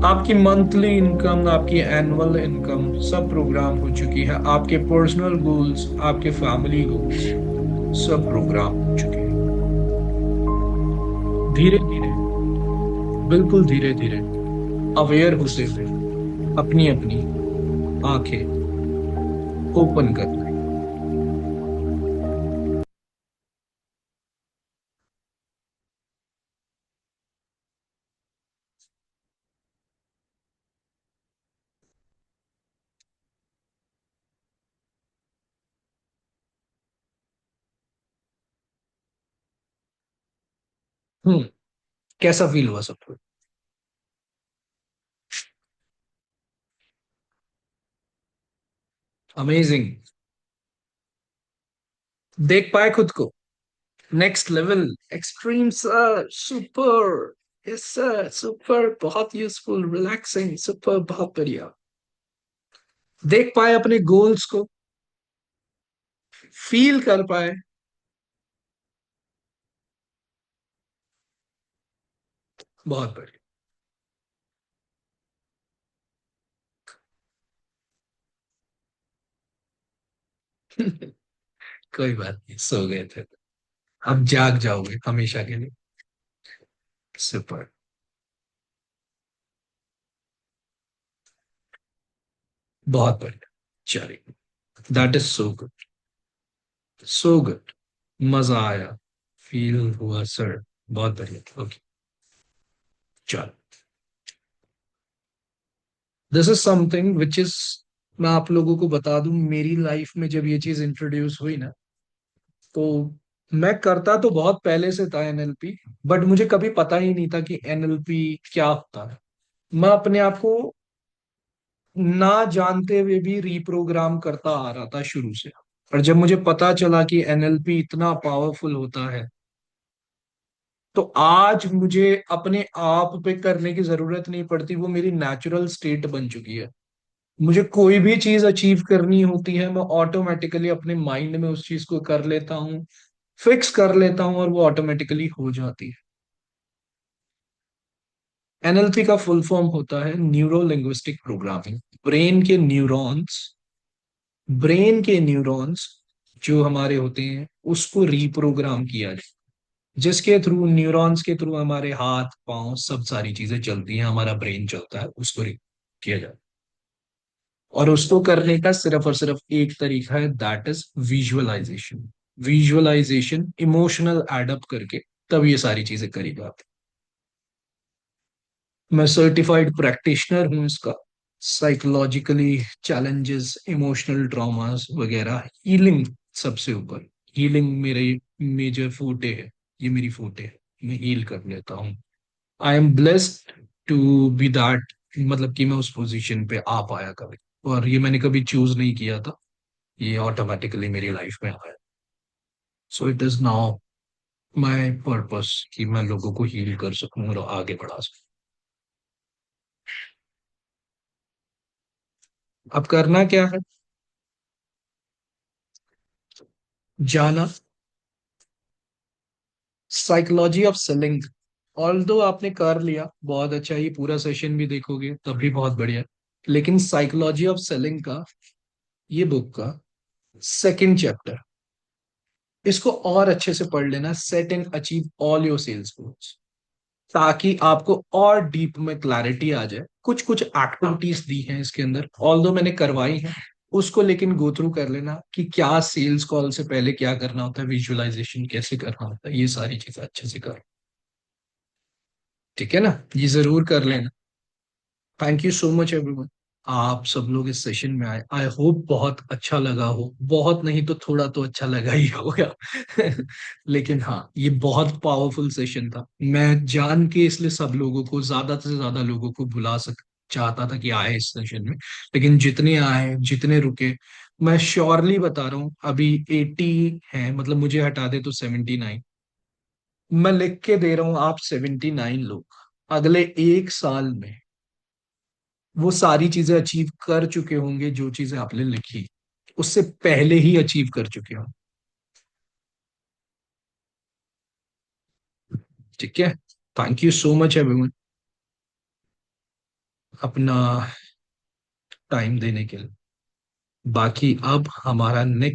आपकी मंथली इनकम, आपकी एनुअल इनकम सब प्रोग्राम हो चुकी है। आपके पर्सनल गोल्स, आपके फैमिली गोल्स सब प्रोग्राम हो चुके हैं। धीरे धीरे, बिल्कुल धीरे धीरे अवेयर होते हुए अपनी अपनी आंखें ओपन कर लें। कैसा फील हुआ सबको? अमेजिंग। देख पाए खुद को next level, extreme sir, super. Yes sir, super, बहुत यूजफुल, रिलैक्सिंग, सुपर, बहुत बढ़िया। देख पाए अपने गोल्स को, फील कर पाए। बहुत बढ़िया। कोई बात नहीं, सो गए थे। अब जाग जाओगे हमेशा के लिए। सुपर। बहुत बढ़िया। चलिए, that is so good. So good. मजा आया। फील हुआ सर। बहुत बढ़िया, ओके। चलो, this is something which is, मैं आप लोगों को बता दूं, मेरी लाइफ में जब ये चीज इंट्रोड्यूस हुई ना, तो मैं करता तो बहुत पहले से था एनएलपी, बट मुझे कभी पता ही नहीं था कि एनएलपी क्या होता है। मैं अपने आप को ना जानते हुए भी रिप्रोग्राम करता आ रहा था शुरू से। और जब मुझे पता चला कि एनएलपी इतना पावरफुल होता है, तो आज मुझे अपने आप पे करने की जरूरत नहीं पड़ती, वो मेरी नेचुरल स्टेट बन चुकी है। मुझे कोई भी चीज अचीव करनी होती है, मैं ऑटोमेटिकली अपने माइंड में उस चीज को कर लेता हूँ, फिक्स कर लेता हूँ, और वो ऑटोमेटिकली हो जाती है। एनएलपी का फुल फॉर्म होता है न्यूरो लिंग्विस्टिक प्रोग्रामिंग। ब्रेन के न्यूरॉन्स ब्रेन के न्यूरॉन्स जो हमारे होते हैं, उसको रिप्रोग्राम किया जाए, जिसके थ्रू, न्यूरॉन्स के थ्रू हमारे हाथ पांव सब सारी चीजें चलती हैं, हमारा ब्रेन चलता है, उसको किया जाए। और उसको करने का सिर्फ और सिर्फ एक तरीका है, that is visualisation. Visualisation emotional add up करके तब ये सारी चीजें करी जाती। मैं सर्टिफाइड प्रैक्टिशनर हूँ इसका। साइकोलॉजिकली चैलेंजेस, इमोशनल ट्रॉमास वगैरह, हीलिंग, सबसे ऊपर हीलिंग मेरे मेजर फोटे है। ये मेरी फोटे है, मैं हील कर लेता हूँ। I am blessed to be that, मतलब कि मैं उस पोजीशन पे आ पाया कभी, और ये मैंने कभी चूज नहीं किया था, ये ऑटोमेटिकली मेरी लाइफ में आया। So it is now my purpose कि मैं लोगों को हील कर सकूं और आगे बढ़ा सकूं। अब करना क्या है? जाना, साइकोलॉजी ऑफ सेलिंग। ऑल्दो आपने कर लिया बहुत अच्छा, ये पूरा सेशन भी देखोगे तब भी बहुत बढ़िया, लेकिन साइकोलॉजी ऑफ सेलिंग का, ये बुक का सेकंड चैप्टर, इसको और अच्छे से पढ़ लेना, set and achieve all your sales goals, ताकि आपको और डीप में क्लैरिटी आ जाए। कुछ कुछ एक्टिविटीज दी हैं इसके अंदर, ऑल्दो मैंने करवाई है, उसको लेकिन गो थ्रू कर लेना कि क्या सेल्स कॉल से पहले क्या करना होता है, विजुअलाइजेशन कैसे करना होता है, ये सारी चीजें अच्छे से कर। ठीक है ना, ये जरूर कर लेना। Thank you so much everyone, आप सब लोग इस सेशन में आए, आई होप बहुत अच्छा लगा हो, बहुत नहीं तो थोड़ा तो अच्छा लगा ही होगा। लेकिन हाँ, ये बहुत पावरफुल सेशन था। मैं जान के इसलिए सब लोगों को, ज्यादा से ज्यादा लोगों को बुला सक चाहता था कि आए इस सेशन में, लेकिन जितने आए, जितने रुके, मैं श्योरली बता रहा हूँ, अभी 80 है, मतलब मुझे हटा दे तो 79। मैं लिख के दे रहा हूँ, आप 79 लोग अगले एक साल में वो सारी चीजें अचीव कर चुके होंगे, जो चीजें आपने लिखी उससे पहले ही अचीव कर चुके हो। ठीक है, thank you so much everyone, अपना टाइम देने के लिए। बाकी अब हमारा नेक्स्ट